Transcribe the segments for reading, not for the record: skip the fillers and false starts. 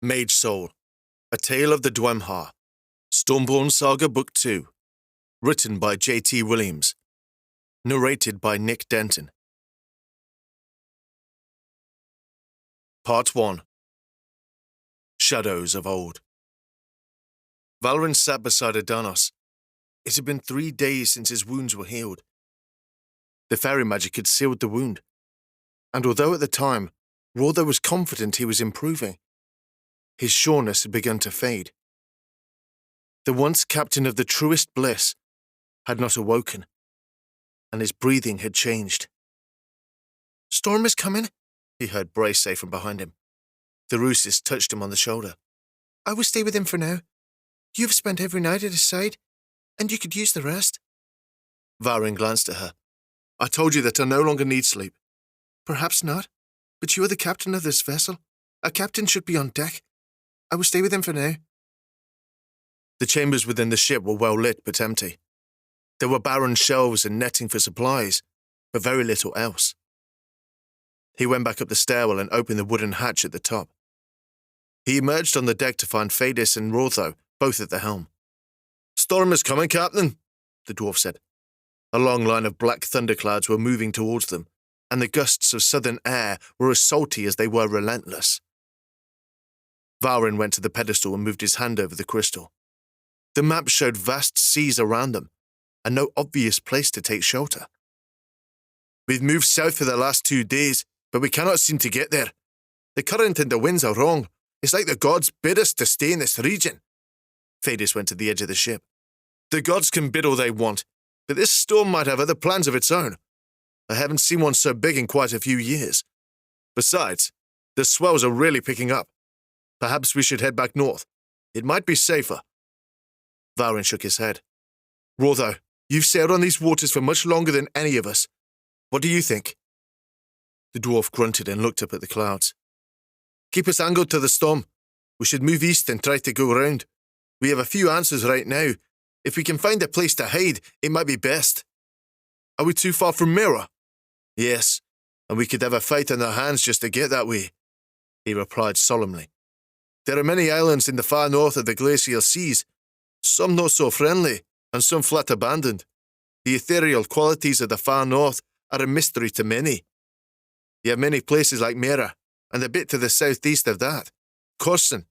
Mage Soul, A Tale of the Dwemhar, Stormborn Saga Book 2, written by J.T. Williams, narrated by Nick Denton. Part 1. Shadows of Old. Valrin sat beside Adanos. It had been 3 days since his wounds were healed. The fairy magic had sealed the wound, and although at the time, Rother was confident he was improving, his sureness had begun to fade. The once captain of the truest bliss had not awoken, and his breathing had changed. "Storm is coming," he heard Brace say from behind him. The Roosist touched him on the shoulder. "I will stay with him for now. You've spent every night at his side, and you could use the rest." Valrin glanced at her. "I told you that I no longer need sleep." "Perhaps not, but you are the captain of this vessel. A captain should be on deck. I will stay with him for now." The chambers within the ship were well lit but empty. There were barren shelves and netting for supplies, but very little else. He went back up the stairwell and opened the wooden hatch at the top. He emerged on the deck to find Phaedis and Rotho both at the helm. "Storm is coming, Captain," the dwarf said. A long line of black thunderclouds were moving towards them, and the gusts of southern air were as salty as they were relentless. Valrin went to the pedestal and moved his hand over the crystal. The map showed vast seas around them, and no obvious place to take shelter. "We've moved south for the last 2 days, but we cannot seem to get there. The current and the winds are wrong. It's like the gods bid us to stay in this region." Phaedis went to the edge of the ship. "The gods can bid all they want, but this storm might have other plans of its own. I haven't seen one so big in quite a few years. Besides, the swells are really picking up. Perhaps we should head back north. It might be safer." Valrin shook his head. "Rotho, you've sailed on these waters for much longer than any of us. What do you think?" The dwarf grunted and looked up at the clouds. "Keep us angled to the storm. We should move east and try to go round. We have a few answers right now. If we can find a place to hide, it might be best." "Are we too far from Mira?" "Yes, and we could have a fight on our hands just to get that way," he replied solemnly. "There are many islands in the far north of the glacial seas, some not so friendly, and some flat abandoned. The ethereal qualities of the far north are a mystery to many. You have many places like Mera, and a bit to the southeast of that, Corson,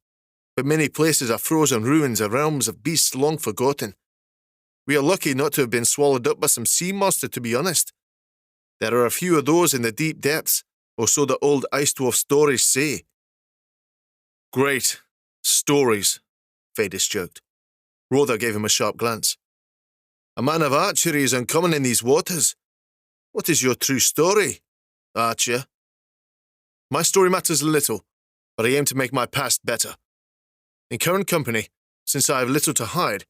but many places are frozen ruins of realms of beasts long forgotten. We are lucky not to have been swallowed up by some sea monster, to be honest. There are a few of those in the deep depths, or so the old ice dwarf stories say." "Great. Stories," Phaedis joked. Rother gave him a sharp glance. "A man of archery is uncommon in these waters. What is your true story, archer?" "My story matters little, but I aim to make my past better. In current company, since I have little to hide,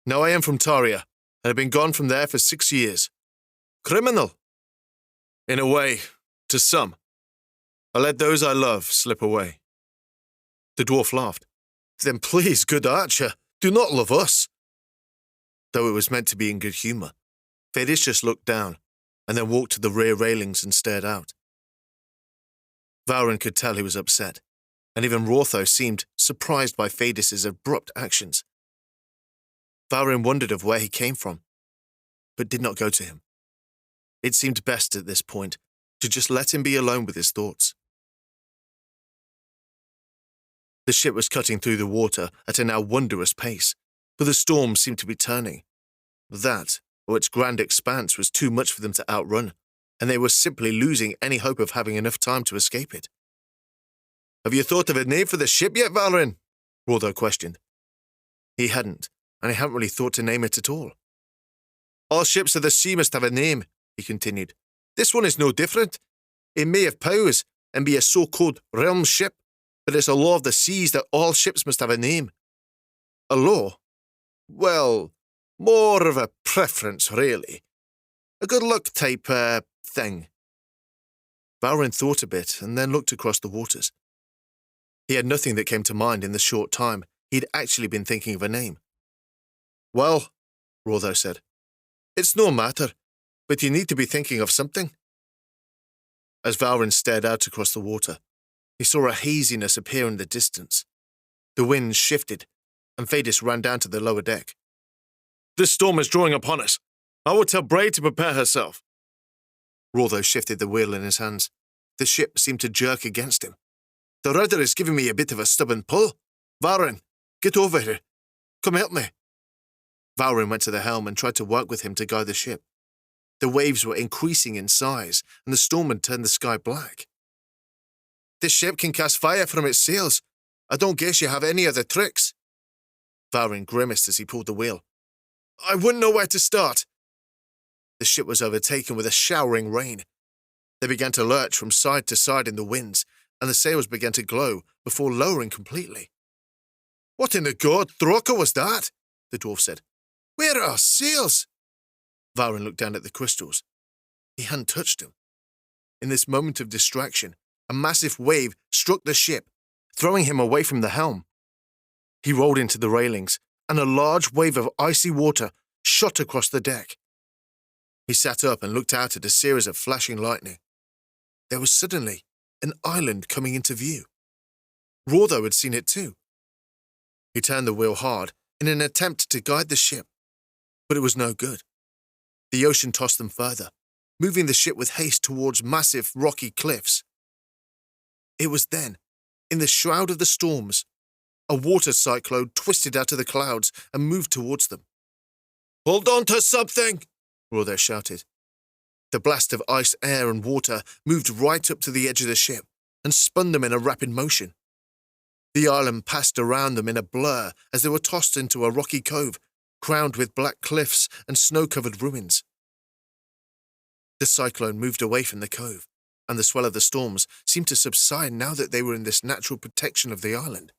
now I am from Taria, and have been gone from there for 6 years. Criminal? In a way, to some. I let those I love slip away." The dwarf laughed. "Then please, good archer, do not love us." Though it was meant to be in good humour, Phaedis just looked down, and then walked to the rear railings and stared out. Valrin could tell he was upset, and even Rotho seemed surprised by Phaedis' abrupt actions. Valrin wondered of where he came from, but did not go to him. It seemed best at this point to just let him be alone with his thoughts. The ship was cutting through the water at a now wondrous pace, for the storm seemed to be turning. That, or its grand expanse, was too much for them to outrun, and they were simply losing any hope of having enough time to escape it. "Have you thought of a name for the ship yet, Valrin?" Rotho questioned. He hadn't, and he hadn't really thought to name it at all. "All ships of the sea must have a name," he continued. "This one is no different. It may have powers and be a so-called realm ship, but it's a law of the seas that all ships must have a name." "A law? Well, more of a preference, really. A good luck type, thing." Valrin thought a bit and then looked across the waters. He had nothing that came to mind in the short time he'd actually been thinking of a name. "Well," Rotho said, "it's no matter, but you need to be thinking of something." As Valrin stared out across the water, he saw a haziness appear in the distance, The wind shifted, and Fadis ran down to the lower deck. "This storm is drawing upon us. I will tell Bray to prepare herself." Rotho shifted the wheel in his hands. The ship seemed to jerk against him. "The rudder is giving me a bit of a stubborn pull. Valrin, get over here. Come help me." Valrin went to the helm and tried to work with him to guide the ship. The waves were increasing in size, and the storm had turned the sky black. "This ship can cast fire from its sails. I don't guess you have any other tricks." Valrin grimaced as he pulled the wheel. "I wouldn't know where to start." The ship was overtaken with a showering rain. They began to lurch from side to side in the winds, and the sails began to glow before lowering completely. "What in the god throcka was that?" the dwarf said. "Where are our sails?" Valrin looked down at the crystals. He hadn't touched them. In this moment of distraction, a massive wave struck the ship, throwing him away from the helm. He rolled into the railings, and a large wave of icy water shot across the deck. He sat up and looked out at a series of flashing lightning. There was suddenly an island coming into view. Rotho had seen it too. He turned the wheel hard in an attempt to guide the ship, but it was no good. The ocean tossed them further, moving the ship with haste towards massive rocky cliffs. It was then, in the shroud of the storms, a water cyclone twisted out of the clouds and moved towards them. "Hold on to something!" Rotho shouted. The blast of ice, air, and water moved right up to the edge of the ship and spun them in a rapid motion. The island passed around them in a blur as they were tossed into a rocky cove, crowned with black cliffs and snow-covered ruins. The cyclone moved away from the cove, and the swell of the storms seemed to subside now that they were in this natural protection of the island.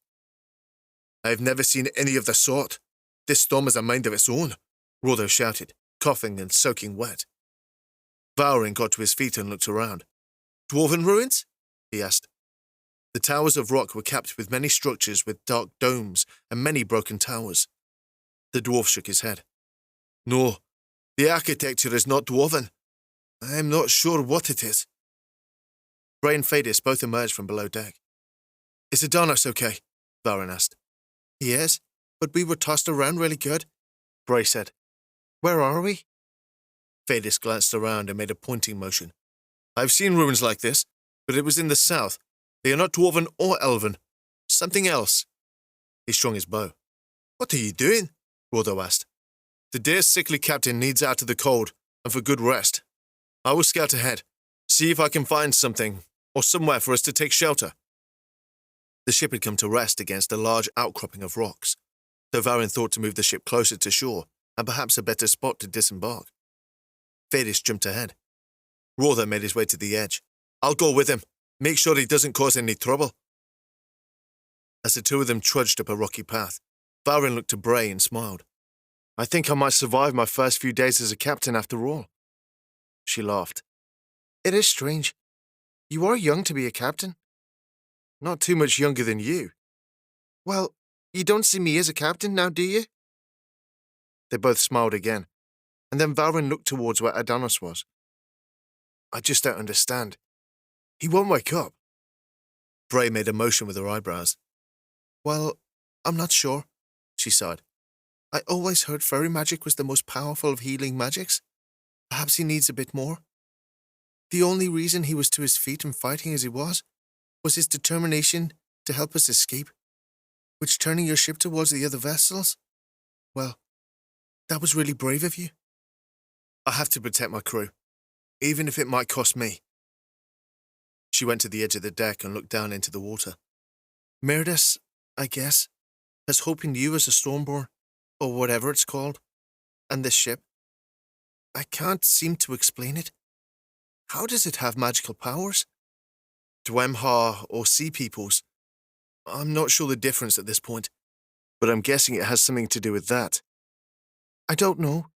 "I have never seen any of the sort. This storm has a mind of its own," Rotho shouted, coughing and soaking wet. Valrin got to his feet and looked around. "Dwarven ruins?" he asked. The towers of rock were capped with many structures with dark domes and many broken towers. The dwarf shook his head. "No, the architecture is not dwarven. I am not sure what it is." Bray and Fadis both emerged from below deck. "Is Adonis okay?" Valrin asked. "He is, but we were tossed around really good," Bray said. "Where are we?" Fadis glanced around and made a pointing motion. "I've seen ruins like this, but it was in the south. They are not dwarven or elven. Something else." He strung his bow. "What are you doing?" Rotho asked. "The dear sickly captain needs out of the cold, and for good rest. I will scout ahead, see if I can find something, or somewhere for us to take shelter." The ship had come to rest against a large outcropping of rocks, though Valrin thought to move the ship closer to shore, and perhaps a better spot to disembark. Fadis jumped ahead. Rotho made his way to the edge. "I'll go with him. Make sure he doesn't cause any trouble." As the two of them trudged up a rocky path, Valrin looked to Bray and smiled. "I think I might survive my first few days as a captain after all." She laughed. "It is strange. You are young to be a captain." "Not too much younger than you." "Well, you don't see me as a captain now, do you?" They both smiled again, and then Valrin looked towards where Adonis was. "I just don't understand. He won't wake up." Bray made a motion with her eyebrows. "Well, I'm not sure," she sighed. "I always heard fairy magic was the most powerful of healing magics. Perhaps he needs a bit more. The only reason he was to his feet and fighting as he was his determination to help us escape, which turning your ship towards the other vessels, well, that was really brave of you." "I have to protect my crew, even if it might cost me." She went to the edge of the deck and looked down into the water. "Meredith, I guess, has hope in you as a Stormborn, or whatever it's called, and this ship. I can't seem to explain it. How does it have magical powers? Dwemha or sea peoples? I'm not sure the difference at this point, but I'm guessing it has something to do with that." "I don't know.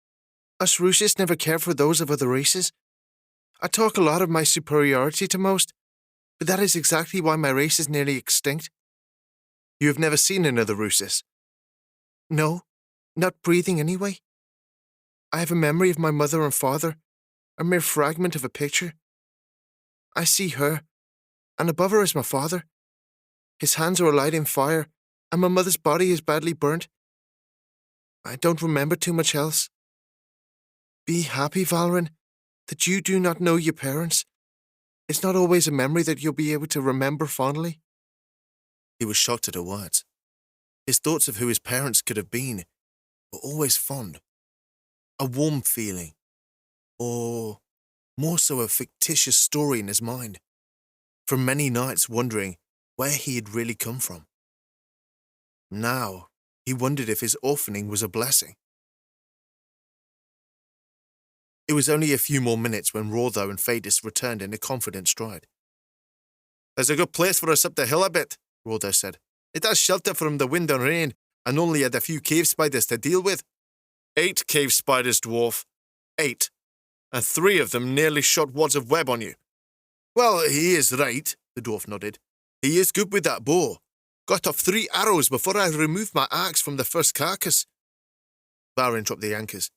Us Russians never cared for those of other races. I talk a lot of my superiority to most, but that is exactly why my race is nearly extinct." "You have never seen another Russis?" "No, not breathing anyway. I have a memory of my mother and father, a mere fragment of a picture. I see her, and above her is my father. His hands are alight in fire, and my mother's body is badly burnt. I don't remember too much else. Be happy, Valrin, that you do not know your parents. It's not always a memory that you'll be able to remember fondly." He was shocked at her words. His thoughts of who his parents could have been were always fond. A warm feeling, or more so a fictitious story in his mind, from many nights wondering where he had really come from. Now, he wondered if his orphaning was a blessing. It was only a few more minutes when Rotho and Phaedus returned in a confident stride. "There's a good place for us up the hill a bit," Rotho said. "It has shelter from the wind and rain, and only had a few cave spiders to deal with." 8 cave spiders, dwarf. 8. And 3 of them nearly shot wads of web on you. "Well, he is right," the dwarf nodded. "He is good with that bow. Got off 3 arrows before I removed my axe from the first carcass." Valrin dropped the anchors.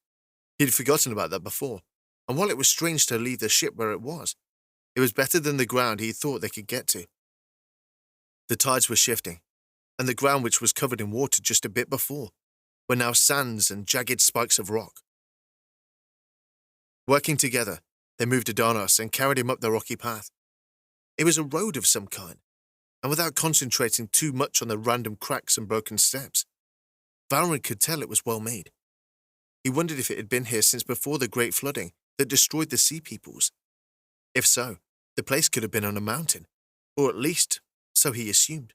He'd forgotten about that before, and while it was strange to leave the ship where it was better than the ground he thought they could get to. The tides were shifting, and the ground, which was covered in water just a bit before, were now sands and jagged spikes of rock. Working together, they moved Adonis and carried him up the rocky path. It was a road of some kind, and without concentrating too much on the random cracks and broken steps, Valrin could tell it was well made. He wondered if it had been here since before the great flooding that destroyed the sea peoples. If so, the place could have been on a mountain, or at least, so he assumed.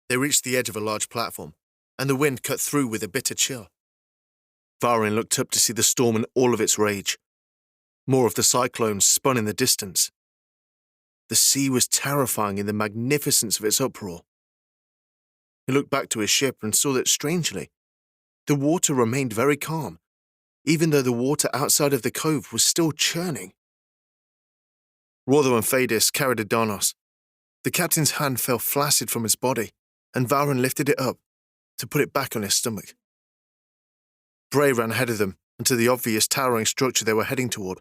They reached the edge of a large platform, and the wind cut through with a bitter chill. Valrin looked up to see the storm in all of its rage. More of the cyclones spun in the distance. The sea was terrifying in the magnificence of its uproar. He looked back to his ship and saw that, strangely, the water remained very calm, even though the water outside of the cove was still churning. Rotho and Phaedus carried Adonis. The captain's hand fell flaccid from his body, and Valrin lifted it up to put it back on his stomach. Bray ran ahead of them and to the obvious towering structure they were heading toward.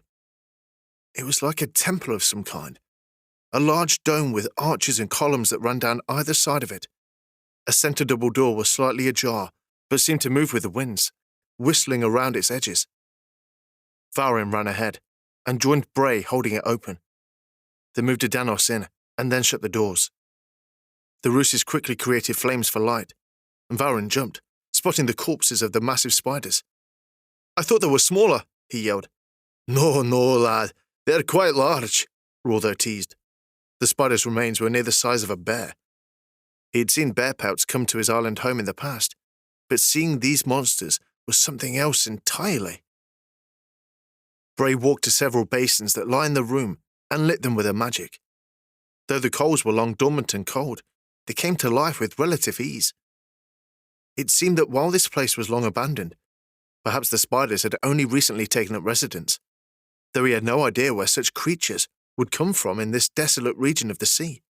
It was like a temple of some kind, a large dome with arches and columns that ran down either side of it. A center double door was slightly ajar, but seemed to move with the winds, whistling around its edges. Valrin ran ahead and joined Bray holding it open. They moved Adonis in and then shut the doors. The ruses quickly created flames for light, and Valrin jumped, spotting the corpses of the massive spiders. "I thought they were smaller," he yelled. No, lad, they're quite large," Rotho teased. The spider's remains were near the size of a bear. He had seen bear pelts come to his island home in the past, but seeing these monsters was something else entirely. Bray walked to several basins that lined the room and lit them with her magic. Though the coals were long dormant and cold, they came to life with relative ease. It seemed that while this place was long abandoned, perhaps the spiders had only recently taken up residence, though he had no idea where such creatures would come from in this desolate region of the sea.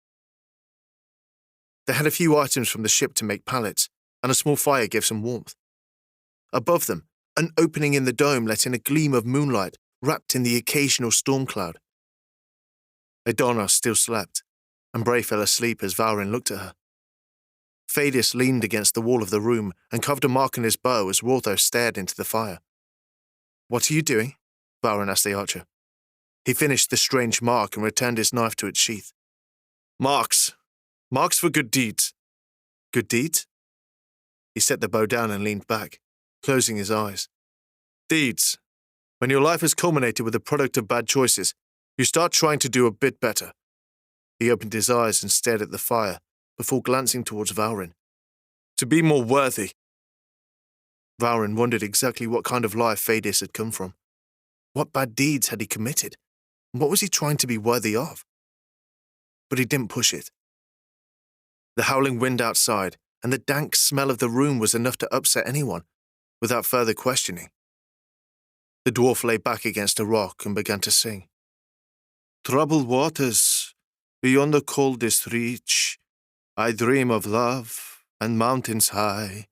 They had a few items from the ship to make pallets, and a small fire gave some warmth. Above them, an opening in the dome let in a gleam of moonlight wrapped in the occasional storm cloud. Adonis still slept, and Bray fell asleep as Valrin looked at her. Phaedus leaned against the wall of the room and carved a mark on his bow as Rotho stared into the fire. "What are you doing?" Valrin asked the archer. He finished the strange mark and returned his knife to its sheath. Marks for good deeds." "Good deeds?" He set the bow down and leaned back, closing his eyes. "Deeds. When your life has culminated with the product of bad choices, you start trying to do a bit better." He opened his eyes and stared at the fire before glancing towards Valrin. "To be more worthy." Valrin wondered exactly what kind of life Phaedus had come from. What bad deeds had he committed? And what was he trying to be worthy of? But he didn't push it. The howling wind outside and the dank smell of the room was enough to upset anyone, without further questioning. The dwarf lay back against a rock and began to sing. "Troubled waters, beyond the coldest reach, I dream of love and mountains high.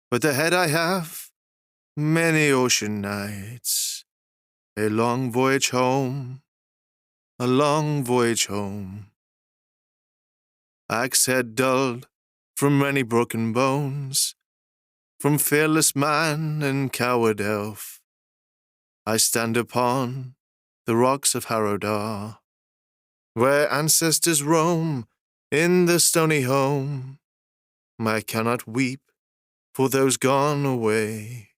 But ahead I have many ocean nights, a long voyage home, a long voyage home. Axe head dulled, from many broken bones, from fearless man and coward elf. I stand upon the rocks of Harrodar, where ancestors roam in the stony home. I cannot weep for those gone away,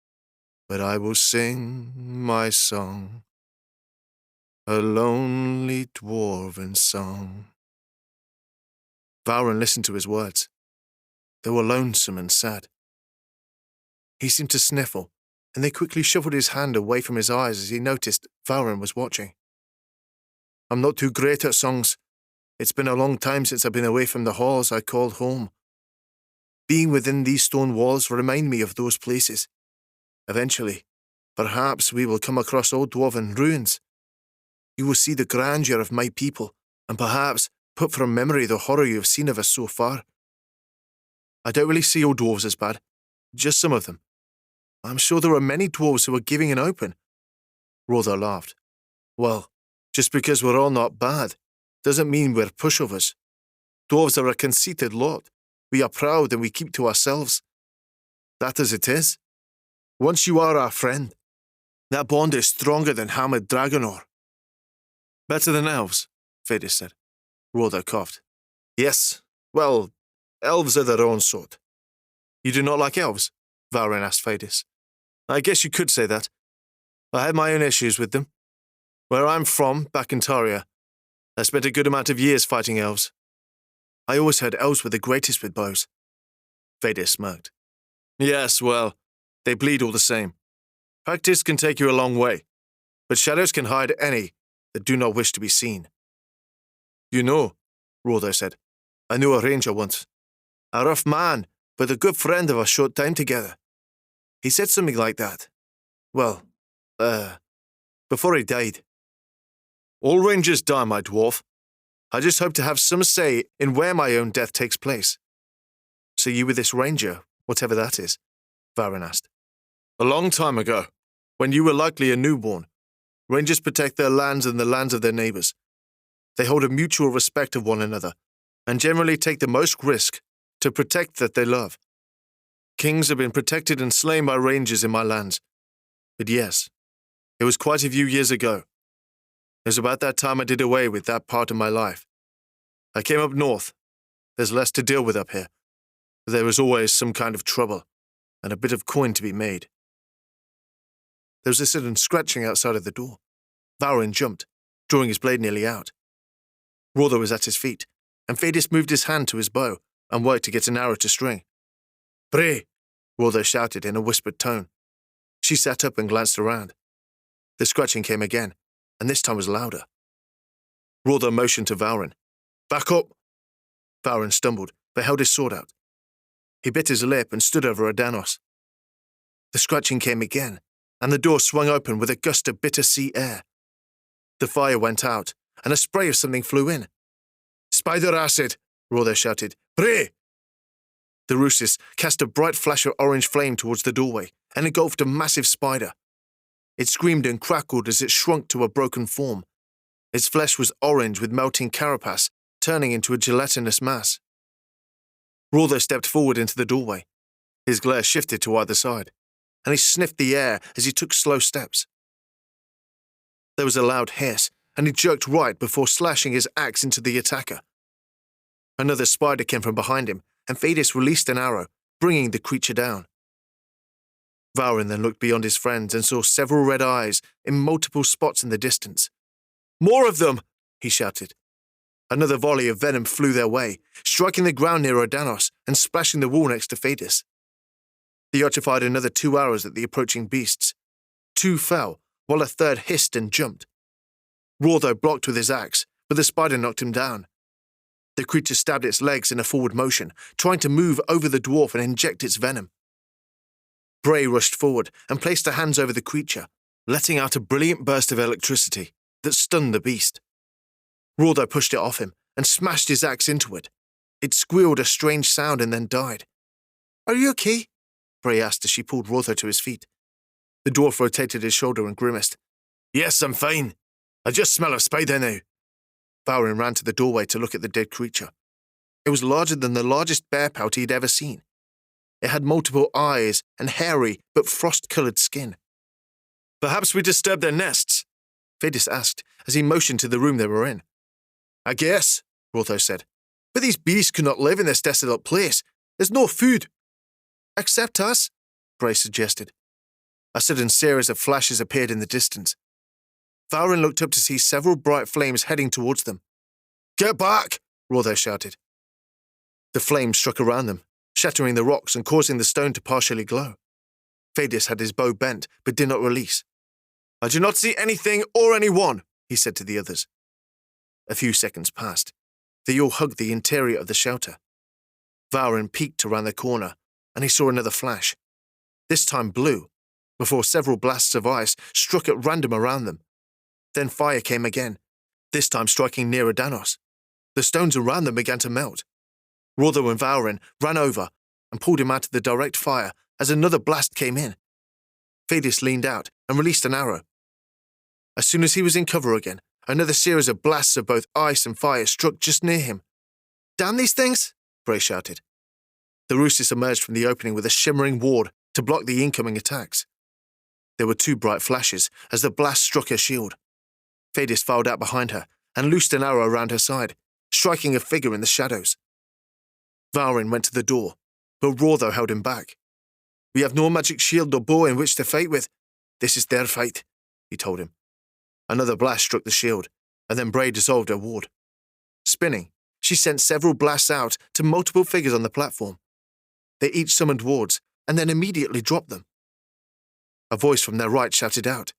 but I will sing my song, a lonely dwarven song. Valrin listened to his words. They were lonesome and sad. He seemed to sniffle, and they quickly shuffled his hand away from his eyes as he noticed Valrin was watching. I'm not too great at songs. It's been a long time since I've been away from the halls I called home. Being within these stone walls remind me of those places. Eventually, perhaps we will come across old dwarven ruins. You will see the grandeur of my people, and perhaps put from memory the horror you have seen of us so far. I don't really see old dwarves as bad, just some of them. I'm sure there are many dwarves who are giving and open. Rother laughed. Well, just because we're all not bad doesn't mean we're pushovers. Dwarves are a conceited lot. We are proud and we keep to ourselves. That as it is. Once you are our friend, that bond is stronger than hammered dragonor. Better than elves, Fadis said. Rother coughed. Yes, well, elves are their own sort. You do not like elves? Valrin asked Fadis. I guess you could say that. I had my own issues with them. Where I'm from, back in Taria, I spent a good amount of years fighting elves. I always heard elves were the greatest with bows. Fadis smirked. Yes, well, they bleed all the same. Practice can take you a long way, but shadows can hide any that do not wish to be seen. You know, Rother said, I knew a ranger once. A rough man, but a good friend of a short time together. He said something like that. Well, before he died. All rangers die, my dwarf. I just hope to have some say in where my own death takes place. So you were this ranger, whatever that is? Valrin asked. A long time ago, when you were likely a newborn, rangers protect their lands and the lands of their neighbours. They hold a mutual respect of one another, and generally take the most risk to protect that they love. Kings have been protected and slain by rangers in my lands. But yes, it was quite a few years ago. It was about that time I did away with that part of my life. I came up north. There's less to deal with up here. But there was always some kind of trouble, and a bit of coin to be made. There was a sudden scratching outside of the door. Valrin jumped, drawing his blade nearly out. Rother was at his feet, and Fadis moved his hand to his bow and worked to get an arrow to string. Bray! Rother shouted in a whispered tone. She sat up and glanced around. The scratching came again, and this time was louder. Rother motioned to Valrin. Back up! Valrin stumbled, but held his sword out. He bit his lip and stood over Adanos. The scratching came again, and the door swung open with a gust of bitter sea air. The fire went out, and a spray of something flew in. Spider acid! Rother shouted. Bray! The Ruthless cast a bright flash of orange flame towards the doorway and engulfed a massive spider. It screamed and crackled as it shrunk to a broken form. Its flesh was orange with melting carapace, turning into a gelatinous mass. Rother stepped forward into the doorway. His glare shifted to either side, and he sniffed the air as he took slow steps. There was a loud hiss, and he jerked right before slashing his axe into the attacker. Another spider came from behind him, and Fadis released an arrow, bringing the creature down. Valrin then looked beyond his friends and saw several red eyes in multiple spots in the distance. More of them! He shouted. Another volley of venom flew their way, striking the ground near Odanos and splashing the wall next to Fadis. The archer fired another 2 arrows at the approaching beasts. 2 fell, while a third hissed and jumped. Rother blocked with his axe, but the spider knocked him down. The creature stabbed its legs in a forward motion, trying to move over the dwarf and inject its venom. Bray rushed forward and placed her hands over the creature, letting out a brilliant burst of electricity that stunned the beast. Rother pushed it off him and smashed his axe into it. It squealed a strange sound and then died. Are you okay? Bray asked as she pulled Rother to his feet. The dwarf rotated his shoulder and grimaced. Yes, I'm fine. I just smell a spider now. Valrin ran to the doorway to look at the dead creature. It was larger than the largest bear pout he'd ever seen. It had multiple eyes and hairy but frost-coloured skin. "Perhaps we disturbed their nests?" Fadis asked as he motioned to the room they were in. "I guess," Rotho said. "But these beasts could not live in this desolate place. There's no food." "Except us," Bray suggested. A sudden series of flashes appeared in the distance. Valrin looked up to see several bright flames heading towards them. "Get back!" Rotho shouted. The flames struck around them, shattering the rocks and causing the stone to partially glow. Fadis had his bow bent, but did not release. "I do not see anything or anyone," he said to the others. A few seconds passed. They all hugged the interior of the shelter. Valrin peeked around the corner, and he saw another flash. This time blue, before several blasts of ice struck at random around them. Then fire came again, this time striking nearer Danos. The stones around them began to melt. Rotho and Valrin ran over and pulled him out of the direct fire as another blast came in. Fadis leaned out and released an arrow. As soon as he was in cover again, another series of blasts of both ice and fire struck just near him. "Damn these things!" Bray shouted. The ruthless emerged from the opening with a shimmering ward to block the incoming attacks. There were two bright flashes as the blast struck her shield. Fadis filed out behind her and loosed an arrow around her side, striking a figure in the shadows. Valrin went to the door, but Rotho held him back. "We have no magic shield or bow in which to fight with. This is their fight," he told him. Another blast struck the shield, and then Bray dissolved her ward. Spinning, she sent several blasts out to multiple figures on the platform. They each summoned wards, and then immediately dropped them. A voice from their right shouted out,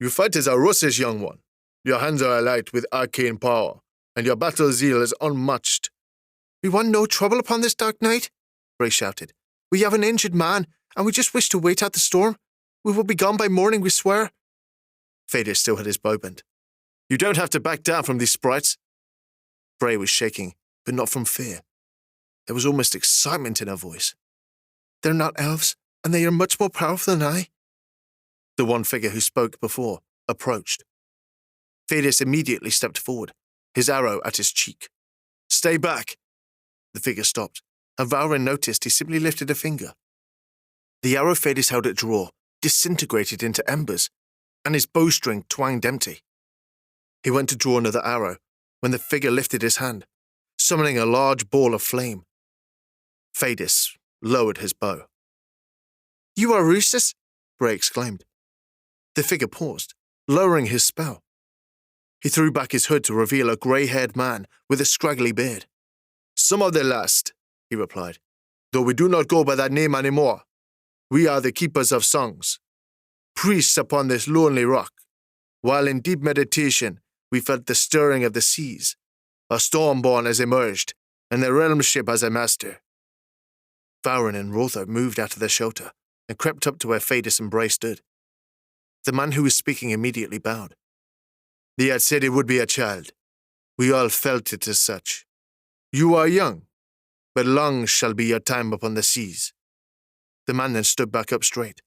"You fight as a ruthless, young one. Your hands are alight with arcane power, and your battle zeal is unmatched." "We want no trouble upon this dark night," Bray shouted. "We have an injured man, and we just wish to wait out the storm. We will be gone by morning, we swear." Fadis still had his bow bent. "You don't have to back down from these sprites." Bray was shaking, but not from fear. There was almost excitement in her voice. "They're not elves, and they are much more powerful than I." The one figure who spoke before approached. Fadis immediately stepped forward, his arrow at his cheek. "Stay back!" The figure stopped, and Valrin noticed he simply lifted a finger. The arrow Fadis held at draw disintegrated into embers, and his bowstring twanged empty. He went to draw another arrow when the figure lifted his hand, summoning a large ball of flame. Fadis lowered his bow. "You are ruthless?" Bray exclaimed. The figure paused, lowering his spell. He threw back his hood to reveal a grey-haired man with a scraggly beard. "Some of the last," he replied, "though we do not go by that name anymore. We are the keepers of songs, priests upon this lonely rock. While in deep meditation, we felt the stirring of the seas. A Stormborn has emerged, and the realm ship has a master." Valrin and Rotho moved out of their shelter and crept up to where Fadis and Bray stood. The man who was speaking immediately bowed. "They had said it would be a child. We all felt it as such. You are young, but long shall be your time upon the seas." The man then stood back up straight.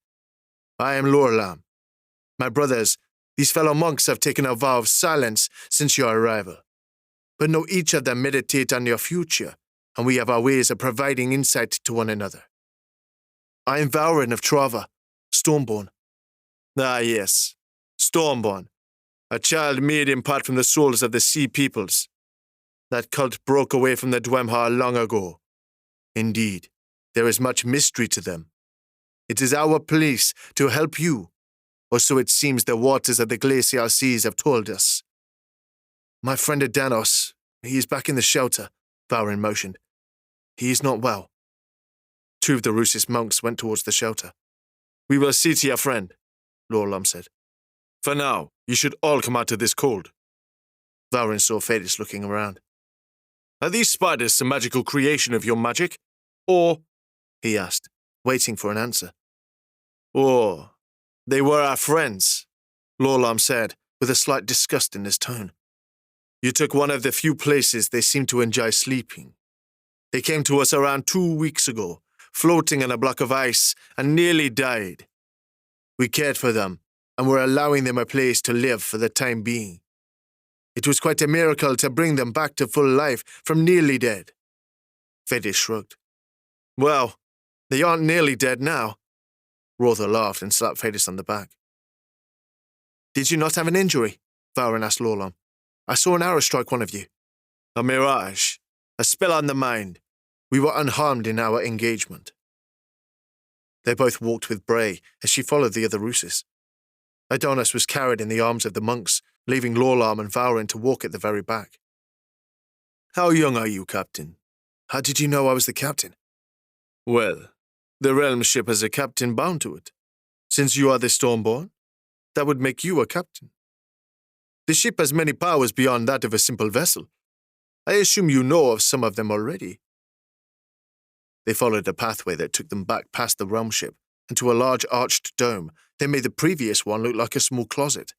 "I am Lorlam. My brothers, these fellow monks have taken a vow of silence since your arrival. But know each of them meditate on your future, and we have our ways of providing insight to one another. I am Valrin of Trava, Stormborn." "Ah, yes, Stormborn. A child made in part from the souls of the sea peoples. That cult broke away from the Dwemhar long ago. Indeed, there is much mystery to them. It is our place to help you, or so it seems the waters of the glacial seas have told us." "My friend Danos, he is back in the shelter," Valrin motioned. "He is not well." Two of the ruthless monks went towards the shelter. "We will see to your friend," Lorlam said. "For now, you should all come out of this cold." Valrin saw Fadis looking around. "Are these spiders some magical creation of your magic? Or," he asked, waiting for an answer. "Or, they were our friends," Lorlam said, with a slight disgust in his tone. "You took one of the few places they seem to enjoy sleeping. They came to us around 2 weeks ago, floating on a block of ice, and nearly died. We cared for them, and were allowing them a place to live for the time being. It was quite a miracle to bring them back to full life from nearly dead. Fedis shrugged. Well, they aren't nearly dead now. Rother laughed and slapped Fedis on the back. Did you not have an injury? Valrin asked Lorlam. I saw an arrow strike one of you. A mirage. A spell on the mind. We were unharmed in our engagement. They both walked with Bray as she followed the other Rooses. Adonis was carried in the arms of the monks, leaving Lorlam and Valrin to walk at the very back. How young are you, Captain? How did you know I was the captain? Well, the realm ship has a captain bound to it. Since you are the Stormborn, that would make you a captain. The ship has many powers beyond that of a simple vessel. I assume you know of some of them already. They followed a pathway that took them back past the realm ship and to a large arched dome that made the previous one look like a small closet.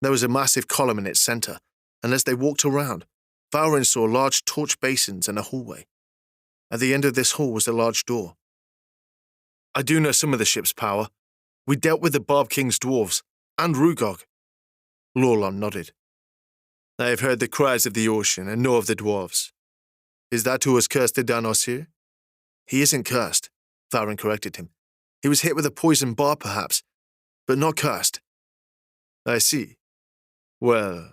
There was a massive column in its center, and as they walked around, Valrin saw large torch basins and a hallway. At the end of this hall was a large door. I do know some of the ship's power. We dealt with the Barb King's dwarves, and Rugog. Lorlam nodded. I have heard the cries of the ocean and know of the dwarves. Is that who has cursed the Danos here? He isn't cursed, Valrin corrected him. He was hit with a poison barb, perhaps, but not cursed. I see. Well,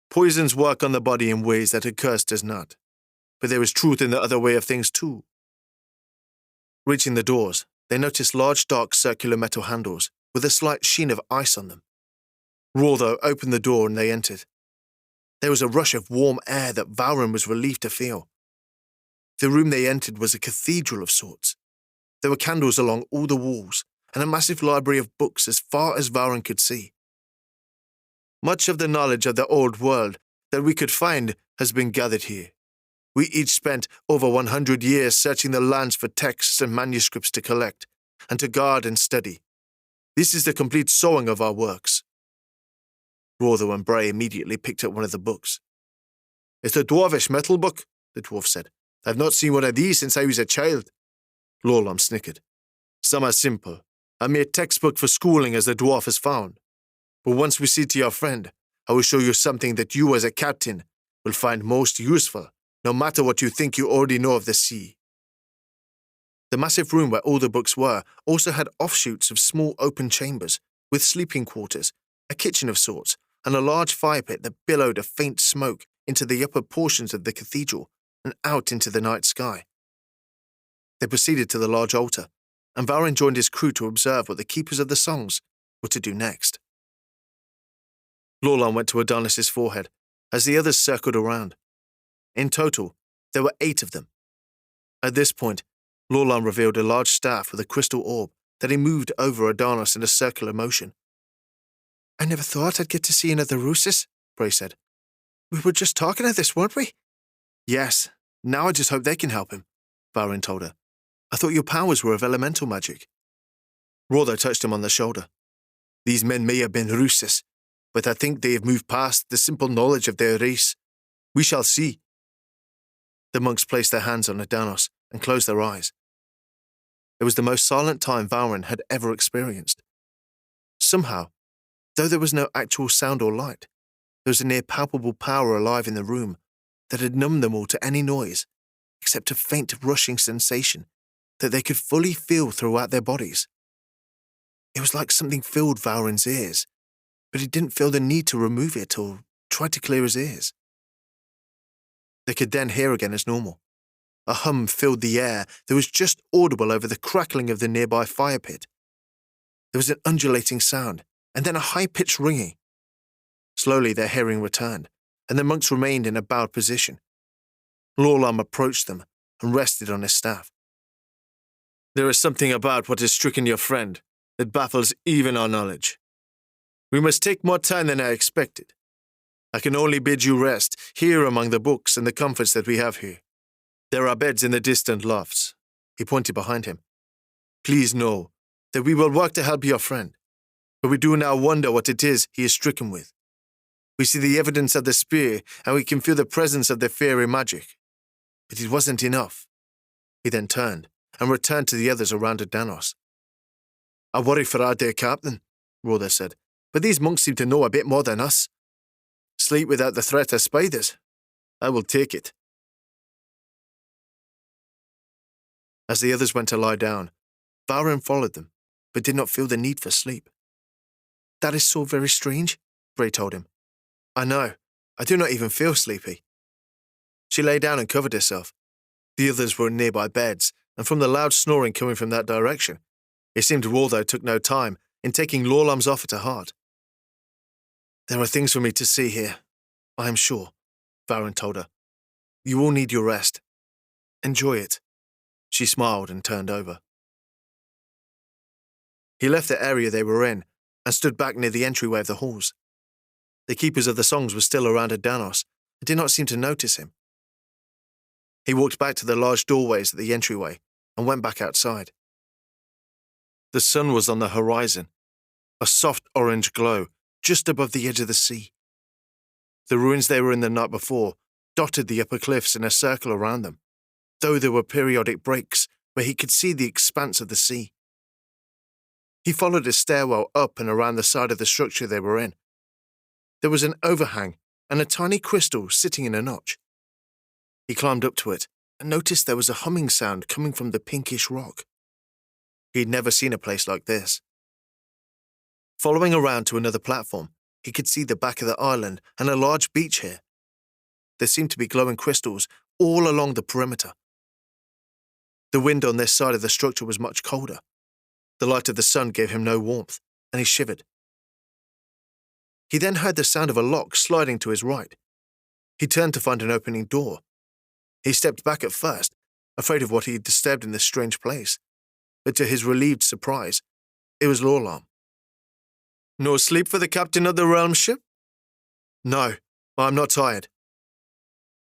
poisons work on the body in ways that a curse does not. But there is truth in the other way of things, too. Reaching the doors, they noticed large, dark, circular metal handles with a slight sheen of ice on them. Rother opened the door and they entered. There was a rush of warm air that Valrin was relieved to feel. The room they entered was a cathedral of sorts. There were candles along all the walls and a massive library of books as far as Valrin could see. Much of the knowledge of the old world that we could find has been gathered here. We each spent over 100 years searching the lands for texts and manuscripts to collect and to guard and study. This is the complete sewing of our works. Rother and Bray immediately picked up one of the books. It's a dwarvish metal book, the dwarf said. I've not seen one of these since I was a child. Lorlam snickered. Some are simple, a mere textbook for schooling as the dwarf has found. But once we see to your friend, I will show you something that you as a captain will find most useful, no matter what you think you already know of the sea. The massive room where all the books were also had offshoots of small open chambers, with sleeping quarters, a kitchen of sorts, and a large fire pit that billowed a faint smoke into the upper portions of the cathedral and out into the night sky. They proceeded to the large altar, and Valrin joined his crew to observe what the keepers of the songs were to do next. Lorlam went to Adonis's forehead as the others circled around. In total, there were 8 of them. At this point, Lorlam revealed a large staff with a crystal orb that he moved over Adonis in a circular motion. I never thought I'd get to see another Rooses, Bray said. We were just talking of this, weren't we? Yes, now I just hope they can help him, Valrin told her. I thought your powers were of elemental magic. Rother touched him on the shoulder. These men may have been Rooses, but I think they have moved past the simple knowledge of their race. We shall see. The monks placed their hands on Adonis and closed their eyes. It was the most silent time Valrin had ever experienced. Somehow, though there was no actual sound or light, there was a near palpable power alive in the room that had numbed them all to any noise, except a faint rushing sensation that they could fully feel throughout their bodies. It was like something filled Valrin's ears, but he didn't feel the need to remove it or try to clear his ears. They could then hear again as normal. A hum filled the air that was just audible over the crackling of the nearby fire pit. There was an undulating sound, and then a high-pitched ringing. Slowly their hearing returned, and the monks remained in a bowed position. Lorlam approached them and rested on his staff. There is something about what has stricken your friend that baffles even our knowledge. We must take more time than I expected. I can only bid you rest here among the books and the comforts that we have here. There are beds in the distant lofts. He pointed behind him. Please know that we will work to help your friend, but we do now wonder what it is he is stricken with. We see the evidence of the spear, and we can feel the presence of the fairy magic. But it wasn't enough. He then turned and returned to the others around Danos. I worry for our dear captain, Rother said, but these monks seem to know a bit more than us. Sleep without the threat of spiders. I will take it. As the others went to lie down, Valrin followed them, but did not feel the need for sleep. "That is so very strange," Bray told him. "I know. I do not even feel sleepy." She lay down and covered herself. The others were in nearby beds, and from the loud snoring coming from that direction, it seemed Waldo took no time in taking Lorlam's offer to heart. "There are things for me to see here, I am sure," Valrin told her. "You all need your rest. Enjoy it." She smiled and turned over. He left the area they were in and stood back near the entryway of the halls. The keepers of the songs were still around Adanos and did not seem to notice him. He walked back to the large doorways at the entryway and went back outside. The sun was on the horizon, a soft orange glow just above the edge of the sea. The ruins they were in the night before dotted the upper cliffs in a circle around them, though there were periodic breaks where he could see the expanse of the sea. He followed a stairwell up and around the side of the structure they were in. There was an overhang and a tiny crystal sitting in a notch. He climbed up to it and noticed there was a humming sound coming from the pinkish rock. He'd never seen a place like this. Following around to another platform, he could see the back of the island and a large beach here. There seemed to be glowing crystals all along the perimeter. The wind on this side of the structure was much colder. The light of the sun gave him no warmth, and he shivered. He then heard the sound of a lock sliding to his right. He turned to find an opening door. He stepped back at first, afraid of what he had disturbed in this strange place, but to his relieved surprise, it was Lorlam. "No sleep for the captain of the realm ship?" "No, I'm not tired."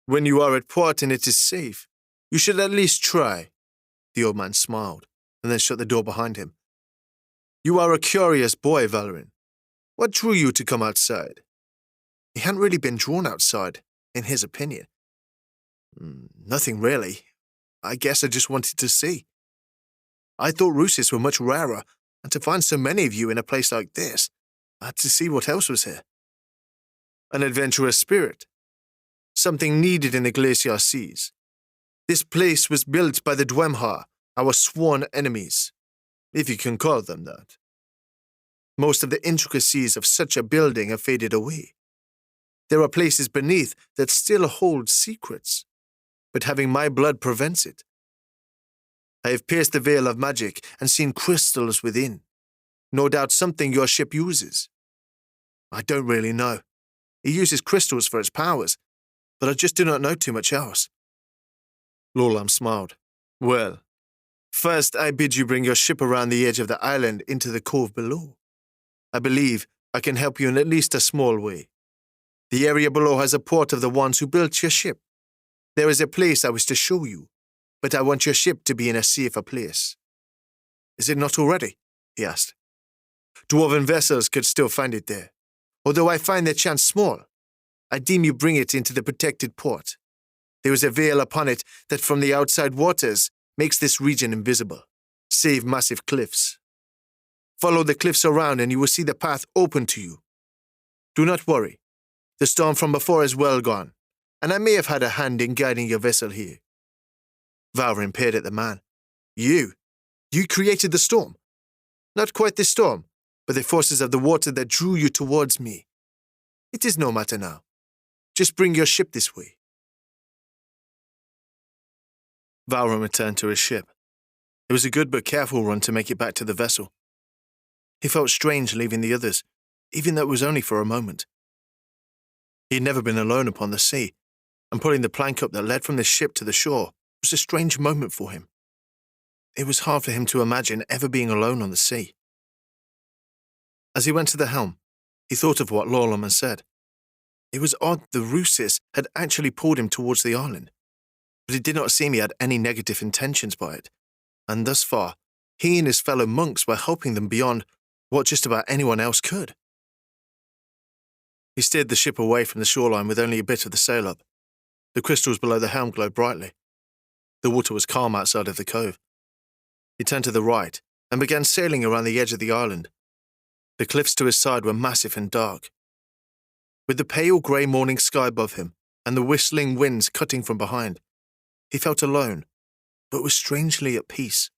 "When you are at port and it is safe, you should at least try." The old man smiled, and then shut the door behind him. "You are a curious boy, Valrin. What drew you to come outside?" He hadn't really been drawn outside, in his opinion. "Nothing really. I guess I just wanted to see. I thought Rooses were much rarer, and to find so many of you in a place like this, I had to see what else was here." "An adventurous spirit. Something needed in the glacier seas. This place was built by the Dwemhar, our sworn enemies, if you can call them that. Most of the intricacies of such a building have faded away. There are places beneath that still hold secrets, but having my blood prevents it. I have pierced the veil of magic and seen crystals within. No doubt something your ship uses. I don't really know. It uses crystals for its powers, but I just do not know too much else." Lorlam smiled. "Well, first I bid you bring your ship around the edge of the island into the cove below. I believe I can help you in at least a small way. The area below has a port of the ones who built your ship. There is a place I wish to show you, but I want your ship to be in a safer place." "Is it not already?" he asked. "Dwarven vessels could still find it there. Although I find their chance small, I deem you bring it into the protected port. There is a veil upon it that from the outside waters makes this region invisible, save massive cliffs. Follow the cliffs around and you will see the path open to you. Do not worry. The storm from before is well gone, and I may have had a hand in guiding your vessel here." Valrin peered at the man. You created the storm?" "Not quite the storm, but the forces of the water that drew you towards me. It is no matter now. Just bring your ship this way." Valrin returned to his ship. It was a good but careful run to make it back to the vessel. He felt strange leaving the others, even though it was only for a moment. He had never been alone upon the sea, and pulling the plank up that led from the ship to the shore was a strange moment for him. It was hard for him to imagine ever being alone on the sea. As he went to the helm, he thought of what Lorlam had said. It was odd the Rooses had actually pulled him towards the island, but it did not seem he had any negative intentions by it, and thus far, he and his fellow monks were helping them beyond what just about anyone else could. He steered the ship away from the shoreline with only a bit of the sail up. The crystals below the helm glowed brightly. The water was calm outside of the cove. He turned to the right and began sailing around the edge of the island. The cliffs to his side were massive and dark. With the pale grey morning sky above him and the whistling winds cutting from behind, he felt alone, but was strangely at peace.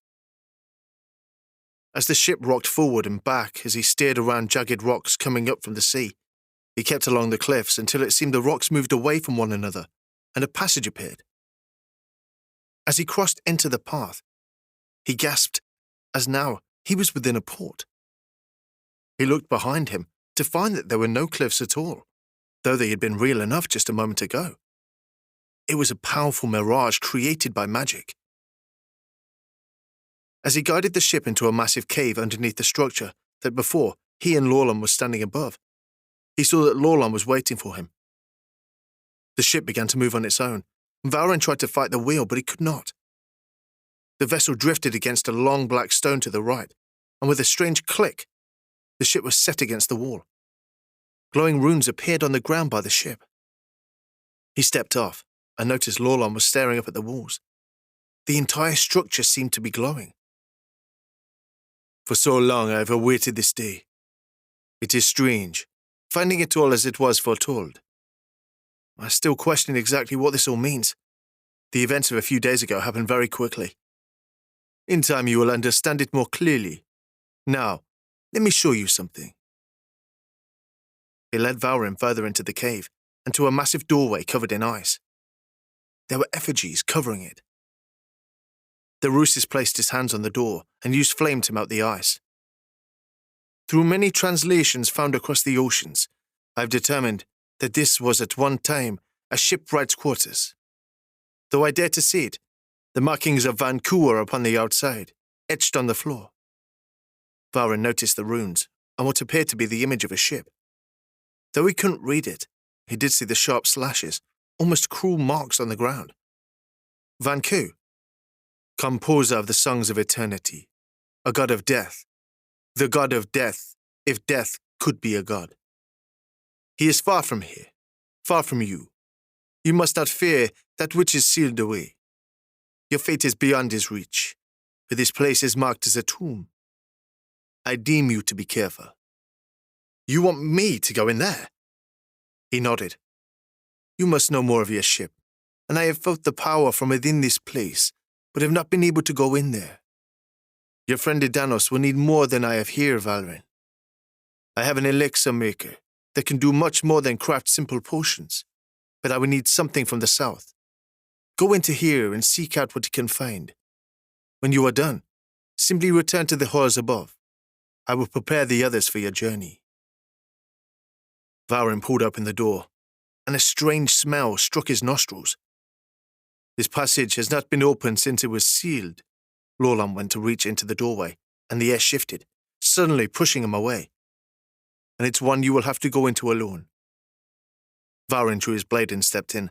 As the ship rocked forward and back as he steered around jagged rocks coming up from the sea, he kept along the cliffs until it seemed the rocks moved away from one another and a passage appeared. As he crossed into the path, he gasped, as now he was within a port. He looked behind him to find that there were no cliffs at all, though they had been real enough just a moment ago. It was a powerful mirage created by magic. As he guided the ship into a massive cave underneath the structure that before he and Lorlan were standing above, he saw that Lorlan was waiting for him. The ship began to move on its own, and Valrin tried to fight the wheel, but he could not. The vessel drifted against a long black stone to the right, and with a strange click, the ship was set against the wall. Glowing runes appeared on the ground by the ship. He stepped off and noticed Lorlan was staring up at the walls. The entire structure seemed to be glowing. For so long I have awaited this day. It is strange, finding it all as it was foretold. I still question exactly what this all means. The events of a few days ago happened very quickly. In time you will understand it more clearly. Now, let me show you something. He led Valrin further into the cave and to a massive doorway covered in ice. There were effigies covering it. The Ruthless placed his hands on the door and used flame to melt the ice. Through many translations found across the oceans, I have determined that this was at one time a shipwright's quarters. Though I dare to see it, the markings of Vancouver upon the outside, etched on the floor. Valrin noticed the runes and what appeared to be the image of a ship. Though he couldn't read it, he did see the sharp slashes, almost cruel marks on the ground. Vancouver, composer of the songs of eternity, a god of death, the god of death, if death could be a god. He is far from here, far from you. You must not fear that which is sealed away. Your fate is beyond his reach, for this place is marked as a tomb. I deem you to be careful. You want me to go in there? He nodded. You must know more of your ship, and I have felt the power from within this place, but have not been able to go in there. Your friend Idanos will need more than I have here, Valrin. I have an elixir maker that can do much more than craft simple potions, but I will need something from the south. Go into here and seek out what you can find. When you are done, simply return to the halls above. I will prepare the others for your journey. Valrin pulled open the door, and a strange smell struck his nostrils. This passage has not been opened since it was sealed. Lorlan went to reach into the doorway, and the air shifted, suddenly pushing him away. And it's one you will have to go into alone. Valrin drew his blade and stepped in.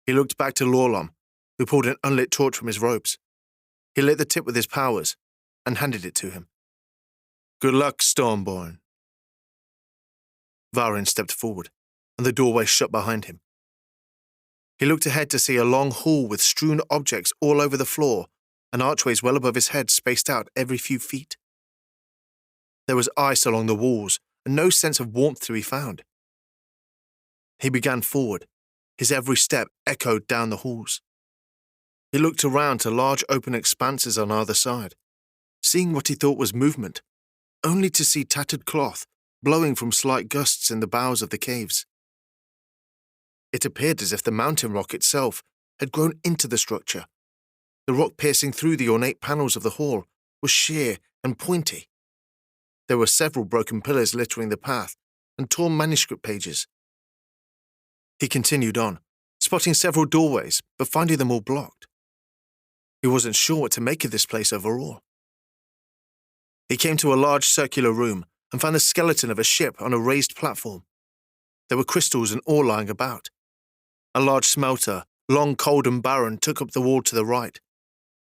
He looked back to Lorlan, who pulled an unlit torch from his robes. He lit the tip with his powers and handed it to him. Good luck, Stormborn. Valrin stepped forward, and the doorway shut behind him. He looked ahead to see a long hall with strewn objects all over the floor and archways well above his head spaced out every few feet. There was ice along the walls and no sense of warmth to be found. He began forward. His every step echoed down the halls. He looked around to large open expanses on either side, seeing what he thought was movement, only to see tattered cloth blowing from slight gusts in the boughs of the caves. It appeared as if the mountain rock itself had grown into the structure. The rock piercing through the ornate panels of the hall was sheer and pointy. There were several broken pillars littering the path and torn manuscript pages. He continued on, spotting several doorways, but finding them all blocked. He wasn't sure what to make of this place overall. He came to a large circular room and found the skeleton of a ship on a raised platform. There were crystals and ore lying about. A large smelter, long, cold and barren, took up the wall to the right,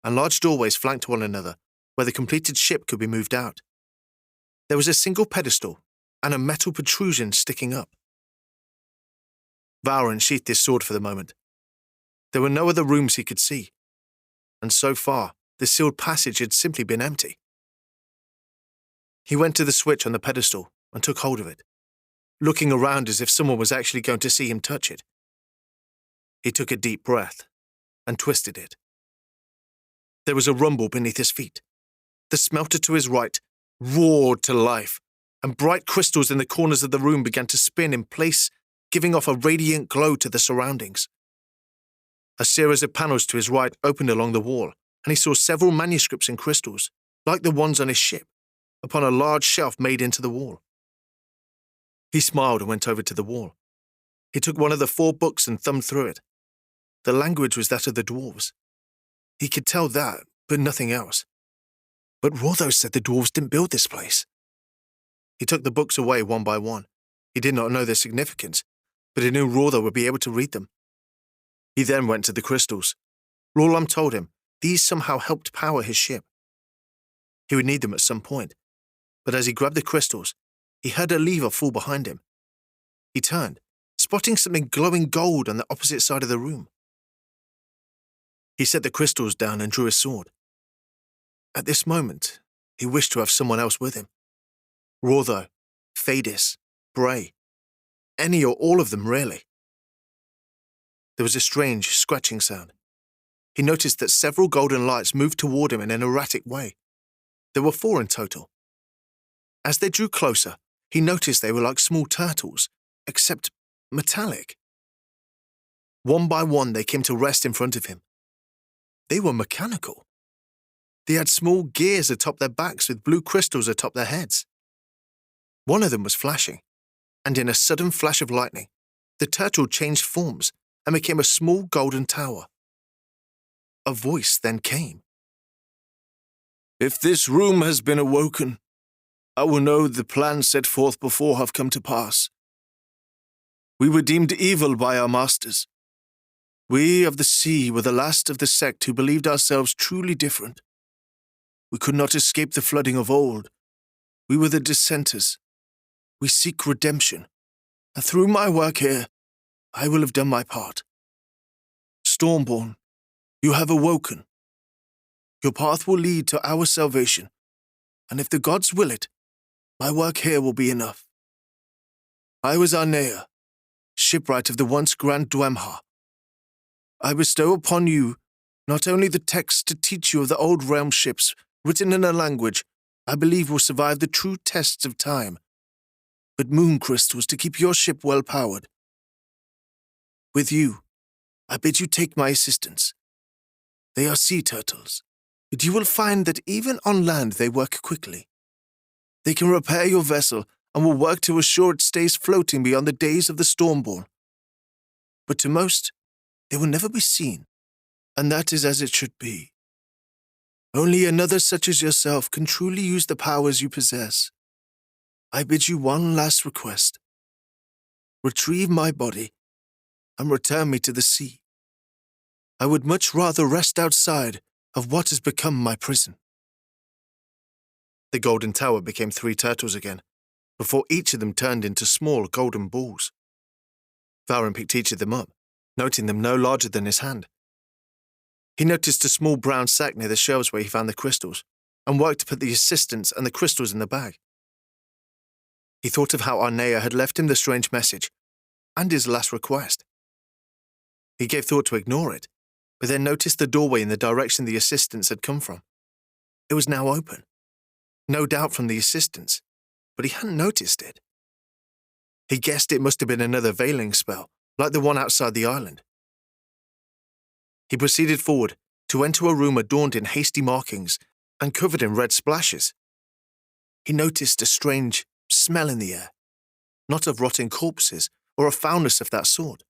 and large doorways flanked one another where the completed ship could be moved out. There was a single pedestal and a metal protrusion sticking up. Valrin sheathed his sword for the moment. There were no other rooms he could see, and so far the sealed passage had simply been empty. He went to the switch on the pedestal and took hold of it, looking around as if someone was actually going to see him touch it. He took a deep breath and twisted it. There was a rumble beneath his feet. The smelter to his right roared to life, and bright crystals in the corners of the room began to spin in place, giving off a radiant glow to the surroundings. A series of panels to his right opened along the wall, and he saw several manuscripts in crystals, like the ones on his ship, upon a large shelf made into the wall. He smiled and went over to the wall. He took one of the 4 books and thumbed through it. The language was that of the dwarves. He could tell that, but nothing else. But Rotho said the dwarves didn't build this place. He took the books away one by one. He did not know their significance, but he knew Rotho would be able to read them. He then went to the crystals. Lorlam told him these somehow helped power his ship. He would need them at some point, but as he grabbed the crystals, he heard a lever fall behind him. He turned, spotting something glowing gold on the opposite side of the room. He set the crystals down and drew his sword. At this moment, he wished to have someone else with him. Rotho, Phadis, Bray, any or all of them really. There was a strange scratching sound. He noticed that several golden lights moved toward him in an erratic way. There were 4 in total. As they drew closer, he noticed they were like small turtles, except metallic. One by one, they came to rest in front of him. They were mechanical. They had small gears atop their backs with blue crystals atop their heads. One of them was flashing, and in a sudden flash of lightning, the turtle changed forms and became a small golden tower. A voice then came. "If this room has been awoken, I will know the plans set forth before have come to pass. We were deemed evil by our masters. We of the sea were the last of the sect who believed ourselves truly different. We could not escape the flooding of old. We were the dissenters. We seek redemption, and through my work here, I will have done my part. Stormborn, you have awoken. Your path will lead to our salvation, and if the gods will it, my work here will be enough. I was Arnea, shipwright of the once Grand Dwemha. I bestow upon you not only the texts to teach you of the old realm ships written in a language I believe will survive the true tests of time, but moon crystals to keep your ship well powered. With you, I bid you take my assistance. They are sea turtles, but you will find that even on land they work quickly. They can repair your vessel and will work to assure it stays floating beyond the days of the Stormborn. But to most, they will never be seen, and that is as it should be. Only another such as yourself can truly use the powers you possess. I bid you one last request. Retrieve my body and return me to the sea. I would much rather rest outside of what has become my prison." The golden tower became 3 turtles again, before each of them turned into small golden balls. Valrin picked each of them up, noting them no larger than his hand. He noticed a small brown sack near the shelves where he found the crystals, and worked to put the assistants and the crystals in the bag. He thought of how Arnea had left him the strange message, and his last request. He gave thought to ignore it, but then noticed the doorway in the direction the assistants had come from. It was now open. No doubt from the assistants, but he hadn't noticed it. He guessed it must have been another veiling spell, like the one outside the island. He proceeded forward to enter a room adorned in hasty markings and covered in red splashes. He noticed a strange smell in the air, not of rotting corpses or a foulness of that sort,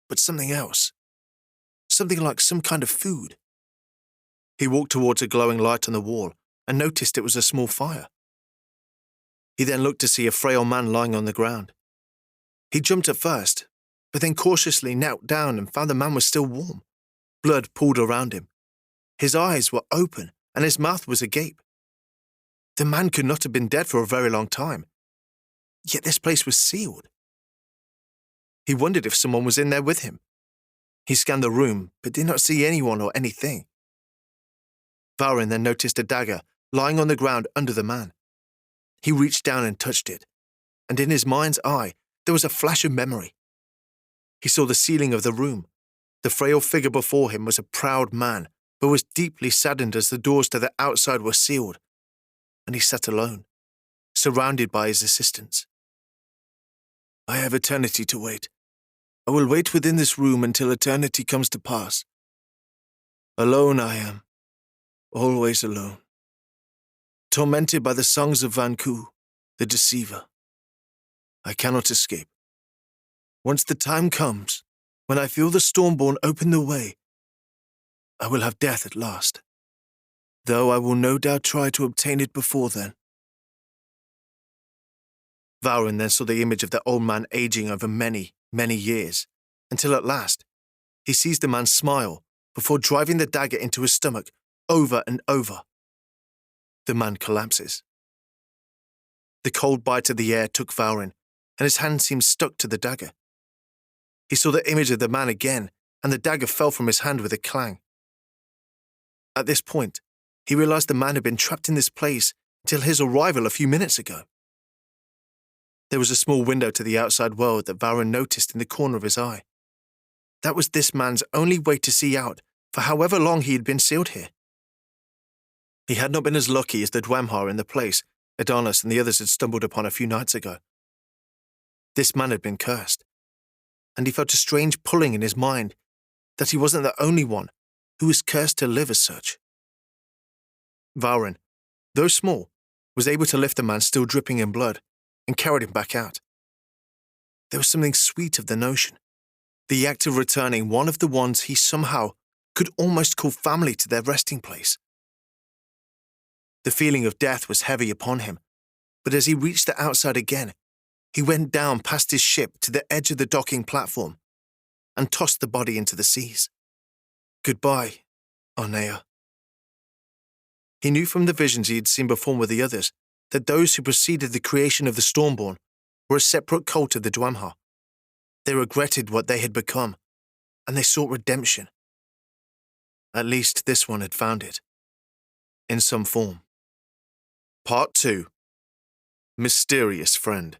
but something else, something like some kind of food. He walked towards a glowing light on the wall and noticed it was a small fire. He then looked to see a frail man lying on the ground. He jumped at first, but then cautiously knelt down and found the man was still warm. Blood pooled around him. His eyes were open and his mouth was agape. The man could not have been dead for a very long time, yet this place was sealed. He wondered if someone was in there with him. He scanned the room, but did not see anyone or anything. Valrin then noticed a dagger lying on the ground under the man. He reached down and touched it, and in his mind's eye there was a flash of memory. He saw the ceiling of the room. The frail figure before him was a proud man, but was deeply saddened as the doors to the outside were sealed, and he sat alone, surrounded by his assistants. I have eternity to wait. I will wait within this room until eternity comes to pass. Alone I am, always alone. Tormented by the songs of Vanku, the deceiver. I cannot escape. Once the time comes, when I feel the Stormborn open the way, I will have death at last, though I will no doubt try to obtain it before then. Valrin then saw the image of the old man aging over many, many years, until at last he sees the man smile before driving the dagger into his stomach over and over. The man collapses. The cold bite of the air took Valrin, and his hand seemed stuck to the dagger. He saw the image of the man again, and the dagger fell from his hand with a clang. At this point, he realized the man had been trapped in this place until his arrival a few minutes ago. There was a small window to the outside world that Valrin noticed in the corner of his eye. That was this man's only way to see out for however long he had been sealed here. He had not been as lucky as the Dwemhar in the place Adonis and the others had stumbled upon a few nights ago. This man had been cursed, and he felt a strange pulling in his mind that he wasn't the only one who was cursed to live as such. Valrin, though small, was able to lift the man still dripping in blood and carried him back out. There was something sweet of the notion, the act of returning one of the ones he somehow could almost call family to their resting place. The feeling of death was heavy upon him, but as he reached the outside again, he went down past his ship to the edge of the docking platform and tossed the body into the seas. Goodbye, Arnea. He knew from the visions he had seen before with the others that those who preceded the creation of the Stormborn were a separate cult of the Dwemhar. They regretted what they had become, and they sought redemption. At least this one had found it, in some form. Part 2. Mysterious Friend.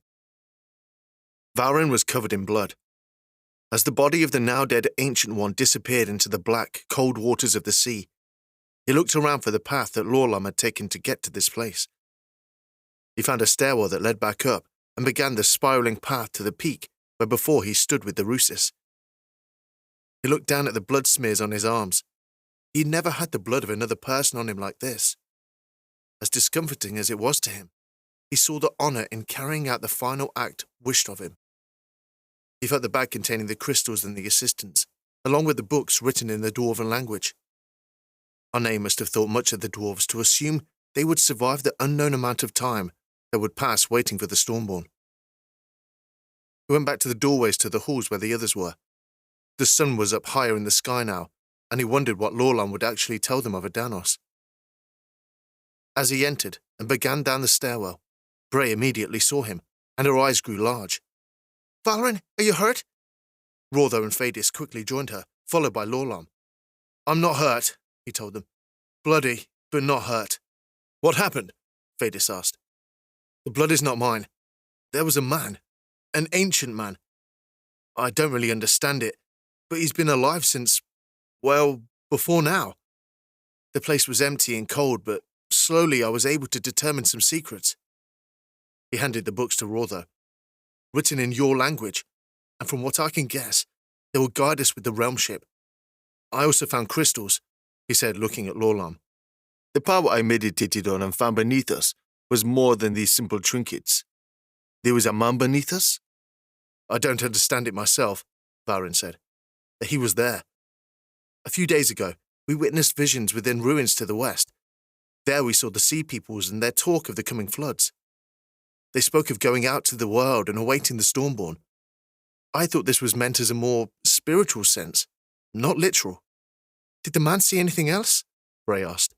Valrin was covered in blood. As the body of the now-dead Ancient One disappeared into the black, cold waters of the sea, he looked around for the path that Lorlam had taken to get to this place. He found a stairwell that led back up and began the spiraling path to the peak where before he stood with the Ruthless. He looked down at the blood smears on his arms. He had never had the blood of another person on him like this. As discomforting as it was to him, he saw the honor in carrying out the final act wished of him. He felt the bag containing the crystals and the assistants, along with the books written in the dwarven language. Arne must have thought much of the dwarves to assume they would survive the unknown amount of time that would pass waiting for the Stormborn. He went back to the doorways to the halls where the others were. The sun was up higher in the sky now, and he wondered what Lorlam would actually tell them of Adanos. As he entered and began down the stairwell, Bray immediately saw him, and her eyes grew large. "Valrin, are you hurt?" Rotho and Phadis quickly joined her, followed by Lorlam. "I'm not hurt," he told them. "Bloody, but not hurt." "What happened?" Phadis asked. "The blood is not mine. There was a man, an ancient man. I don't really understand it, but he's been alive since, well, before now. The place was empty and cold, but slowly I was able to determine some secrets." He handed the books to Rotho. "Written in your language, and from what I can guess, they will guide us with the realm ship. I also found crystals," he said, looking at Lorlam. "The power I meditated on and found beneath us was more than these simple trinkets. There was a man beneath us?" "I don't understand it myself," Valrin said. "But he was there. A few days ago, we witnessed visions within ruins to the west. There we saw the sea peoples and their talk of the coming floods. They spoke of going out to the world and awaiting the Stormborn. I thought this was meant as a more spiritual sense, not literal." "Did the man see anything else?" Bray asked.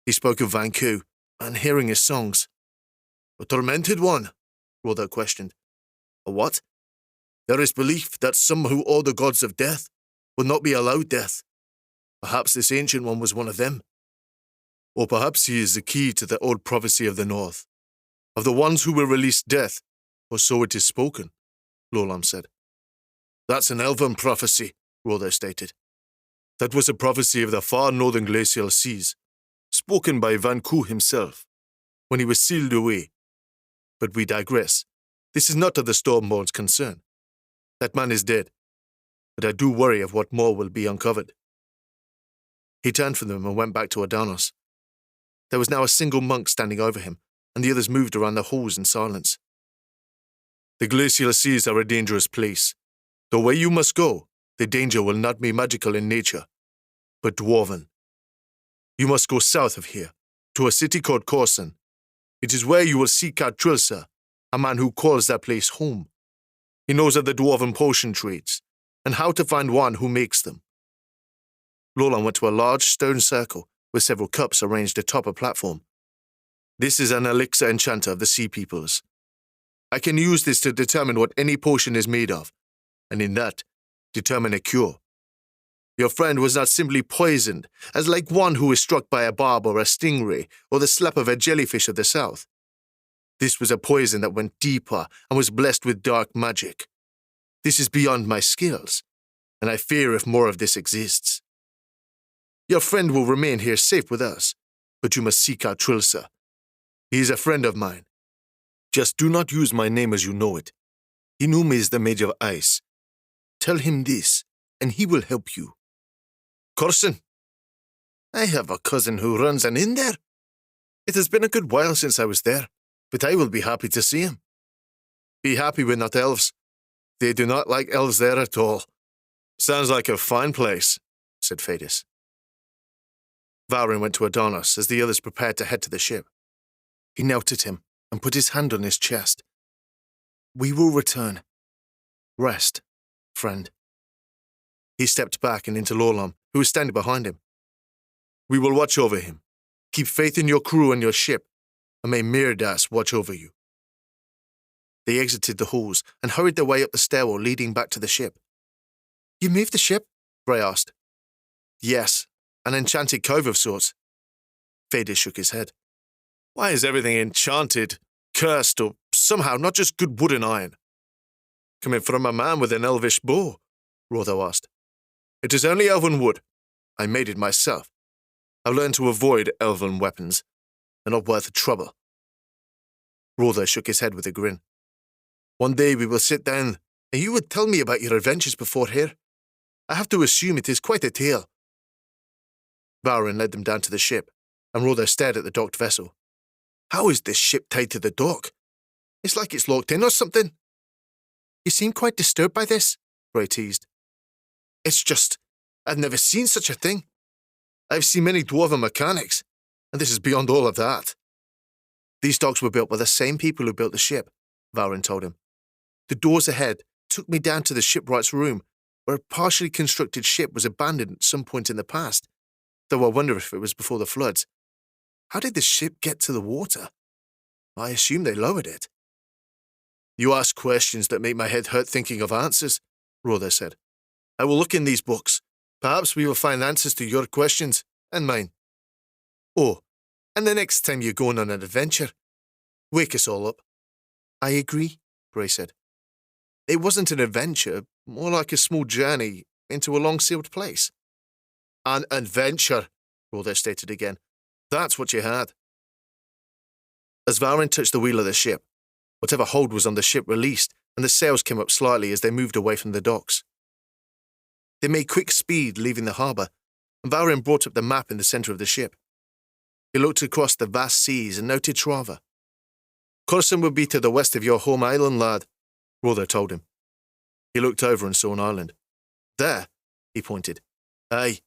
"He spoke of Vanku and hearing his songs." "A tormented one?" Rotho questioned. "A what?" "There is belief that some who owe the gods of death will not be allowed death. Perhaps this ancient one was one of them. Or perhaps he is the key to the old prophecy of the north, of the ones who will release death, or so it is spoken," Lorlam said. "That's an elven prophecy," Rotho stated. That was a prophecy of the far northern glacial seas, spoken by Van Ku himself, when he was sealed away. But we digress. This is not of the Stormborn's concern. That man is dead, but I do worry of what more will be uncovered. He turned from them and went back to Adanos. There was now a single monk standing over him, and the others moved around the halls in silence. The glacial seas are a dangerous place. The way you must go, the danger will not be magical in nature, but dwarven. You must go south of here, to a city called Corson. It is where you will seek out Trilsa, a man who calls that place home. He knows of the dwarven potion trades, and how to find one who makes them. Lolan went to a large stone circle with several cups arranged atop a platform. This is an elixir enchanter of the Sea Peoples. I can use this to determine what any potion is made of, and in that, determine a cure. Your friend was not simply poisoned, as like one who is struck by a barb or a stingray or the slap of a jellyfish of the south. This was a poison that went deeper and was blessed with dark magic. This is beyond my skills, and I fear if more of this exists. Your friend will remain here safe with us, but you must seek out Trilsa. He is a friend of mine. Just do not use my name as you know it. He knew me as the Mage of Ice. Tell him this, and he will help you. Corson, I have a cousin who runs an inn there. It has been a good while since I was there, but I will be happy to see him. Be happy we're not elves. They do not like elves there at all. Sounds like a fine place, said Phaedus. Valrin went to Adonis as the others prepared to head to the ship. He knelt at him and put his hand on his chest. We will return. Rest, friend. He stepped back and into Lolan, who was standing behind him. We will watch over him. Keep faith in your crew and your ship, and may Mirdas watch over you. They exited the halls and hurried their way up the stairwell leading back to the ship. You moved the ship? Bray asked. Yes, an enchanted cove of sorts. Phaedus shook his head. Why is everything enchanted, cursed, or somehow not just good wood and iron? Coming from a man with an elvish bow, Rotho asked. It is only elven wood. I made it myself. I've learned to avoid elven weapons. They're not worth the trouble. Rotho shook his head with a grin. One day we will sit down, and you would tell me about your adventures before here. I have to assume it is quite a tale. Valrin led them down to the ship, and Rotho stared at the docked vessel. How is this ship tied to the dock? It's like it's locked in or something. You seem quite disturbed by this, Bray teased. It's just, I've never seen such a thing. I've seen many dwarven mechanics, and this is beyond all of that. These docks were built by the same people who built the ship, Valrin told him. The doors ahead took me down to the shipwright's room, where a partially constructed ship was abandoned at some point in the past, though I wonder if it was before the floods. How did the ship get to the water? I assume they lowered it. You ask questions that make my head hurt thinking of answers, Rotho said. I will look in these books. Perhaps we will find answers to your questions, and mine. Oh, and the next time you're going on an adventure, wake us all up. I agree, Bray said. It wasn't an adventure, more like a small journey into a long-sealed place. An adventure, Rotho stated again. That's what you had. As Valrin touched the wheel of the ship, whatever hold was on the ship released, and the sails came up slightly as they moved away from the docks. They made quick speed, leaving the harbour, and Valrin brought up the map in the centre of the ship. He looked across the vast seas and noted Trava. Corson would be to the west of your home island, lad, Rotho told him. He looked over and saw an island. There, he pointed. Aye.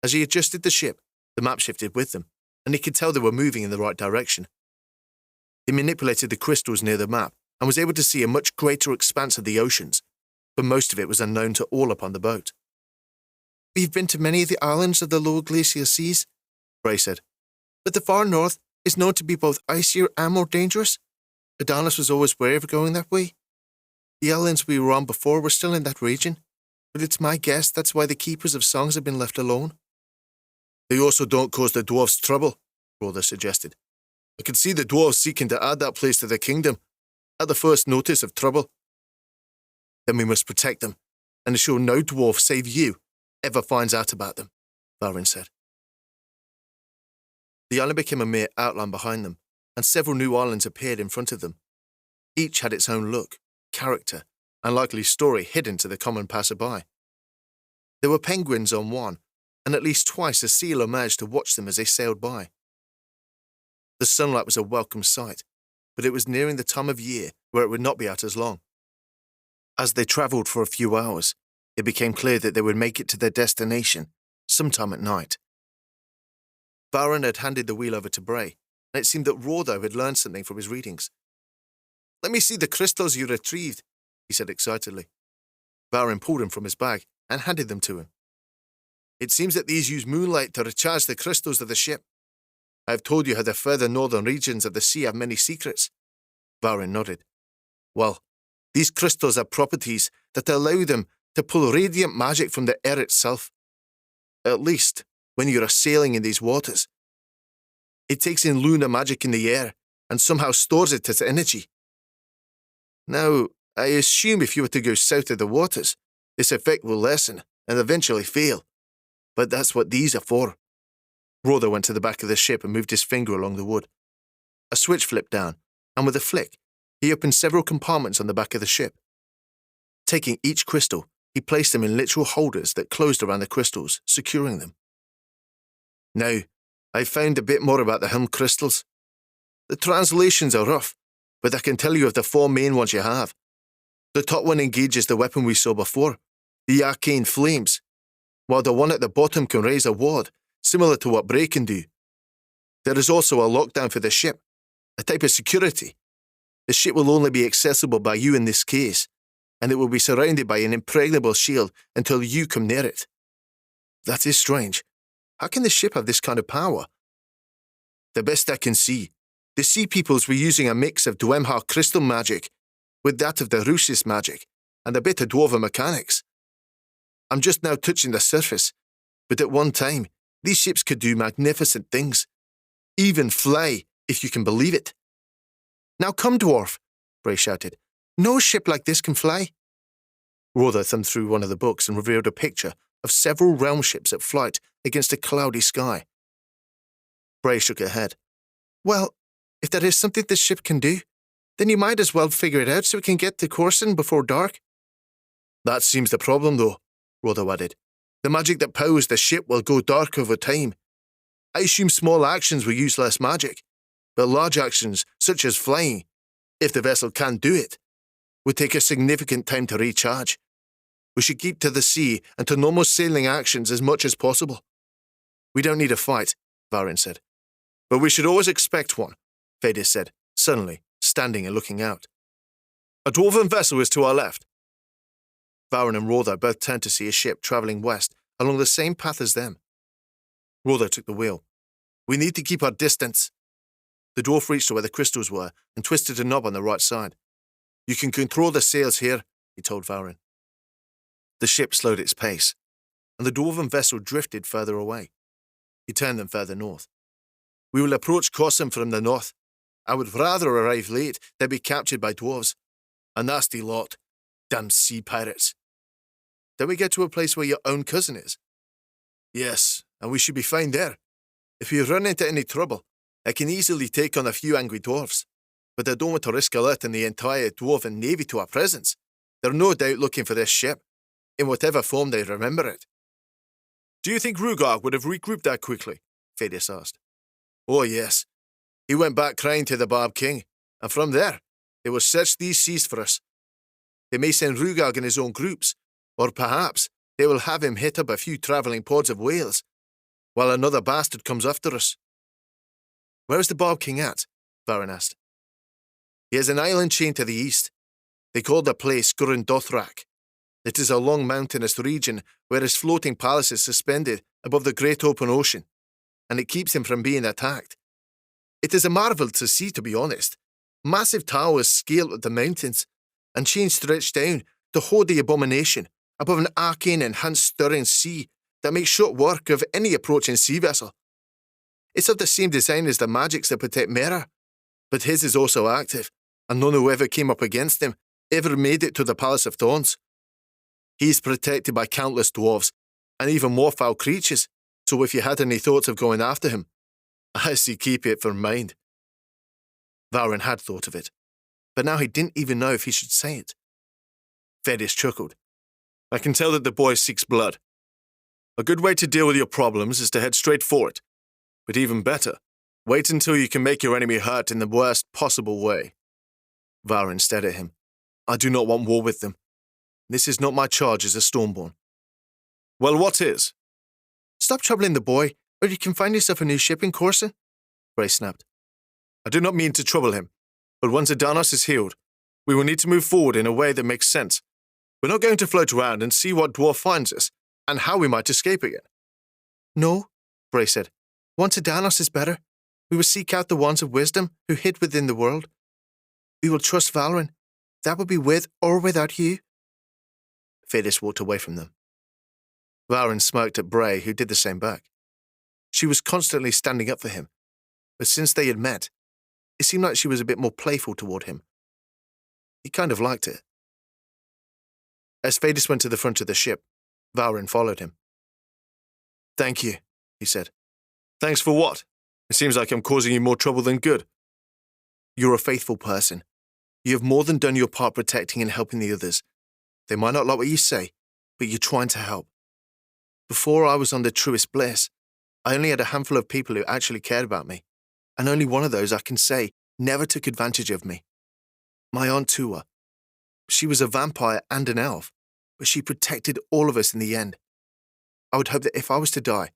As he adjusted the ship, the map shifted with them, and he could tell they were moving in the right direction. He manipulated the crystals near the map and was able to see a much greater expanse of the oceans, but most of it was unknown to all upon the boat. We've been to many of the islands of the lower glacial seas, Bray said, but the far north is known to be both icier and more dangerous. Adonis was always wary of going that way. The islands we were on before were still in that region, but it's my guess that's why the keepers of songs have been left alone. They also don't cause the dwarves trouble, Rotho suggested. I could see the dwarves seeking to add that place to their kingdom at the first notice of trouble. Then we must protect them, and show no dwarf save you ever finds out about them, Valrin said. The island became a mere outline behind them, and several new islands appeared in front of them. Each had its own look, character, and likely story hidden to the common passerby. There were penguins on one, and at least twice a seal emerged to watch them as they sailed by. The sunlight was a welcome sight, but it was nearing the time of year where it would not be out as long. As they travelled for a few hours, it became clear that they would make it to their destination sometime at night. Valrin had handed the wheel over to Bray, and it seemed that Rordo had learned something from his readings. "Let me see the crystals you retrieved," he said excitedly. Valrin pulled them from his bag and handed them to him. "It seems that these use moonlight to recharge the crystals of the ship. I have told you how the further northern regions of the sea have many secrets." Valrin nodded. "Well, these crystals have properties that allow them to pull radiant magic from the air itself. At least, when you are sailing in these waters. It takes in lunar magic in the air and somehow stores it as energy. Now, I assume if you were to go south of the waters, this effect will lessen and eventually fail. But that's what these are for." Rordo went to the back of the ship and moved his finger along the wood. A switch flipped down, and with a flick, he opened several compartments on the back of the ship. Taking each crystal, he placed them in literal holders that closed around the crystals, securing them. "Now, I've found a bit more about the helm crystals. The translations are rough, but I can tell you of the four main ones you have. The top one engages the weapon we saw before, the arcane flames, while the one at the bottom can raise a ward, similar to what Bray can do. There is also a lockdown for the ship, a type of security. The ship will only be accessible by you in this case, and it will be surrounded by an impregnable shield until you come near it." "That is strange. How can the ship have this kind of power?" "The best I can see, the sea peoples were using a mix of Dwemhar crystal magic with that of the ruthless magic and a bit of dwarven mechanics. I'm just now touching the surface, but at one time, these ships could do magnificent things. Even fly, if you can believe it." "Now come, dwarf," Bray shouted. "No ship like this can fly." Rordo thumbed through one of the books and revealed a picture of several realm ships at flight against a cloudy sky. Bray shook her head. "Well, if there is something this ship can do, then you might as well figure it out so we can get to Corson before dark." "That seems the problem, though," Rordo added. "The magic that powers the ship will go dark over time. I assume small actions will use less magic, but large actions, such as flying, if the vessel can't do it, would take a significant time to recharge. We should keep to the sea and to normal sailing actions as much as possible." "We don't need a fight," Valrin said. "But we should always expect one," Fadis said, suddenly, standing and looking out. "A dwarven vessel is to our left." Valrin and Rordo both turned to see a ship travelling west along the same path as them. Rordo took the wheel. "We need to keep our distance." The dwarf reached to where the crystals were and twisted a knob on the right side. "You can control the sails here," he told Valrin. The ship slowed its pace, and the dwarven vessel drifted further away. He turned them further north. "We will approach Cossum from the north. I would rather arrive late than be captured by dwarves. A nasty lot. Damn sea pirates." "Then we get to a place where your own cousin is?" "Yes, and we should be fine there. If we run into any trouble, I can easily take on a few angry dwarves. But I don't want to risk alerting the entire dwarven navy to our presence. They're no doubt looking for this ship, in whatever form they remember it." "Do you think Rugarg would have regrouped that quickly?" Fadis asked. "Oh, yes. He went back crying to the Barb King, and from there, they will search these seas for us. They may send Rugarg in his own groups, or perhaps they will have him hit up a few travelling pods of whales, while another bastard comes after us." "Where is the Barb King at?" Valrin asked. "He has an island chain to the east. They call the place Gurundothrak. It is a long mountainous region where his floating palace is suspended above the great open ocean, and it keeps him from being attacked. It is a marvel to see, to be honest. Massive towers scaled with the mountains, and chains stretched down to hold the abomination above an arcane enhanced stirring sea that makes short work of any approaching sea vessel. It's of the same design as the magics that protect Mera, but his is also active, and none who ever came up against him ever made it to the Palace of Thorns. He is protected by countless dwarves, and even more foul creatures, so if you had any thoughts of going after him, I say keep it for mind. Valrin had thought of it, but now he didn't even know if he should say it. Fedis chuckled. I can tell that the boy seeks blood. A good way to deal with your problems is to head straight for it. But even better, wait until you can make your enemy hurt in the worst possible way. Valrin stared at him. I do not want war with them. This is not my charge as a Stormborn. Well, what is? Stop troubling the boy, or you can find yourself a new ship in Corson, Bray snapped. I do not mean to trouble him, but once Adanos is healed, we will need to move forward in a way that makes sense. We're not going to float around and see what dwarf finds us, and how we might escape again. No, Bray said. Once Adanos is better, we will seek out the ones of wisdom who hid within the world. We will trust Valrin. That will be with or without you. Fedis walked away from them. Valrin smirked at Bray, who did the same back. She was constantly standing up for him, but since they had met, it seemed like she was a bit more playful toward him. He kind of liked it. As Fedis went to the front of the ship, Valrin followed him. Thank you, he said. Thanks for what? It seems like I'm causing you more trouble than good. You're a faithful person. You have more than done your part protecting and helping the others. They might not like what you say, but you're trying to help. Before I was on the truest bliss, I only had a handful of people who actually cared about me, and only one of those, I can say, never took advantage of me. My Aunt Tua. She was a vampire and an elf, but she protected all of us in the end. I would hope that if I was to die,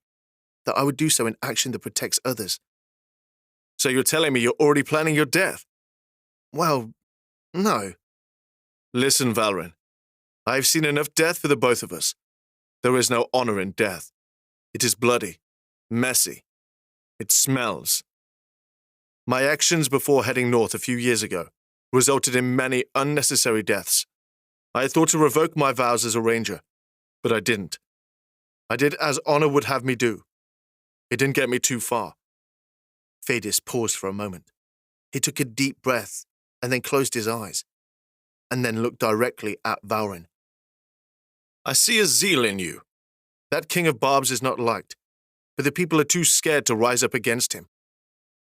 that I would do so in action that protects others. So you're telling me you're already planning your death? Well, no. Listen, Valrin. I've seen enough death for the both of us. There is no honor in death. It is bloody, messy. It smells. My actions before heading north a few years ago resulted in many unnecessary deaths. I had thought to revoke my vows as a ranger, but I didn't. I did as honor would have me do. It didn't get me too far. Fedis paused for a moment. He took a deep breath and then closed his eyes, and then looked directly at Valrin. I see a zeal in you. That king of barbs is not liked, but the people are too scared to rise up against him.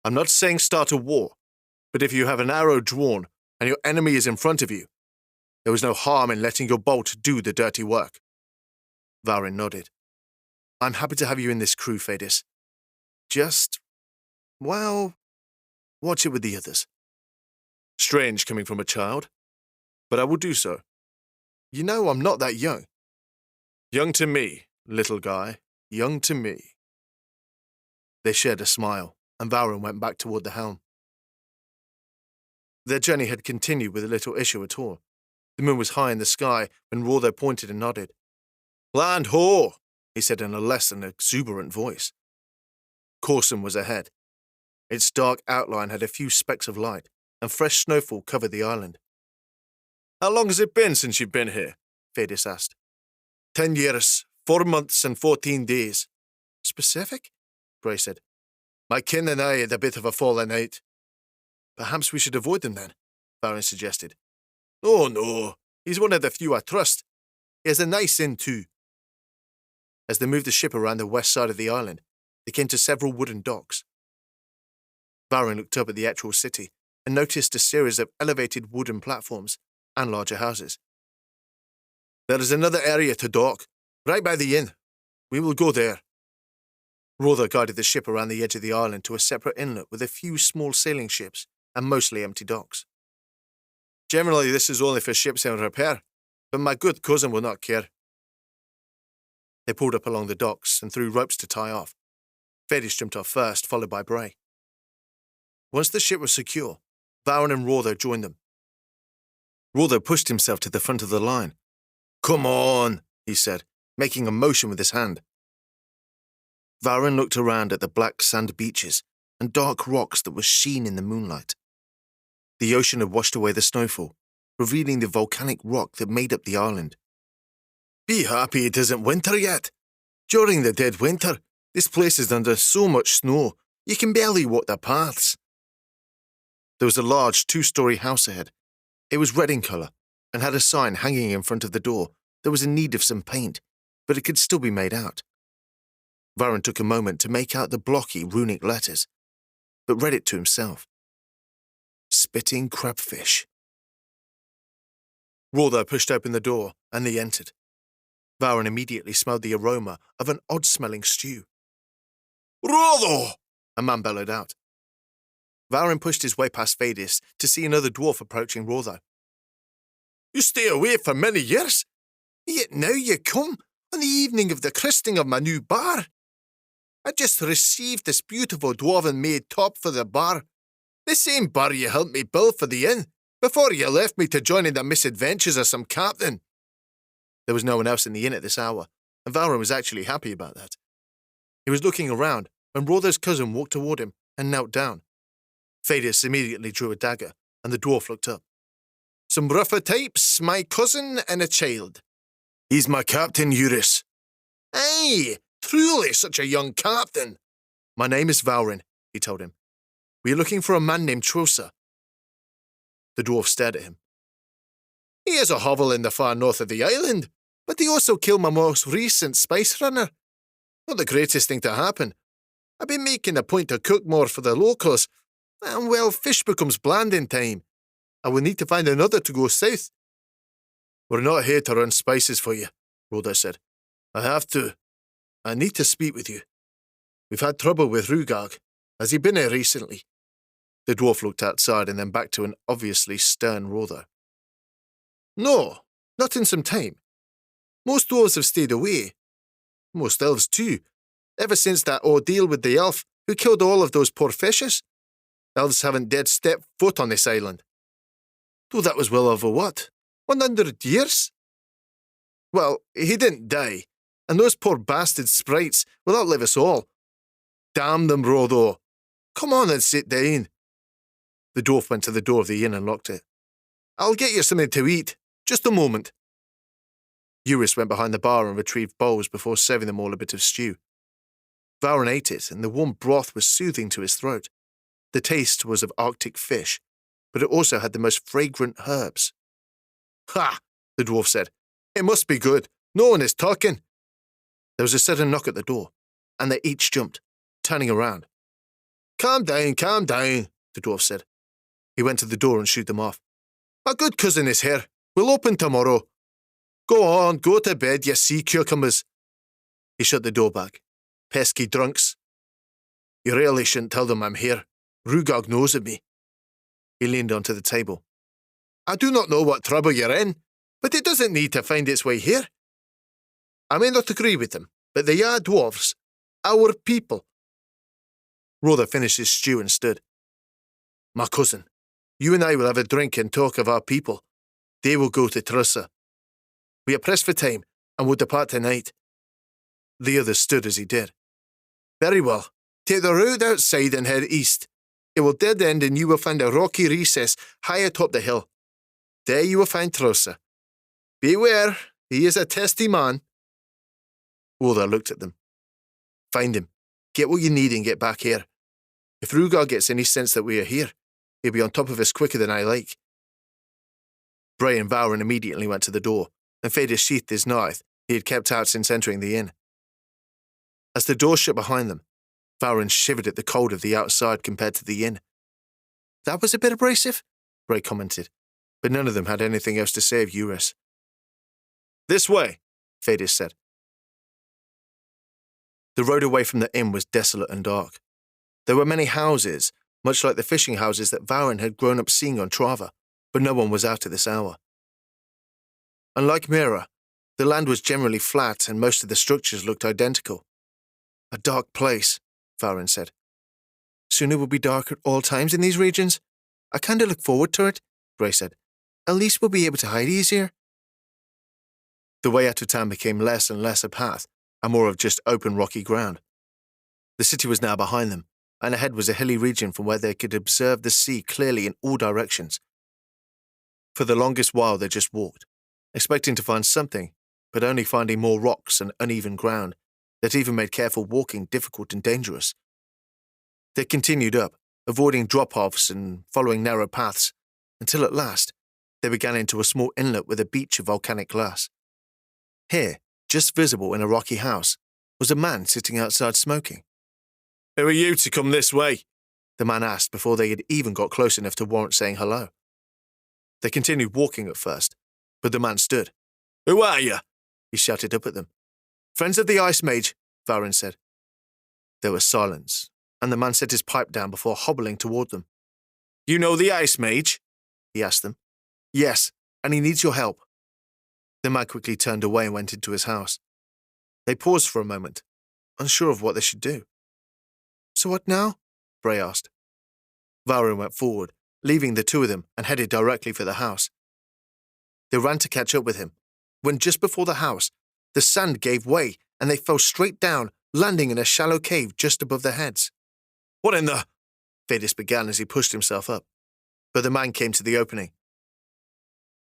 I'm not saying start a war, but if you have an arrow drawn and your enemy is in front of you, there is no harm in letting your bolt do the dirty work. Valrin nodded. I'm happy to have you in this crew, Fedis. Just, well, watch it with the others. Strange coming from a child, but I will do so. You know I'm not that young. Young to me, little guy, young to me. They shared a smile, and Valrin went back toward the helm. Their journey had continued with little issue at all. The moon was high in the sky when Rother pointed and nodded. Land ho! He said in a less than exuberant voice. Corson was ahead. Its dark outline had a few specks of light, and fresh snowfall covered the island. How long has it been since you've been here? Fedis asked. 10 years, 4 months and 14 days. Specific? Bray said. My kin and I had a bit of a falling out. Perhaps we should avoid them then, Valrin suggested. Oh no, he's one of the few I trust. He has a nice inn too. As they moved the ship around the west side of the island, they came to several wooden docks. Valrin looked up at the actual city and noticed a series of elevated wooden platforms and larger houses. There is another area to dock, right by the inn. We will go there. Rother guided the ship around the edge of the island to a separate inlet with a few small sailing ships and mostly empty docks. Generally, this is only for ships in repair, but my good cousin will not care. They pulled up along the docks and threw ropes to tie off. Fedis jumped off first, followed by Bray. Once the ship was secure, Valrin and Rother joined them. Rother pushed himself to the front of the line. Come on, he said, making a motion with his hand. Valrin looked around at the black sand beaches and dark rocks that were sheen in the moonlight. The ocean had washed away the snowfall, revealing the volcanic rock that made up the island. Be happy it isn't winter yet. During the dead winter, this place is under so much snow, you can barely walk the paths. There was a large 2-story house ahead. It was red in colour and had a sign hanging in front of the door that was in need of some paint, but it could still be made out. Valrin took a moment to make out the blocky runic letters, but read it to himself. Spitting crabfish. Rother pushed open the door, and they entered. Valrin immediately smelled the aroma of an odd-smelling stew. "Rother!" a man bellowed out. Valrin pushed his way past Fadis to see another dwarf approaching Rother. "You stay away for many years, yet now you come on the evening of the christening of my new bar. I just received this beautiful dwarven-made top for the bar, the same bar you helped me build for the inn, before you left me to join in the misadventures of some captain." There was no one else in the inn at this hour, and Valrin was actually happy about that. He was looking around when Rother's cousin walked toward him and knelt down. Fadis immediately drew a dagger, and the dwarf looked up. "Some rougher types, my cousin and a child." "He's my captain, Eurus." "Aye, truly such a young captain." "My name is Valrin," he told him. "We are looking for a man named Trosa." The dwarf stared at him. "He has a hovel in the far north of the island, but he also killed my most recent spice runner. Not the greatest thing to happen. I've been making a point to cook more for the locals, and well, fish becomes bland in time. I will need to find another to go south." "We're not here to run spices for you," Rother said. I need to speak with you. We've had trouble with Rugag. Has he been here recently?" The dwarf looked outside and then back to an obviously stern Rother. "No, not in some time. Most dwarves have stayed away. Most elves too, ever since that ordeal with the elf who killed all of those poor fishes. Elves haven't dared step foot on this island." "Though that was well over what? 100 years? "Well, he didn't die, and those poor bastard sprites will outlive us all. Damn them, Rother. Come on and sit down." The dwarf went to the door of the inn and locked it. "I'll get you something to eat. Just a moment." Eurus went behind the bar and retrieved bowls before serving them all a bit of stew. Valrin ate it, and the warm broth was soothing to his throat. The taste was of Arctic fish, but it also had the most fragrant herbs. "Ha!" the dwarf said. "It must be good. No one is talking." There was a sudden knock at the door, and they each jumped, turning around. Calm down, the dwarf said. He went to the door and shooed them off. "My good cousin is here. We'll open tomorrow. Go on, go to bed, you sea cucumbers." He shut the door back. "Pesky drunks. You really shouldn't tell them I'm here. Rugag knows of me." He leaned onto the table. "I do not know what trouble you're in, but it doesn't need to find its way here. I may not agree with them, but they are dwarves. Our people." Rother finished his stew and stood. "My cousin, you and I will have a drink and talk of our people. They will go to Trussa. We are pressed for time and will depart tonight." The other stood as he did. "Very well. Take the road outside and head east. It will dead end and you will find a rocky recess high atop the hill. There you will find Trussa. Beware, he is a testy man." Rother looked at them. "Find him. Get what you need and get back here. If Rugag gets any sense that we are here, he'll be on top of us quicker than I like." Bray and Valrin immediately went to the door, and Fadis sheathed his knife he had kept out since entering the inn. As the door shut behind them, Valrin shivered at the cold of the outside compared to the inn. "That was a bit abrasive," Bray commented, but none of them had anything else to say of Eurus. "This way," Fadis said. The road away from the inn was desolate and dark. There were many houses, much like the fishing houses that Valrin had grown up seeing on Trava, but no one was out at this hour. Unlike Mira, the land was generally flat and most of the structures looked identical. "A dark place," Valrin said. "Soon it will be dark at all times in these regions. I kind of look forward to it," Bray said. "At least we'll be able to hide easier." The way out of town became less and less a path, and more of just open rocky ground. The city was now behind them, and ahead was a hilly region from where they could observe the sea clearly in all directions. For the longest while they just walked, expecting to find something, but only finding more rocks and uneven ground that even made careful walking difficult and dangerous. They continued up, avoiding drop-offs and following narrow paths, until at last they began into a small inlet with a beach of volcanic glass. Here, just visible in a rocky house, was a man sitting outside smoking. "Who are you to come this way?" the man asked before they had even got close enough to warrant saying hello. They continued walking at first, but the man stood. "Who are you?" he shouted up at them. "Friends of the Ice Mage," Valrin said. There was silence, and the man set his pipe down before hobbling toward them. "You know the Ice Mage?" he asked them. "Yes, and he needs your help." The man quickly turned away and went into his house. They paused for a moment, unsure of what they should do. "So what now?" Bray asked. Valrin went forward, leaving the two of them, and headed directly for the house. They ran to catch up with him, when just before the house, the sand gave way and they fell straight down, landing in a shallow cave just above their heads. "What in the—" Vadis began as he pushed himself up, but the man came to the opening.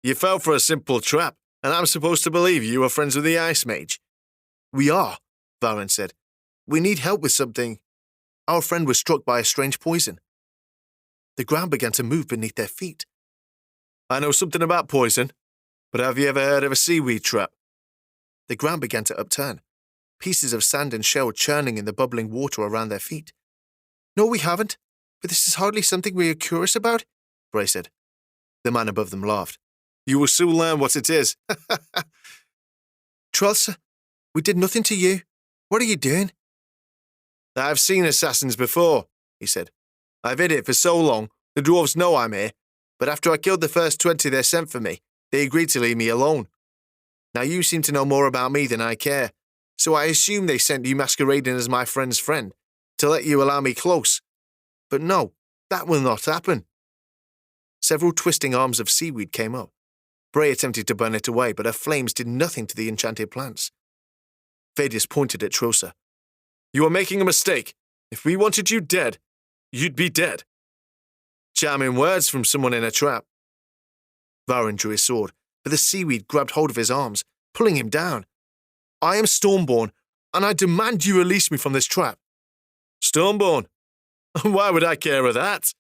"You fell for a simple trap, and I'm supposed to believe you are friends with the Ice Mage." "We are," Valrin said. "We need help with something. Our friend was struck by a strange poison." The ground began to move beneath their feet. "I know something about poison, but have you ever heard of a seaweed trap?" The ground began to upturn, pieces of sand and shell churning in the bubbling water around their feet. "No, we haven't, but this is hardly something we are curious about," Bray said. The man above them laughed. "You will soon learn what it is." "Trulsa, we did nothing to you. What are you doing?" "I've seen assassins before," he said. "I've hid it for so long, the dwarves know I'm here, but after I killed the first 20 they sent for me, they agreed to leave me alone. Now you seem to know more about me than I care, so I assume they sent you masquerading as my friend's friend, to let you allow me close. But no, that will not happen." Several twisting arms of seaweed came up. Bray attempted to burn it away, but her flames did nothing to the enchanted plants. Vadis pointed at Trulsa. "You are making a mistake. If we wanted you dead, you'd be dead." Charming words from someone in a trap. Valrin drew his sword, but the seaweed grabbed hold of his arms, pulling him down. "I am Stormborn, and I demand you release me from this trap." "Stormborn? Why would I care of that?"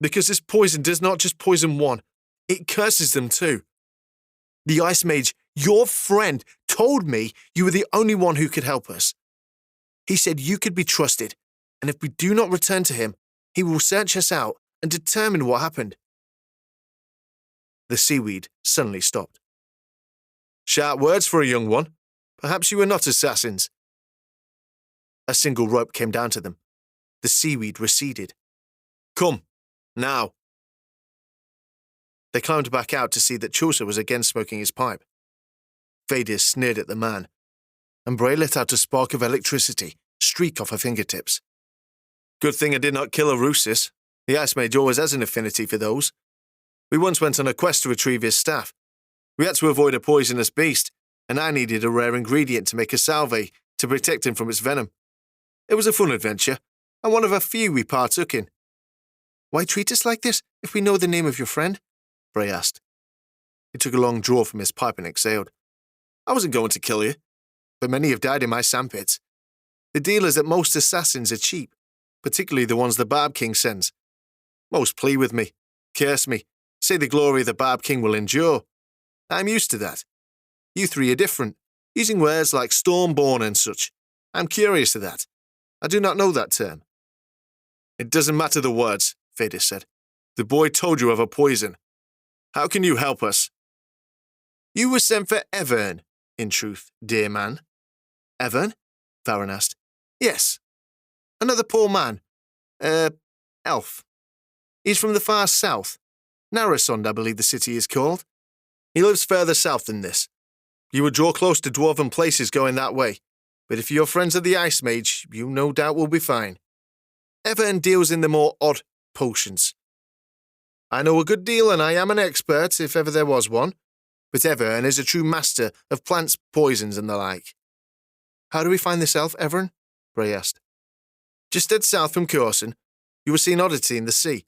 "Because this poison does not just poison one, it curses them too. The Ice Mage, your friend, told me you were the only one who could help us. He said you could be trusted, and if we do not return to him, he will search us out and determine what happened." The seaweed suddenly stopped. "Sharp words for a young one. Perhaps you were not assassins." A single rope came down to them. The seaweed receded. "Come, now." They climbed back out to see that Trulsa was again smoking his pipe. Vadis sneered at the man, and Bray let out a spark of electricity streak off her fingertips. "Good thing I did not kill a ruthless. The Ice Mage always has an affinity for those. We once went on a quest to retrieve his staff. We had to avoid a poisonous beast, and I needed a rare ingredient to make a salve to protect him from its venom. It was a fun adventure, and one of a few we partook in." "Why treat us like this if we know the name of your friend?" Bray asked. He took a long draw from his pipe and exhaled. "I wasn't going to kill you, but many have died in my sandpits. The deal is that most assassins are cheap, particularly the ones the Barb King sends. Most plead with me, curse me, say the glory of the Barb King will endure. I'm used to that. You three are different, using words like Stormborn and such. I'm curious of that. I do not know that term." "It doesn't matter the words," Vadis said. "The boy told you of a poison. How can you help us?" "You were sent for Evern, in truth, dear man." "Evern?" Valrin asked. "Yes. Another poor man. Elf. He's from the far south. Narasond, I believe the city is called. He lives further south than this. You would draw close to dwarven places going that way, but if you're friends of the Ice Mage, you no doubt will be fine. Evern deals in the more odd potions. I know a good deal, and I am an expert, if ever there was one, but Evern is a true master of plants, poisons, and the like." "How do we find this elf, Evern?" Bray asked. "Just dead south from Corson, you will see an oddity in the sea.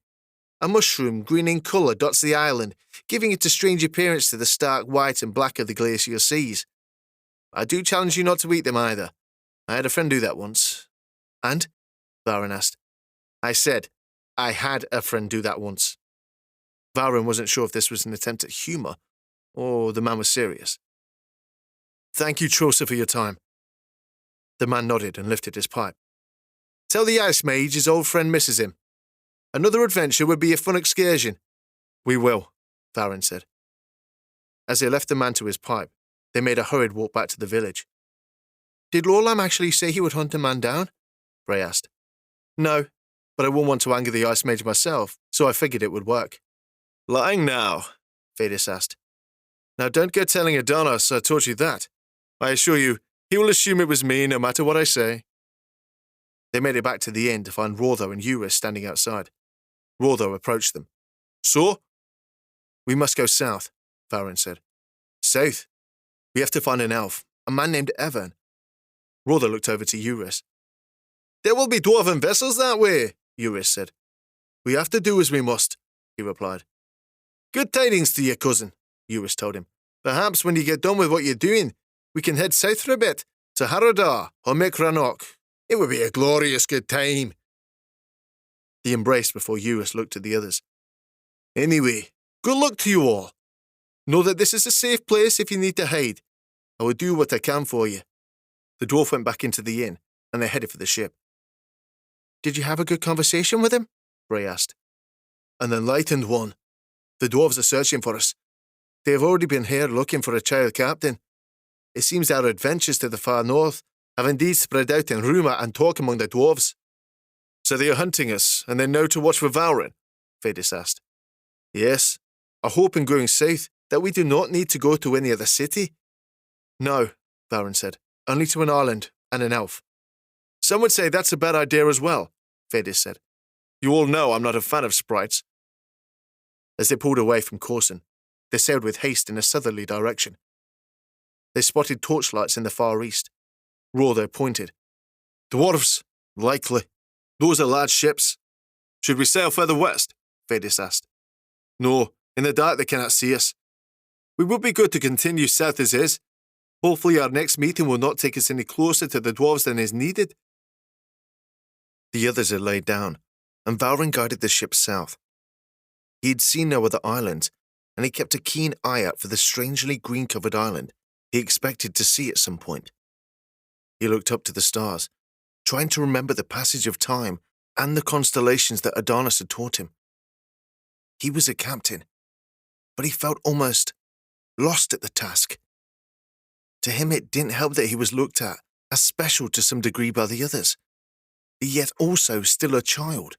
A mushroom, green in colour, dots the island, giving it a strange appearance to the stark white and black of the glacial seas. I do challenge you not to eat them either. I had a friend do that once." "And?" Valrin asked. "I said, I had a friend do that once." Valrin wasn't sure if this was an attempt at humour, or the man was serious. Thank you, Chaucer, for your time. The man nodded and lifted his pipe. Tell the Ice Mage his old friend misses him. Another adventure would be a fun excursion. We will, Valrin said. As they left the man to his pipe, they made a hurried walk back to the village. Did Lorlam actually say he would hunt a man down? Bray asked. No, but I wouldn't want to anger the Ice Mage myself, so I figured it would work. Lying now? Vadis asked. Now don't go telling Adonis I taught you that. I assure you, he will assume it was me no matter what I say. They made it back to the inn to find Rotho and Eurus standing outside. Rotho approached them. So? We must go south, Valrin said. South? We have to find an elf, a man named Evan. Rotho looked over to Eurus. There will be dwarven vessels that way, Eurus said. We have to do as we must, he replied. Good tidings to you, cousin, Eurus told him. Perhaps when you get done with what you're doing, we can head south for a bit, to Haradar or Micranok. It would be a glorious good time. He embraced before Eurus looked at the others. Anyway, good luck to you all. Know that this is a safe place if you need to hide. I will do what I can for you. The dwarf went back into the inn, and they headed for the ship. Did you have a good conversation with him? Bray asked. An enlightened one. The dwarves are searching for us. They have already been here looking for a child captain. It seems our adventures to the far north have indeed spread out in rumour and talk among the dwarves. So they are hunting us, and they know to watch for Valrin? Vadis asked. Yes. I hope in going south that we do not need to go to any other city. No, Valrin said. Only to an island and an elf. Some would say that's a bad idea as well, Vadis said. You all know I'm not a fan of sprites. As they pulled away from Corson, they sailed with haste in a southerly direction. They spotted torchlights in the far east. Rotho pointed. Dwarves, likely. Those are large ships. Should we sail further west? Vadis asked. No, in the dark they cannot see us. We would be good to continue south as is. Hopefully our next meeting will not take us any closer to the dwarves than is needed. The others had laid down, and Valrin guided the ship south. He had seen no other islands, and he kept a keen eye out for the strangely green-covered island he expected to see at some point. He looked up to the stars, trying to remember the passage of time and the constellations that Adonis had taught him. He was a captain, but he felt almost lost at the task. To him it didn't help that he was looked at as special to some degree by the others, yet also still a child.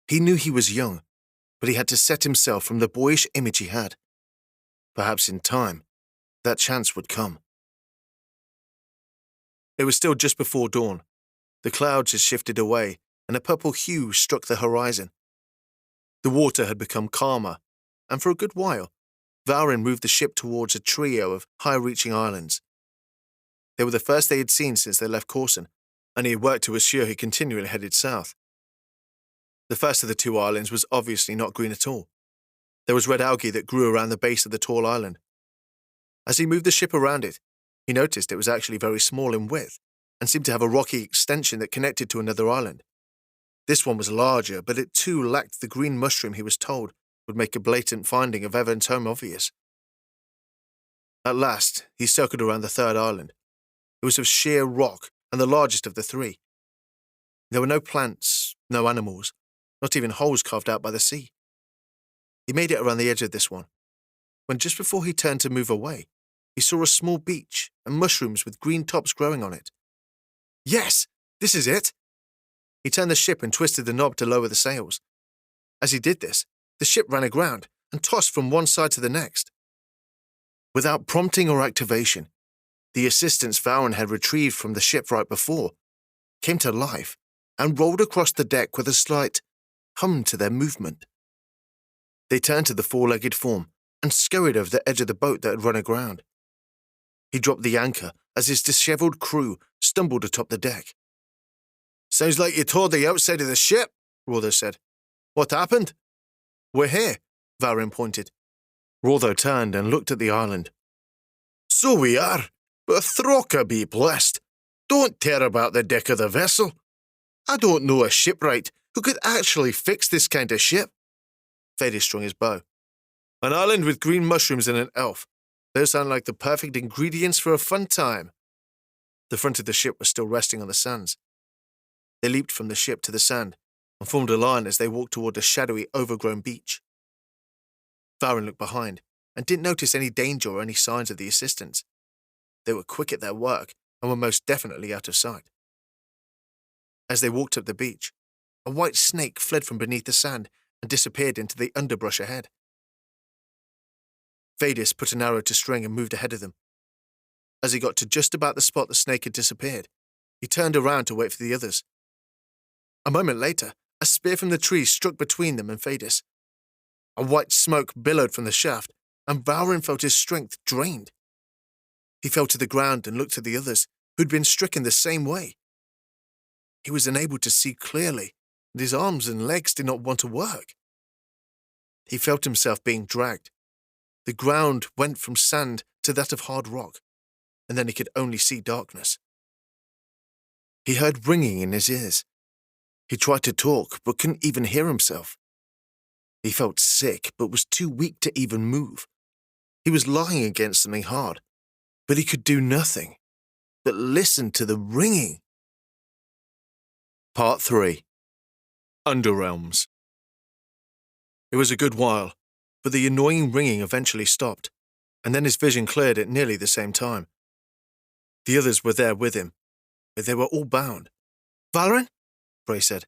He knew he was young, but he had to set himself from the boyish image he had. Perhaps in time, that chance would come. It was still just before dawn. The clouds had shifted away, and a purple hue struck the horizon. The water had become calmer, and for a good while, Valrin moved the ship towards a trio of high-reaching islands. They were the first they had seen since they left Corson, and he had worked to assure he continually headed south. The first of the two islands was obviously not green at all. There was red algae that grew around the base of the tall island. As he moved the ship around it, he noticed it was actually very small in width and seemed to have a rocky extension that connected to another island. This one was larger, but it too lacked the green mushroom he was told would make a blatant finding of Evan's home obvious. At last, he circled around the third island. It was of sheer rock and the largest of the three. There were no plants, no animals, not even holes carved out by the sea. He made it around the edge of this one, when just before he turned to move away, he saw a small beach and mushrooms with green tops growing on it. Yes, this is it! He turned the ship and twisted the knob to lower the sails. As he did this, the ship ran aground and tossed from one side to the next. Without prompting or activation, the assistance Valrin had retrieved from the ship right before came to life and rolled across the deck with a slight hum to their movement. They turned to the four-legged form and scurried over the edge of the boat that had run aground. He dropped the anchor as his dishevelled crew stumbled atop the deck. Sounds like you tore the outside of the ship, Rotho said. What happened? We're here, Valrin pointed. Rotho turned and looked at the island. So we are, but Throcka be blessed. Don't tear about the deck of the vessel. I don't know a shipwright who could actually fix this kind of ship. Fede strung his bow. An island with green mushrooms and an elf. Those sound like the perfect ingredients for a fun time. The front of the ship was still resting on the sands. They leaped from the ship to the sand and formed a line as they walked toward a shadowy, overgrown beach. Valrin looked behind and didn't notice any danger or any signs of the assistants. They were quick at their work and were most definitely out of sight. As they walked up the beach, a white snake fled from beneath the sand and disappeared into the underbrush ahead. Vadis put an arrow to string and moved ahead of them. As he got to just about the spot the snake had disappeared, he turned around to wait for the others. A moment later, a spear from the tree struck between them and Vadis. A white smoke billowed from the shaft, and Valrin felt his strength drained. He fell to the ground and looked at the others, who'd been stricken the same way. He was unable to see clearly, and his arms and legs did not want to work. He felt himself being dragged. The ground went from sand to that of hard rock, and then he could only see darkness. He heard ringing in his ears. He tried to talk, but couldn't even hear himself. He felt sick, but was too weak to even move. He was lying against something hard, but he could do nothing but listen to the ringing. Part 3. Underrealms. It was a good while, but the annoying ringing eventually stopped, and then his vision cleared at nearly the same time. The others were there with him, but they were all bound. "Valrin?" Bray said.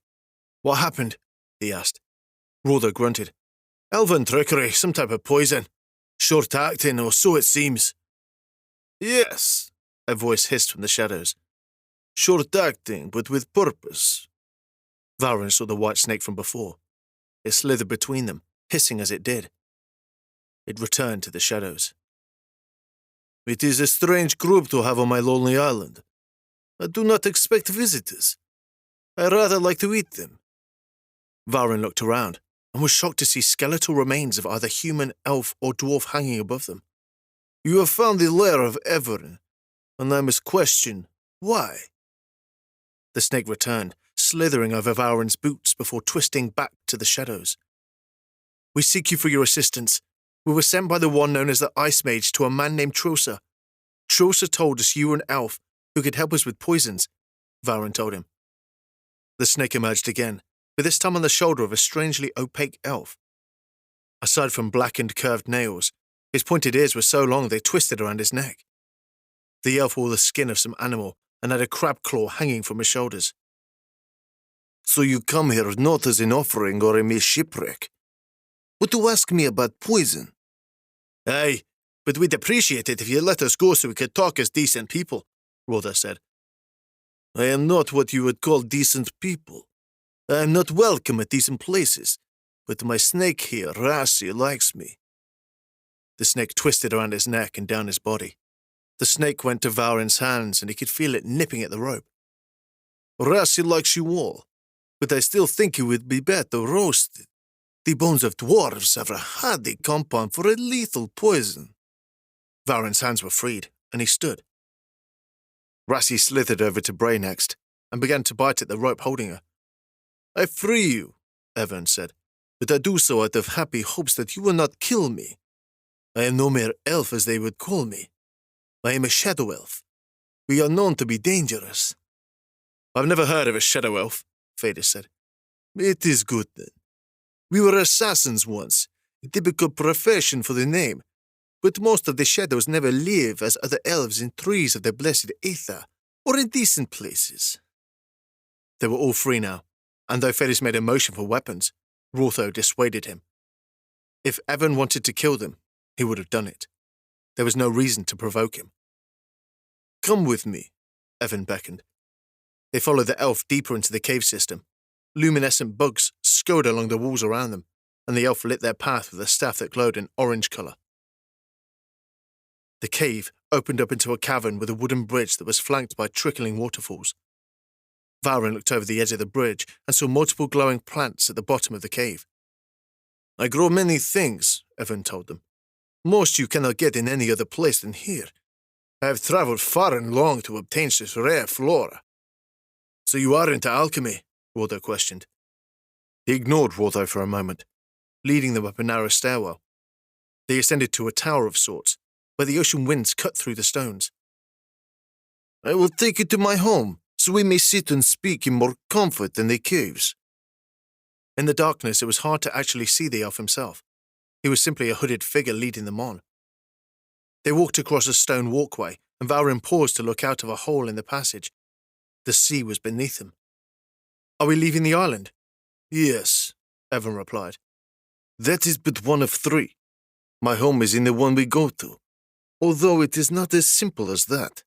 "What happened?" he asked. Rother grunted. "Elven trickery, some type of poison. Short-acting, or so it seems." "Yes," a voice hissed from the shadows. "Short-acting, but with purpose." Valrin saw the white snake from before. It slithered between them, hissing as it did. It returned to the shadows. "It is a strange group to have on my lonely island. I do not expect visitors. I rather like to eat them." Valrin looked around and was shocked to see skeletal remains of either human, elf, or dwarf hanging above them. "You have found the lair of Everin, and I must question why." The snake returned, slithering over Valrin's boots before twisting back to the shadows. "We seek you for your assistance. We were sent by the one known as the Ice Mage to a man named Trosa. Trosa told us you were an elf who could help us with poisons," Valrin told him. The snake emerged again, but this time on the shoulder of a strangely opaque elf. Aside from blackened curved nails, his pointed ears were so long they twisted around his neck. The elf wore the skin of some animal and had a crab claw hanging from his shoulders. "So you come here not as an offering or a mere shipwreck, but to ask me about poison?" "Aye, but we'd appreciate it if you let us go so we could talk as decent people," Rother said. "I am not what you would call decent people. I am not welcome at decent places, but my snake here, Rassi, likes me." The snake twisted around his neck and down his body. The snake went to Valrin's hands, and he could feel it nipping at the rope. "Rassi likes you all, but I still think it would be better roasted. The bones of dwarves have a hardy compound for a lethal poison." Valrin's hands were freed, and he stood. Rassi slithered over to Bray next, and began to bite at the rope holding her. "I free you," Evan said, "but I do so out of happy hopes that you will not kill me. I am no mere elf as they would call me. I am a shadow elf. We are known to be dangerous." "I've never heard of a shadow elf," Vadis said. "It is good then. We were assassins once, a typical profession for the name, but most of the shadows never live as other elves in trees of the blessed Aether, or in decent places." They were all free now, and though Vadis made a motion for weapons, Rotho dissuaded him. If Evan wanted to kill them, he would have done it. There was no reason to provoke him. "Come with me," Evan beckoned. They followed the elf deeper into the cave system. Luminescent bugs scurried along the walls around them, and the elf lit their path with a staff that glowed in orange color. The cave opened up into a cavern with a wooden bridge that was flanked by trickling waterfalls. Valrin looked over the edge of the bridge and saw multiple glowing plants at the bottom of the cave. "I grow many things," Evan told them. "Most you cannot get in any other place than here. I have traveled far and long to obtain this rare flora." "So you are into alchemy?" Rotho questioned. He ignored Rotho for a moment, leading them up a narrow stairwell. They ascended to a tower of sorts, where the ocean winds cut through the stones. I will take you to my home, so we may sit and speak in more comfort than the caves. In the darkness, it was hard to actually see the elf himself. He was simply a hooded figure leading them on. They walked across a stone walkway, and Valrin paused to look out of a hole in the passage. The sea was beneath them. Are we leaving the island? Yes, Evan replied. That is but one of three. My home is in the one we go to, although it is not as simple as that.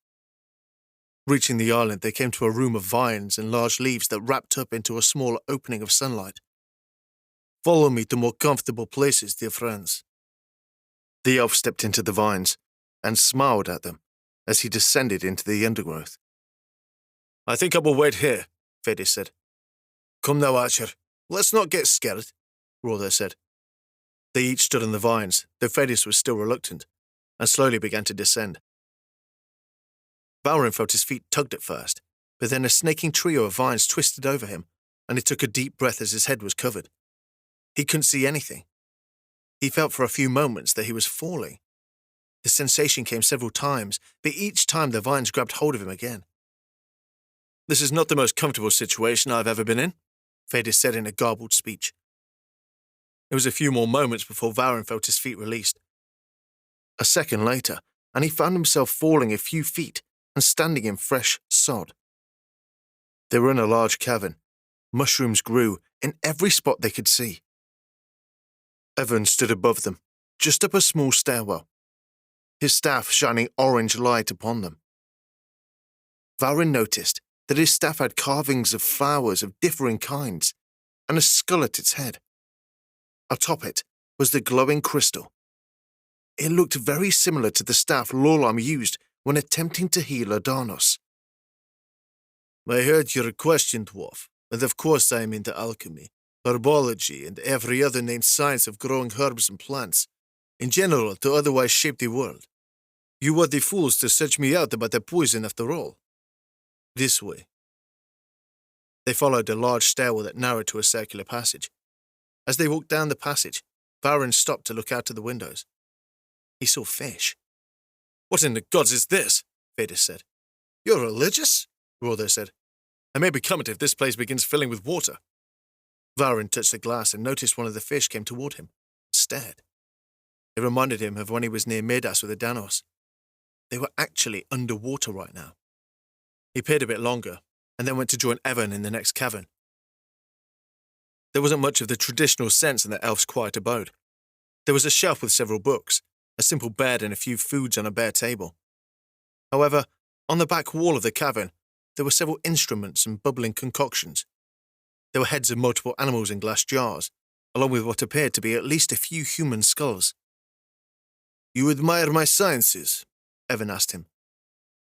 Reaching the island, they came to a room of vines and large leaves that wrapped up into a small opening of sunlight. Follow me to more comfortable places, dear friends. The elf stepped into the vines and smiled at them as he descended into the undergrowth. I think I will wait here, Fede said. Come now, Archer. Let's not get scared, Rother said. They each stood on the vines, though Fedis was still reluctant, and slowly began to descend. Valrin felt his feet tugged at first, but then a snaking trio of vines twisted over him, and he took a deep breath as his head was covered. He couldn't see anything. He felt for a few moments that he was falling. The sensation came several times, but each time the vines grabbed hold of him again. This is not the most comfortable situation I've ever been in, Fedis said in a garbled speech. It was a few more moments before Valrin felt his feet released. A second later, and he found himself falling a few feet and standing in fresh sod. They were in a large cavern. Mushrooms grew in every spot they could see. Evan stood above them, just up a small stairwell, his staff shining orange light upon them. Valrin noticed that his staff had carvings of flowers of differing kinds and a skull at its head. Atop it was the glowing crystal. It looked very similar to the staff Lorlam used when attempting to heal Adarnos. I heard your question, dwarf, and of course I am into alchemy, herbology, and every other named science of growing herbs and plants, in general to otherwise shape the world. You were the fools to search me out about the poison after all. This way. They followed a large stairwell that narrowed to a circular passage. As they walked down the passage, Valrin stopped to look out of the windows. He saw fish. What in the gods is this? Fedis said. You're religious? Rother said. I may become it if this place begins filling with water. Valrin touched the glass and noticed one of the fish came toward him, and stared. It reminded him of when he was near Midas with the Danos. They were actually underwater right now. He peered a bit longer, and then went to join Evan in the next cavern. There wasn't much of the traditional sense in the elf's quiet abode. There was a shelf with several books, a simple bed and a few foods on a bare table. However, on the back wall of the cavern, there were several instruments and bubbling concoctions. There were heads of multiple animals in glass jars, along with what appeared to be at least a few human skulls. You admire my sciences? Evan asked him.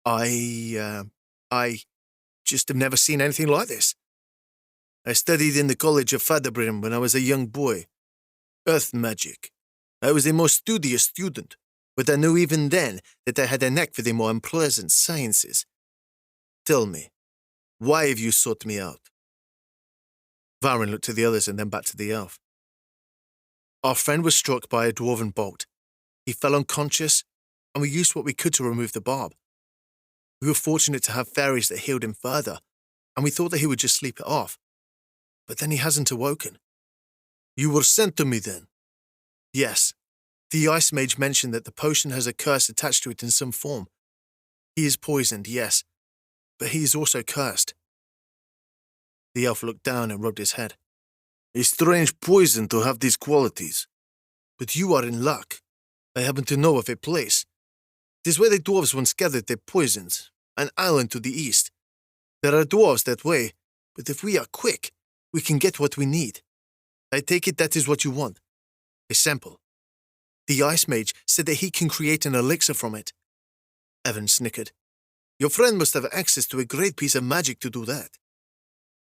I just have never seen anything like this. I studied in the College of Fadabrim when I was a young boy. Earth magic. I was a most studious student, but I knew even then that I had a knack for the more unpleasant sciences. Tell me, why have you sought me out? Valrin looked to the others and then back to the elf. Our friend was struck by a dwarven bolt. He fell unconscious, and we used what we could to remove the barb. We were fortunate to have fairies that healed him further, and we thought that he would just sleep it off. But then he hasn't awoken. You were sent to me then? Yes. The Ice Mage mentioned that the potion has a curse attached to it in some form. He is poisoned, yes, but he is also cursed. The elf looked down and rubbed his head. A strange poison to have these qualities. But you are in luck. I happen to know of a place. It is where the dwarves once gathered their poisons, an island to the east. There are dwarves that way, but if we are quick, we can get what we need. I take it that is what you want. A sample. The Ice Mage said that he can create an elixir from it. Evan snickered. Your friend must have access to a great piece of magic to do that.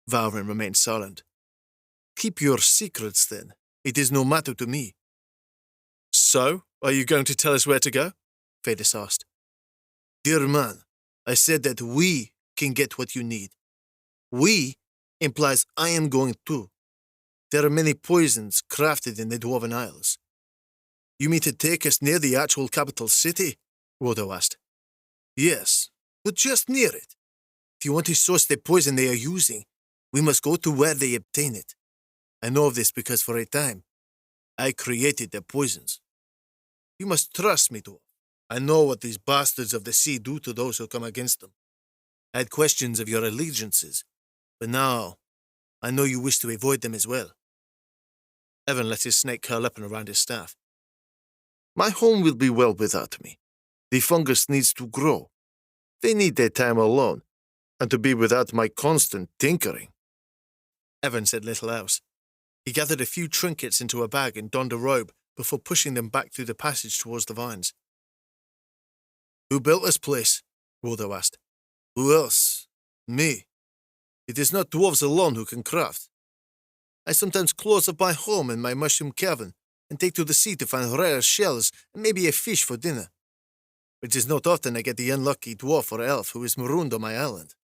Valrin remained silent. Keep your secrets, then. It is no matter to me. So, are you going to tell us where to go? Fedis asked. Dear man, I said that we can get what you need. We implies I am going to. There are many poisons crafted in the Dwarven Isles. You mean to take us near the actual capital city, Rodo asked. Yes, but just near it. If you want to source the poison they are using, we must go to where they obtain it. I know of this because for a time, I created the poisons. You must trust me, dwarf. I know what these bastards of the sea do to those who come against them. I had questions of your allegiances, but now I know you wish to avoid them as well. Evan let his snake curl up and around his staff. My home will be well without me. The fungus needs to grow. They need their time alone, and to be without my constant tinkering. Evan said little else. He gathered a few trinkets into a bag and donned a robe before pushing them back through the passage towards the vines. Who built this place? Rodo asked. Who else? Me. It is not dwarves alone who can craft. I sometimes close up my home in my mushroom cavern and take to the sea to find rare shells and maybe a fish for dinner. It is not often I get the unlucky dwarf or elf who is marooned on my island.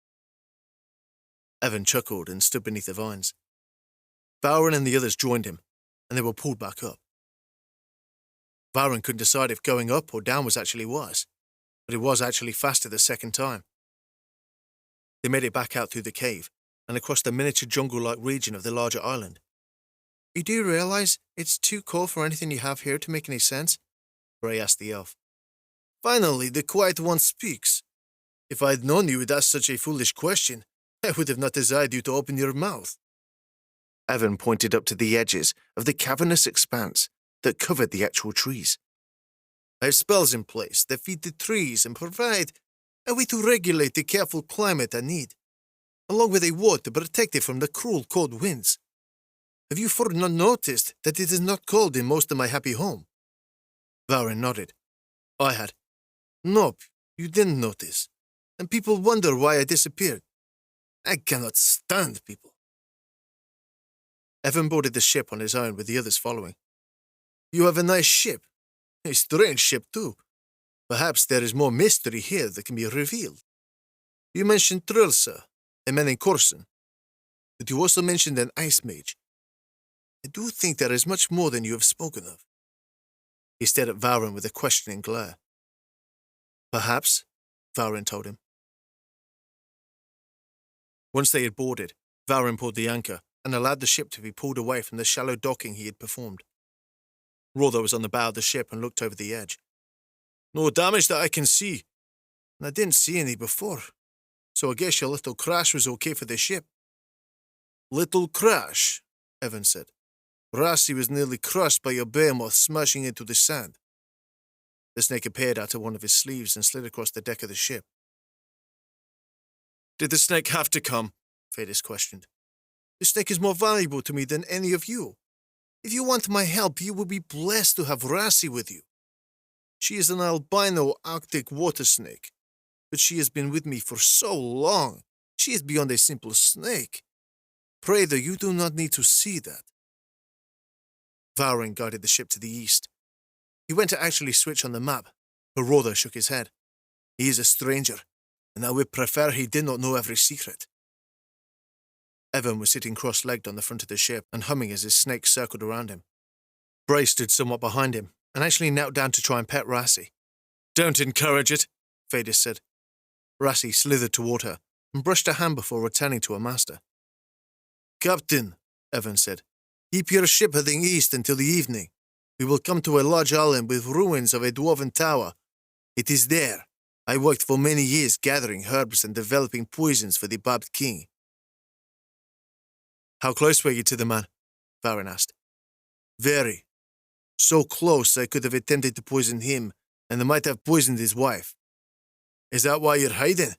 Evan chuckled and stood beneath the vines. Valrin and the others joined him, and they were pulled back up. Valrin couldn't decide if going up or down was actually worse, but it was actually faster the second time. They made it back out through the cave and across the miniature jungle-like region of the larger island. You do realize it's too cold for anything you have here to make any sense? Bray asked the elf. Finally, the quiet one speaks. If I had known you would ask such a foolish question, I would have not desired you to open your mouth. Evan pointed up to the edges of the cavernous expanse that covered the actual trees. I have spells in place that feed the trees and provide a way to regulate the careful climate I need, along with a ward to protect it from the cruel cold winds. Have you for not noticed that it is not cold in most of my happy home? Valrin nodded. I had. Nope, you didn't notice. And people wonder why I disappeared. I cannot stand people. Evan boarded the ship on his own with the others following. You have a nice ship. A strange ship, too. Perhaps there is more mystery here that can be revealed. You mentioned Trilsa, a man in Corson, but you also mentioned an Ice Mage. I do think there is much more than you have spoken of. He stared at Valrin with a questioning glare. Perhaps, Valrin told him. Once they had boarded, Valrin pulled the anchor and allowed the ship to be pulled away from the shallow docking he had performed. Rodo was on the bow of the ship and looked over the edge. No damage that I can see, and I didn't see any before, so I guess your little crash was okay for the ship. Little crash, Evan said. Rassi was nearly crushed by your behemoth smashing into the sand. The snake appeared out of one of his sleeves and slid across the deck of the ship. Did the snake have to come? Fadis questioned. The snake is more valuable to me than any of you. If you want my help, you will be blessed to have Rassi with you. She is an albino Arctic water snake, but she has been with me for so long. She is beyond a simple snake. Pray that you do not need to see that. Valrin guided the ship to the east. He went to actually switch on the map, but Rodo shook his head. He is a stranger, and I would prefer he did not know every secret. Evan was sitting cross-legged on the front of the ship and humming as his snake circled around him. Bray stood somewhat behind him and actually knelt down to try and pet Rassi. Don't encourage it, Fadis said. Rassi slithered toward her and brushed her hand before returning to her master. Captain, Evan said, keep your ship heading east until the evening. We will come to a large island with ruins of a dwarven tower. It is there. I worked for many years gathering herbs and developing poisons for the Barbed King. How close were you to the man? Valrin asked. Very. So close I could have attempted to poison him, and I might have poisoned his wife. Is that why you're hiding?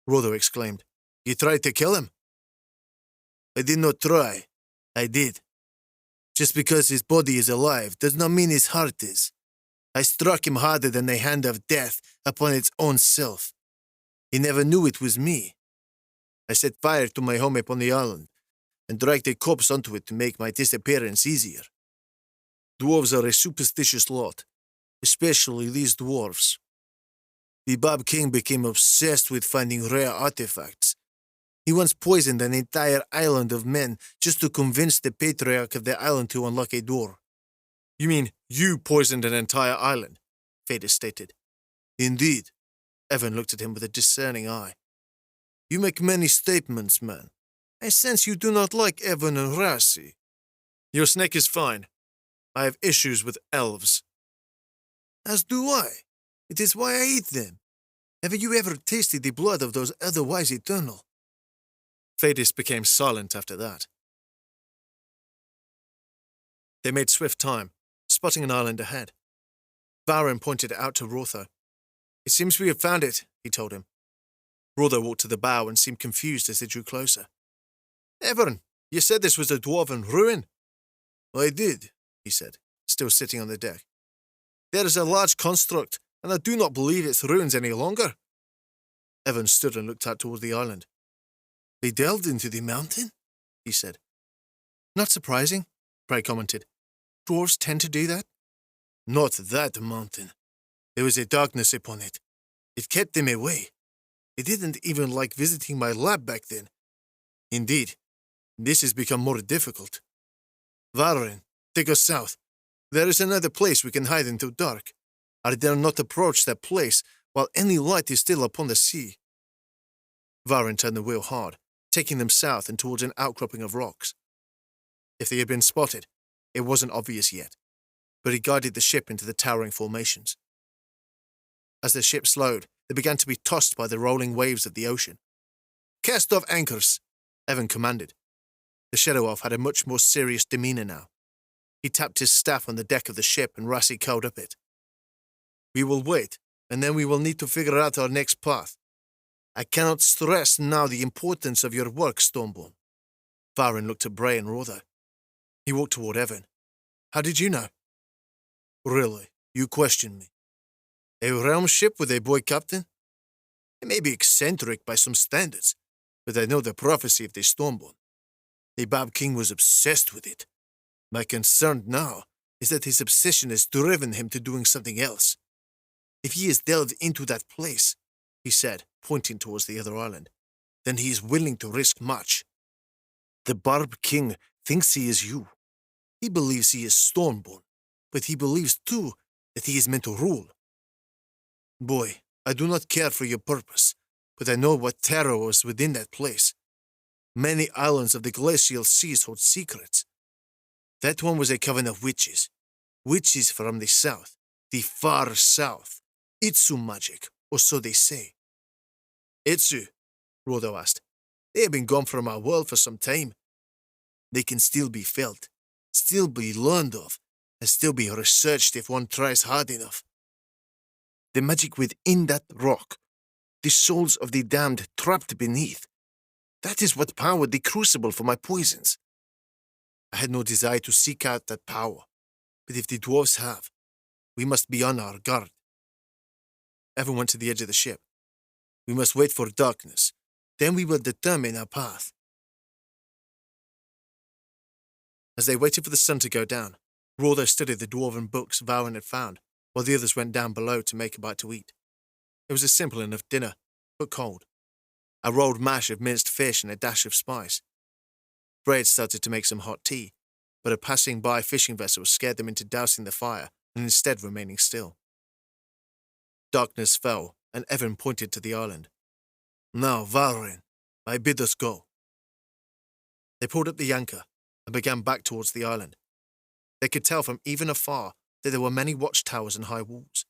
Rodo exclaimed. You tried to kill him? I did not try. I did. Just because his body is alive does not mean his heart is. I struck him harder than the hand of death upon its own self. He never knew it was me. I set fire to my home upon the island, and dragged a corpse onto it to make my disappearance easier. Dwarves are a superstitious lot, especially these dwarves. The Barbed King became obsessed with finding rare artifacts. He once poisoned an entire island of men just to convince the patriarch of the island to unlock a door. You mean you poisoned an entire island? Fadis stated. Indeed. Evan looked at him with a discerning eye. You make many statements, man. I sense you do not like Evan and Rassi. Your snake is fine. I have issues with elves. As do I. It is why I eat them. Have you ever tasted the blood of those otherwise eternal? Thetis became silent after that. They made swift time, spotting an island ahead. Valrin pointed it out to Rotho. It seems we have found it, he told him. Rotho walked to the bow and seemed confused as they drew closer. Everin, you said this was a dwarven ruin? I did, he said, still sitting on the deck. There is a large construct, and I do not believe its ruins any longer. Evan stood and looked out towards the island. They delved into the mountain? He said. Not surprising, Bray commented. Dwarves tend to do that. Not that mountain. There was a darkness upon it. It kept them away. They didn't even like visiting my lab back then. Indeed, this has become more difficult. Valrin, take us south. There is another place we can hide until dark. I dare not approach that place while any light is still upon the sea. Valrin turned the wheel hard, taking them south and towards an outcropping of rocks. If they had been spotted, it wasn't obvious yet, but he guided the ship into the towering formations. As the ship slowed, they began to be tossed by the rolling waves of the ocean. Cast off anchors, Evan commanded. The Shadow Elf had a much more serious demeanor now. He tapped his staff on the deck of the ship and Rassi curled up it. We will wait, and then we will need to figure out our next path. I cannot stress now the importance of your work, Stormborn. Valrin looked at Bray and Rotho. He walked toward Evan. How did you know? Really, you question me. A realm ship with a boy captain? It may be eccentric by some standards, but I know the prophecy of the Stormborn. The Bab King was obsessed with it. My concern now is that his obsession has driven him to doing something else. If he has delved into that place, he said, pointing towards the other island, then he is willing to risk much. The Barb King thinks he is you. He believes he is Stormborn, but he believes too that he is meant to rule. Boy, I do not care for your purpose, but I know what terror was within that place. Many islands of the glacial seas hold secrets. That one was a coven of witches. Witches from the south, the far south. Itsu magic, or so they say. Itsu? Rotho asked. They have been gone from our world for some time. They can still be felt, still be learned of, and still be researched if one tries hard enough. The magic within that rock, the souls of the damned trapped beneath, that is what powered the crucible for my poisons. I had no desire to seek out that power, but if the dwarves have, we must be on our guard. Evan went to the edge of the ship. We must wait for darkness, then we will determine our path. As they waited for the sun to go down, Rotho studied the dwarven books Valrin had found, while the others went down below to make a bite to eat. It was a simple enough dinner, but cold. A rolled mash of minced fish and a dash of spice. Bray had started to make some hot tea, but a passing-by fishing vessel scared them into dousing the fire and instead remaining still. Darkness fell, and Evan pointed to the island. Now, Valrin, I bid us go. They pulled up the anchor and began back towards the island. They could tell from even afar that there were many watchtowers and high walls.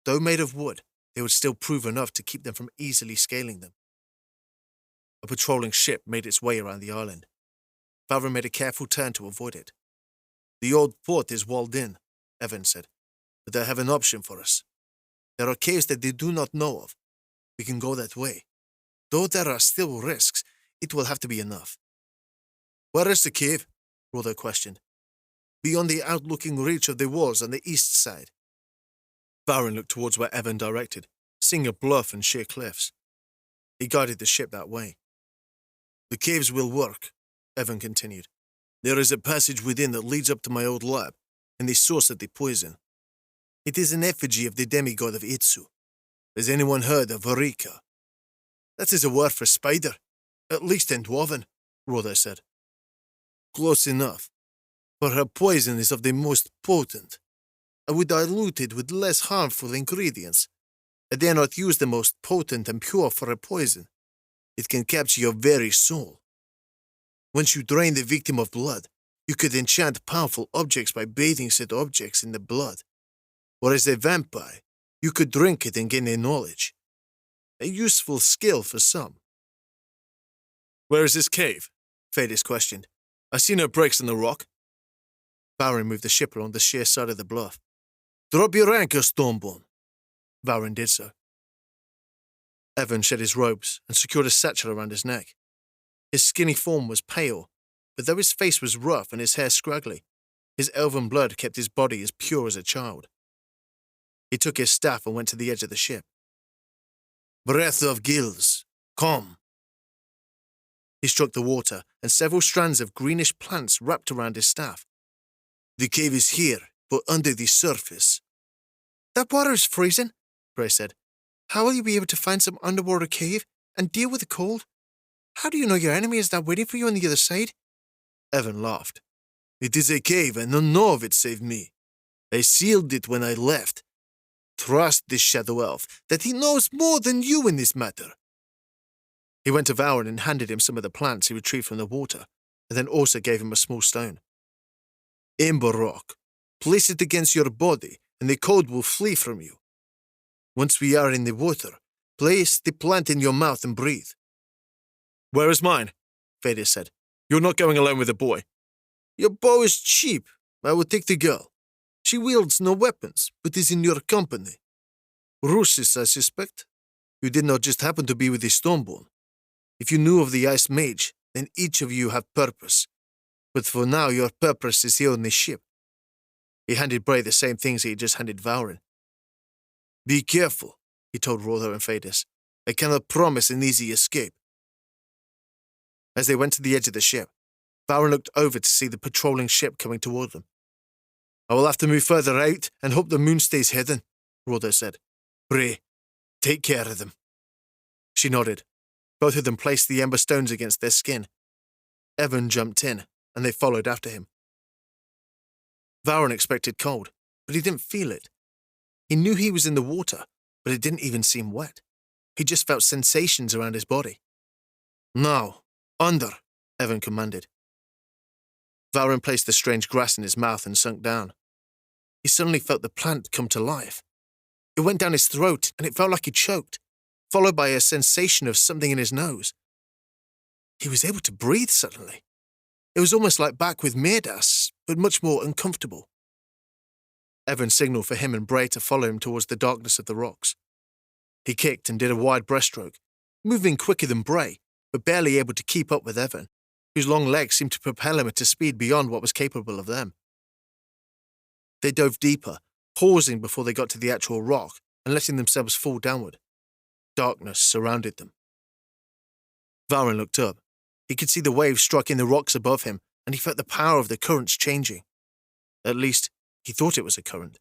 Though made of wood, they would still prove enough to keep them from easily scaling them. A patrolling ship made its way around the island. Valrin made a careful turn to avoid it. The old port is walled in, Evan said, but they have an option for us. There are caves that they do not know of. We can go that way. Though there are still risks, it will have to be enough. Where is the cave? Rotho questioned. Beyond the outlooking reach of the walls on the east side. Valrin looked towards where Evan directed, seeing a bluff and sheer cliffs. He guided the ship that way. The caves will work, Evan continued. There is a passage within that leads up to my old lab, and the source of the poison. It is an effigy of the demigod of Itsu. Has anyone heard of Varika? That is a word for spider, at least in dwarven, Rotho said. Close enough, but her poison is of the most potent. I would dilute it with less harmful ingredients. I dare not use the most potent and pure for a poison. It can capture your very soul. Once you drain the victim of blood, you could enchant powerful objects by bathing said objects in the blood. Or as a vampire, you could drink it and gain a knowledge. A useful skill for some. Where is this cave? Fadis questioned. I see no breaks in the rock. Valrin moved the ship along the sheer side of the bluff. Drop your anchor, Stormborn. Valrin did so. Evan shed his robes and secured a satchel around his neck. His skinny form was pale, but though his face was rough and his hair scraggly, his elven blood kept his body as pure as a child. He took his staff and went to the edge of the ship. Breath of gills, come. He struck the water, and several strands of greenish plants wrapped around his staff. The cave is here, but under the surface. That water is freezing, Bray said. How will you be able to find some underwater cave and deal with the cold? How do you know your enemy is not waiting for you on the other side? Evan laughed. It is a cave, and none know of it save me. I sealed it when I left. Trust this shadow elf, that he knows more than you in this matter. He went to Valrin and handed him some of the plants he retrieved from the water, and then also gave him a small stone. Ember rock. Place it against your body, and the cold will flee from you. Once we are in the water, place the plant in your mouth and breathe. Where is mine? Fadis said. You're not going alone with the boy. Your bow is cheap. I will take the girl. She wields no weapons, but is in your company. Ruthless, I suspect. You did not just happen to be with the Stormborn. If you knew of the Ice Mage, then each of you have purpose. But for now, your purpose is here on the ship. He handed Bray the same things he had just handed Valrin. Be careful, he told Rother and Fadis. I cannot promise an easy escape. As they went to the edge of the ship, Valrin looked over to see the patrolling ship coming toward them. I will have to move further out and hope the moon stays hidden, Rother said. Bray, take care of them. She nodded. Both of them placed the ember stones against their skin. Evan jumped in, and they followed after him. Valrin expected cold, but he didn't feel it. He knew he was in the water, but it didn't even seem wet. He just felt sensations around his body. Now, under, Evan commanded. Valrin placed the strange grass in his mouth and sunk down. He suddenly felt the plant come to life. It went down his throat, and it felt like he choked, followed by a sensation of something in his nose. He was able to breathe suddenly. It was almost like back with Mirdas, but much more uncomfortable. Evan signaled for him and Bray to follow him towards the darkness of the rocks. He kicked and did a wide breaststroke, moving quicker than Bray, but barely able to keep up with Evan, whose long legs seemed to propel him at a speed beyond what was capable of them. They dove deeper, pausing before they got to the actual rock and letting themselves fall downward. Darkness surrounded them. Valrin looked up. He could see the waves striking the rocks above him, and he felt the power of the currents changing. At least, he thought it was a current.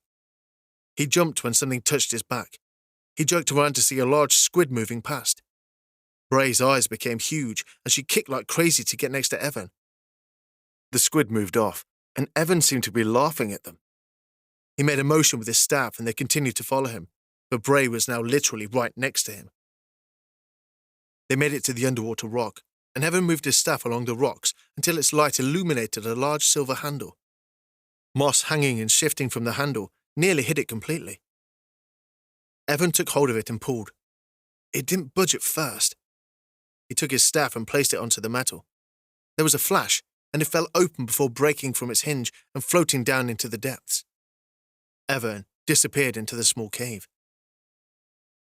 He jumped when something touched his back. He jerked around to see a large squid moving past. Bray's eyes became huge, and she kicked like crazy to get next to Evan. The squid moved off, and Evan seemed to be laughing at them. He made a motion with his staff, and they continued to follow him, but Bray was now literally right next to him. They made it to the underwater rock, and Evan moved his staff along the rocks until its light illuminated a large silver handle. Moss hanging and shifting from the handle nearly hid it completely. Evan took hold of it and pulled. It didn't budge at first. He took his staff and placed it onto the metal. There was a flash, and it fell open before breaking from its hinge and floating down into the depths. Evan disappeared into the small cave.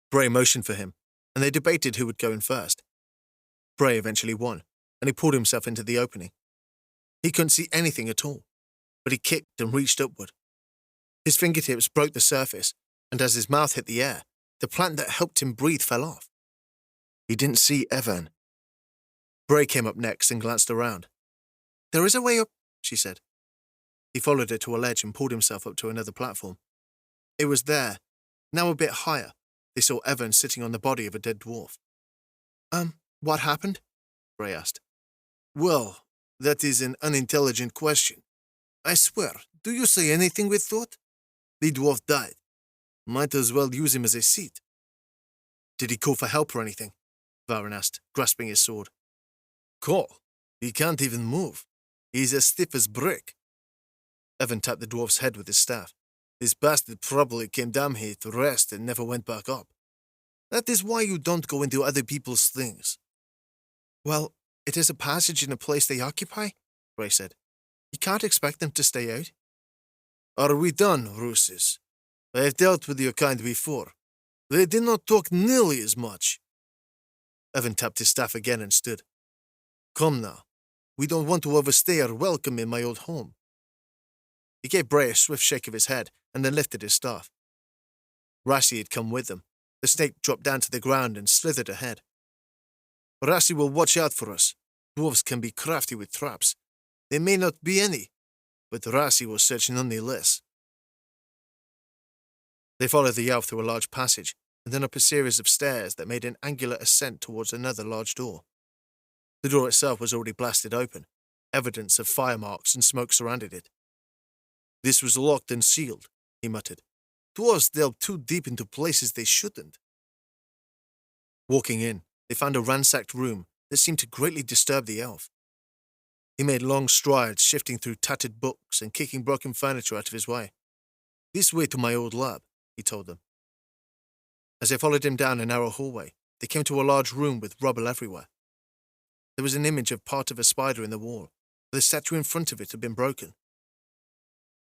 Bray motioned for him, and they debated who would go in first. Bray eventually won, and he pulled himself into the opening. He couldn't see anything at all, but he kicked and reached upward. His fingertips broke the surface, and as his mouth hit the air, the plant that helped him breathe fell off. He didn't see Evan. Bray came up next and glanced around. There is a way up, she said. He followed her to a ledge and pulled himself up to another platform. It was there, now a bit higher. They saw Evan sitting on the body of a dead dwarf. What happened? Bray asked. Well, that is an unintelligent question. I swear, do you say anything with thought? The dwarf died. Might as well use him as a seat. Did he call for help or anything? Valrin asked, grasping his sword. Call? He can't even move. He's as stiff as brick. Evan tapped the dwarf's head with his staff. This bastard probably came down here to rest and never went back up. That is why you don't go into other people's things. Well, it is a passage in a place they occupy, Ray said. You can't expect them to stay out. Are we done, Russes? I have dealt with your kind before. They did not talk nearly as much. Evan tapped his staff again and stood. Come now. We don't want to overstay our welcome in my old home. He gave Bray a swift shake of his head and then lifted his staff. Rassi had come with them. The snake dropped down to the ground and slithered ahead. Rassi will watch out for us. Dwarves can be crafty with traps. There may not be any, but Rassi will search nonetheless. They followed the elf through a large passage and then up a series of stairs that made an angular ascent towards another large door. The door itself was already blasted open. Evidence of fire marks and smoke surrounded it. This was locked and sealed, he muttered. Dwarves delve too deep into places they shouldn't. Walking in, they found a ransacked room that seemed to greatly disturb the elf. He made long strides, shifting through tattered books and kicking broken furniture out of his way. This way to my old lab, he told them. As they followed him down a narrow hallway, they came to a large room with rubble everywhere. There was an image of part of a spider in the wall, but the statue in front of it had been broken.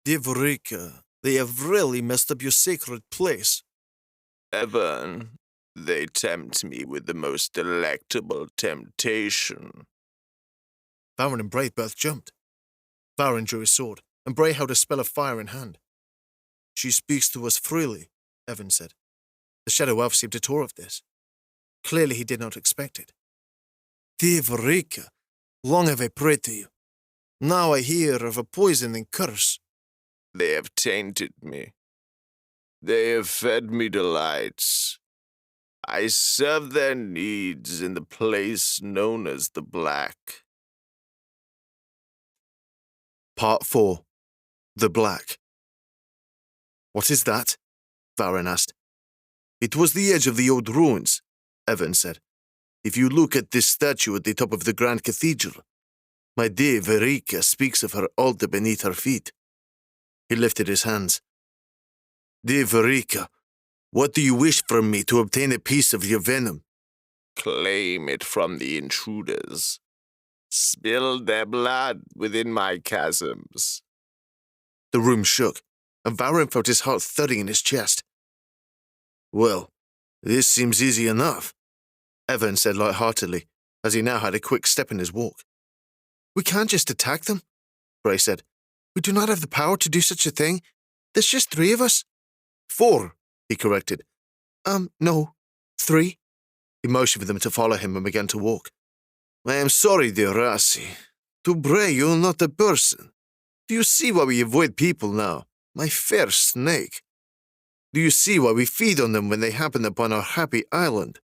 Divrika, they have really messed up your sacred place. Evan, they tempt me with the most delectable temptation. Valrin and Bray both jumped. Valrin drew his sword, and Bray held a spell of fire in hand. She speaks to us freely, Evan said. The shadow elf seemed to tour of this. Clearly he did not expect it. Divrika, long have I prayed to you. Now I hear of a poisoning curse. They have tainted me. They have fed me delights. I serve their needs in the place known as the Black. Part 4. The Black. What is that? Valrin asked. It was the edge of the old ruins, Evan said. If you look at this statue at the top of the Grand Cathedral, my dear Verika speaks of her altar beneath her feet. He lifted his hands. Dear Verika, what do you wish from me to obtain a piece of your venom? Claim it from the intruders. Spill their blood within my chasms. The room shook, and Valrin felt his heart thudding in his chest. Well, this seems easy enough, Evan said light-heartedly, as he now had a quick step in his walk. We can't just attack them, Bray said. We do not have the power to do such a thing. There's just 3 of us. 4, he corrected. No, 3. He motioned for them to follow him and began to walk. I am sorry, dear Rassi. To Bray, you're not a person. Do you see why we avoid people now? My fair snake. Do you see why we feed on them when they happen upon our happy island?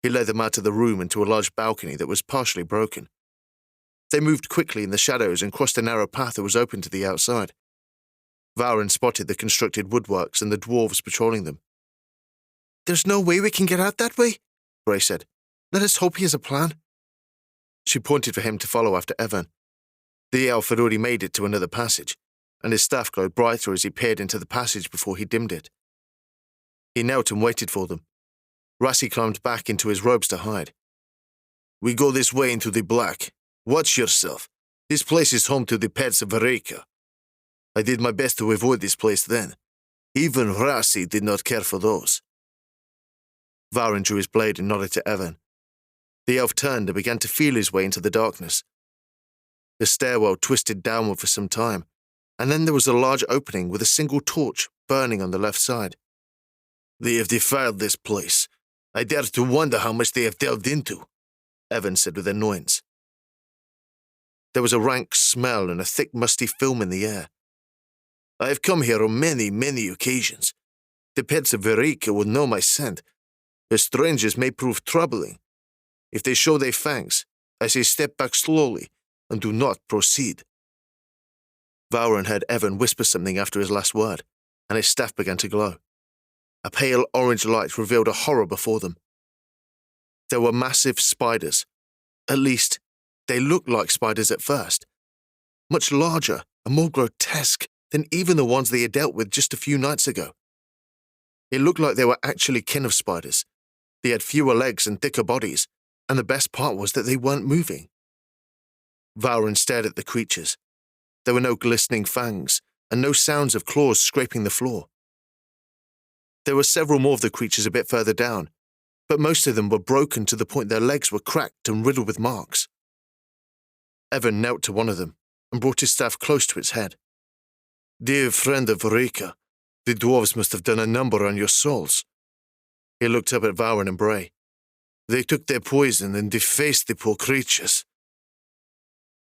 He led them out of the room into a large balcony that was partially broken. They moved quickly in the shadows and crossed a narrow path that was open to the outside. Valrin spotted the constructed woodworks and the dwarves patrolling them. There's no way we can get out that way, Bray said. Let us hope he has a plan. She pointed for him to follow after Evan. The elf had already made it to another passage, and his staff glowed brighter as he peered into the passage before he dimmed it. He knelt and waited for them. Rassi climbed back into his robes to hide. We go this way into the Black. Watch yourself. This place is home to the pets of Vereka. I did my best to avoid this place then. Even Rassi did not care for those. Valrin drew his blade and nodded to Evan. The elf turned and began to feel his way into the darkness. The stairwell twisted downward for some time, and then there was a large opening with a single torch burning on the left side. They have defiled this place. I dare to wonder how much they have delved into, Evan said with annoyance. There was a rank smell and a thick musty film in the air. I have come here on many, many occasions. The pets of Vereka will know my scent, but strangers may prove troubling. If they show their fangs, I say step back slowly and do not proceed. Valrin heard Evan whisper something after his last word, and his staff began to glow. A pale orange light revealed a horror before them. There were massive spiders. At least, they looked like spiders at first. Much larger and more grotesque than even the ones they had dealt with just a few nights ago. It looked like they were actually kin of spiders. They had fewer legs and thicker bodies, and the best part was that they weren't moving. Valrin stared at the creatures. There were no glistening fangs, and no sounds of claws scraping the floor. There were several more of the creatures a bit further down, but most of them were broken to the point their legs were cracked and riddled with marks. Evan knelt to one of them and brought his staff close to its head. "Dear friend of Varika, the dwarves must have done a number on your souls." He looked up at Valrin and Bray. "They took their poison and defaced the poor creatures."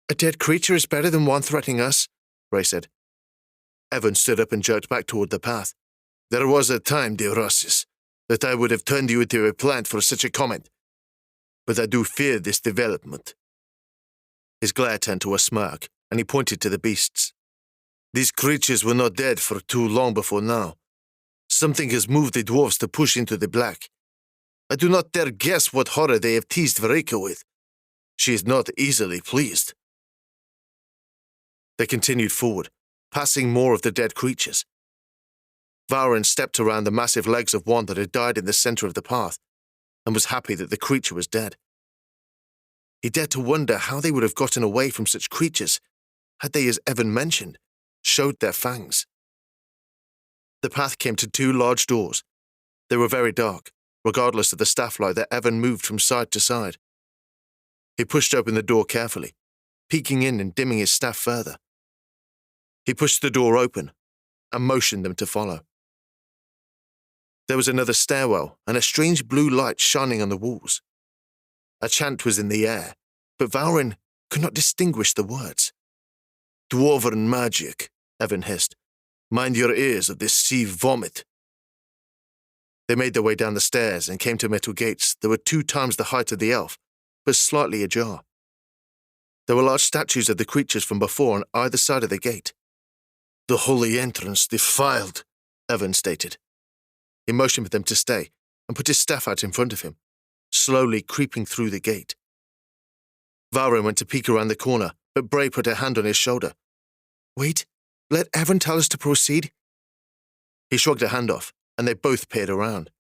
"A dead creature is better than one threatening us," Bray said. Evan stood up and jerked back toward the path. "There was a time, dear Rossis, that I would have turned you into a plant for such a comment. But I do fear this development." His glare turned to a smirk, and he pointed to the beasts. "These creatures were not dead for too long before now. Something has moved the dwarves to push into the black. I do not dare guess what horror they have teased Varika with. She is not easily pleased." They continued forward, passing more of the dead creatures. Valrin stepped around the massive legs of one that had died in the center of the path, and was happy that the creature was dead. He dared to wonder how they would have gotten away from such creatures had they, as Evan mentioned, showed their fangs. The path came to two large doors. They were very dark, regardless of the staff light that Evan moved from side to side. He pushed open the door carefully, peeking in and dimming his staff further. He pushed the door open and motioned them to follow. There was another stairwell and a strange blue light shining on the walls. A chant was in the air, but Valrin could not distinguish the words. "Dwarven magic," Evan hissed. "Mind your ears of this sea vomit." They made their way down the stairs and came to metal gates that were 2 times the height of the elf, but slightly ajar. There were large statues of the creatures from before on either side of the gate. "The holy entrance defiled," Evan stated. He motioned for them to stay and put his staff out in front of him, slowly creeping through the gate. Valrin went to peek around the corner, but Bray put a hand on his shoulder. "Wait, let Evan tell us to proceed." He shrugged a hand off, and they both peered around.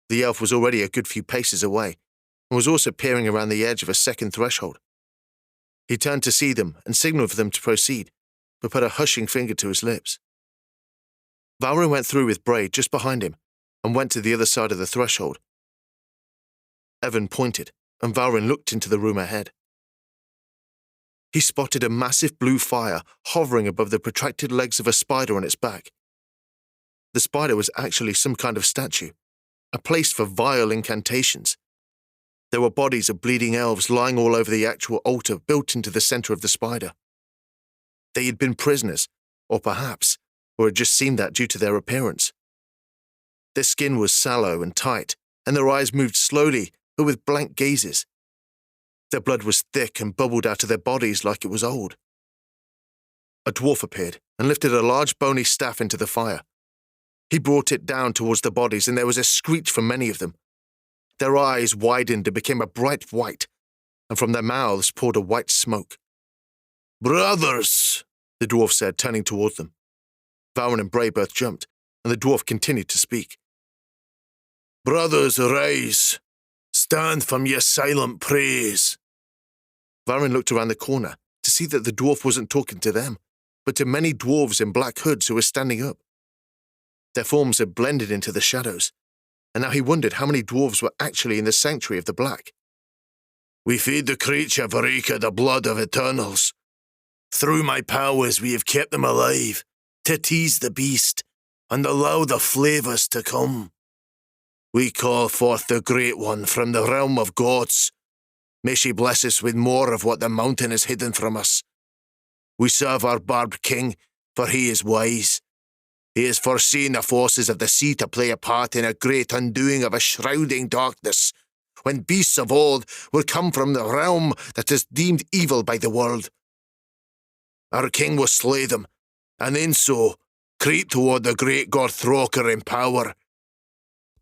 The elf was already a good few paces away, and was also peering around the edge of a second threshold. He turned to see them and signaled for them to proceed, but put a hushing finger to his lips. Valrin went through with Bray just behind him and went to the other side of the threshold. Evan pointed, and Valrin looked into the room ahead. He spotted a massive blue fire hovering above the protracted legs of a spider on its back. The spider was actually some kind of statue, a place for vile incantations. There were bodies of bleeding elves lying all over the actual altar built into the center of the spider. They had been prisoners, or perhaps, or it just seemed that due to their appearance. Their skin was sallow and tight, and their eyes moved slowly, but with blank gazes. Their blood was thick and bubbled out of their bodies like it was old. A dwarf appeared and lifted a large bony staff into the fire. He brought it down towards the bodies, and there was a screech from many of them. Their eyes widened and became a bright white, and from their mouths poured a white smoke. "Brothers," the dwarf said, turning toward them. Valrin and Bray both jumped, and the dwarf continued to speak. "Brothers, arise. Stand from your silent praise." Valrin looked around the corner to see that the dwarf wasn't talking to them, but to many dwarves in black hoods who were standing up. Their forms had blended into the shadows, and now he wondered how many dwarves were actually in the sanctuary of the black. "We feed the creature, Varika, the blood of Eternals. Through my powers we have kept them alive, to tease the beast, and allow the flavors to come. We call forth the Great One from the realm of gods. May she bless us with more of what the mountain has hidden from us. We serve our barbed king, for he is wise. He has foreseen the forces of the sea to play a part in a great undoing of a shrouding darkness, when beasts of old will come from the realm that is deemed evil by the world. Our king will slay them, and in so creep toward the great god Throker in power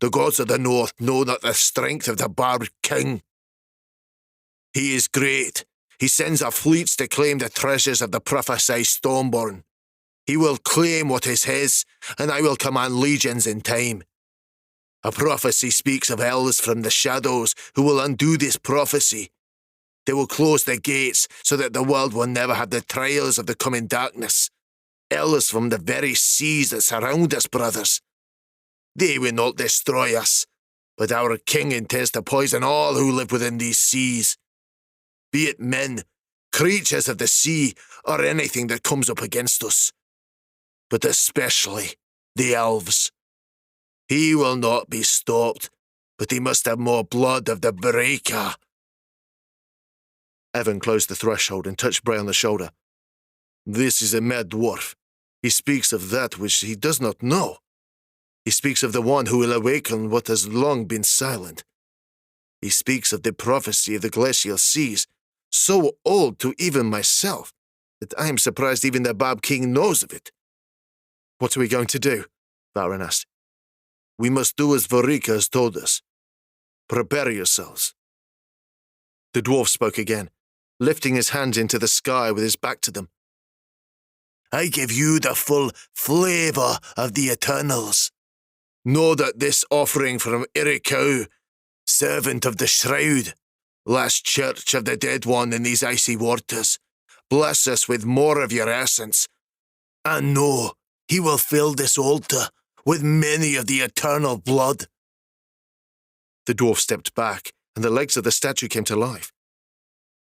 The gods of the north know not the strength of the barbed king. He is great. He sends our fleets to claim the treasures of the prophesied Stormborn. He will claim what is his, and I will command legions in time. A prophecy speaks of elves from the shadows who will undo this prophecy. They will close the gates so that the world will never have the trials of the coming darkness. Elves from the very seas that surround us, brothers. They will not destroy us, but our king intends to poison all who live within these seas. Be it men, creatures of the sea, or anything that comes up against us. But especially the elves. He will not be stopped, but he must have more blood of the Breaker. Evan closed the threshold and touched Bray on the shoulder. This is a mad dwarf. He speaks of that which he does not know. He speaks of the one who will awaken what has long been silent. He speaks of the prophecy of the glacial seas, so old to even myself, that I am surprised even the Bab King knows of it. What are we going to do? Valrin asked. We must do as Vorika has told us. Prepare yourselves. The dwarf spoke again, lifting his hands into the sky with his back to them. I give you the full flavour of the Eternals. Know that this offering from Irikau, servant of the Shroud, last church of the dead one in these icy waters, bless us with more of your essence. And know he will fill this altar with many of the eternal blood. The dwarf stepped back, and the legs of the statue came to life.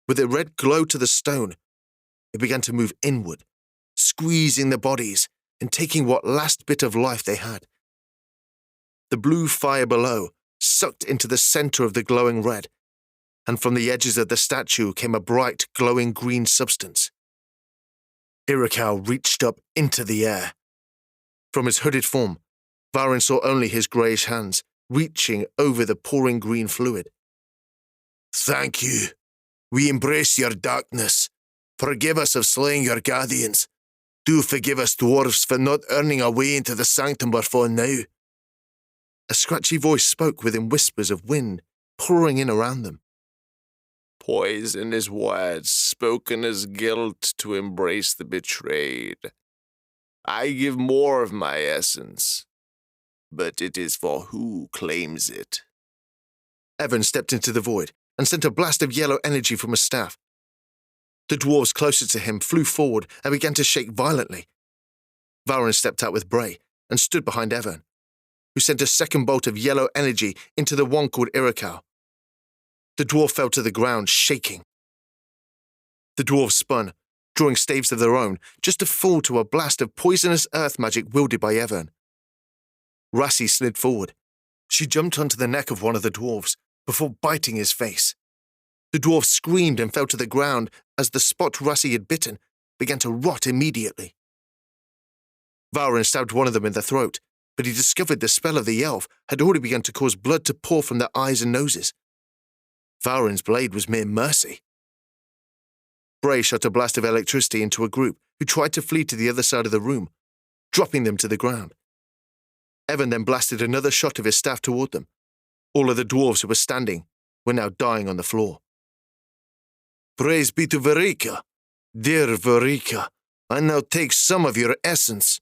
With a red glow to the stone, it began to move inward, squeezing the bodies and taking what last bit of life they had. The blue fire below sucked into the center of the glowing red, and from the edges of the statue came a bright, glowing green substance. Irikau reached up into the air. From his hooded form, Valrin saw only his greyish hands, reaching over the pouring green fluid. Thank you. We embrace your darkness. Forgive us of slaying your guardians. Do forgive us dwarves for not earning our way into the sanctum before now. A scratchy voice spoke within whispers of wind pouring in around them. Poisonous words spoken as guilt to embrace the betrayed. I give more of my essence, but it is for who claims it. Evan stepped into the void and sent a blast of yellow energy from his staff. The dwarves closer to him flew forward and began to shake violently. Valrin stepped out with Bray and stood behind Evan, who sent a second bolt of yellow energy into the one called Irikau. The dwarf fell to the ground, shaking. The dwarves spun, drawing staves of their own, just to fall to a blast of poisonous earth magic wielded by Evan. Rassi slid forward. She jumped onto the neck of one of the dwarves before biting his face. The dwarf screamed and fell to the ground as the spot Rassi had bitten began to rot immediately. Valrin stabbed one of them in the throat, but he discovered the spell of the elf had already begun to cause blood to pour from their eyes and noses. Valrin's blade was mere mercy. Bray shot a blast of electricity into a group who tried to flee to the other side of the room, dropping them to the ground. Evan then blasted another shot of his staff toward them. All of the dwarves who were standing were now dying on the floor. Praise be to Vorika. Dear Vorika, I now take some of your essence.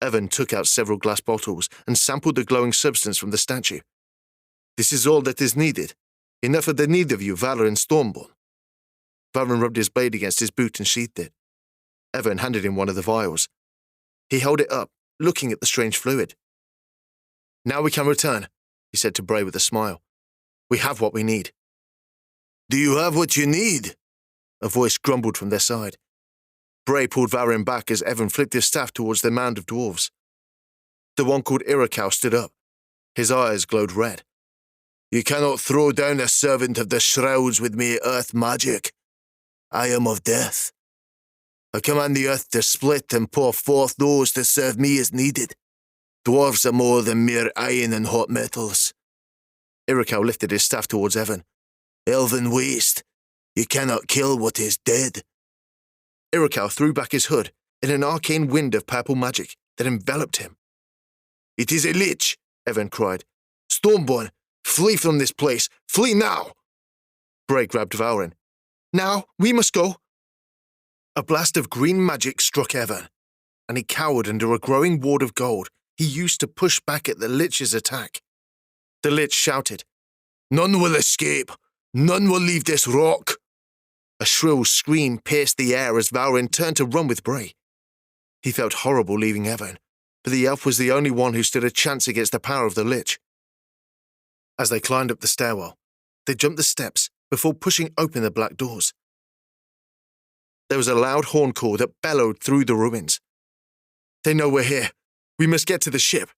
Evan took out several glass bottles and sampled the glowing substance from the statue. This is all that is needed. Enough of the need of you, Valrin Stormborn. Valrin rubbed his blade against his boot and sheathed it. Evan handed him one of the vials. He held it up, looking at the strange fluid. Now we can return, he said to Bray with a smile. We have what we need. Do you have what you need? A voice grumbled from their side. Bray pulled Valrin back as Evan flicked his staff towards the mound of dwarves. The one called Irikau stood up. His eyes glowed red. You cannot throw down a servant of the shrouds with me earth magic. I am of death. I command the earth to split and pour forth those to serve me as needed. Dwarves are more than mere iron and hot metals. Irikau lifted his staff towards Evan. Elven waste. You cannot kill what is dead. Irikau threw back his hood in an arcane wind of purple magic that enveloped him. It is a lich, Evan cried. "Stormborn, flee from this place! Flee now!" Bray grabbed Valrin. "Now, we must go!" A blast of green magic struck Evan, and he cowered under a growing ward of gold he used to push back at the Lich's attack. The Lich shouted, "None will escape! None will leave this rock!" A shrill scream pierced the air as Valrin turned to run with Bray. He felt horrible leaving Evan, but the elf was the only one who stood a chance against the power of the Lich. As they climbed up the stairwell, they jumped the steps before pushing open the black doors. There was a loud horn call that bellowed through the ruins. "They know we're here. We must get to the ship."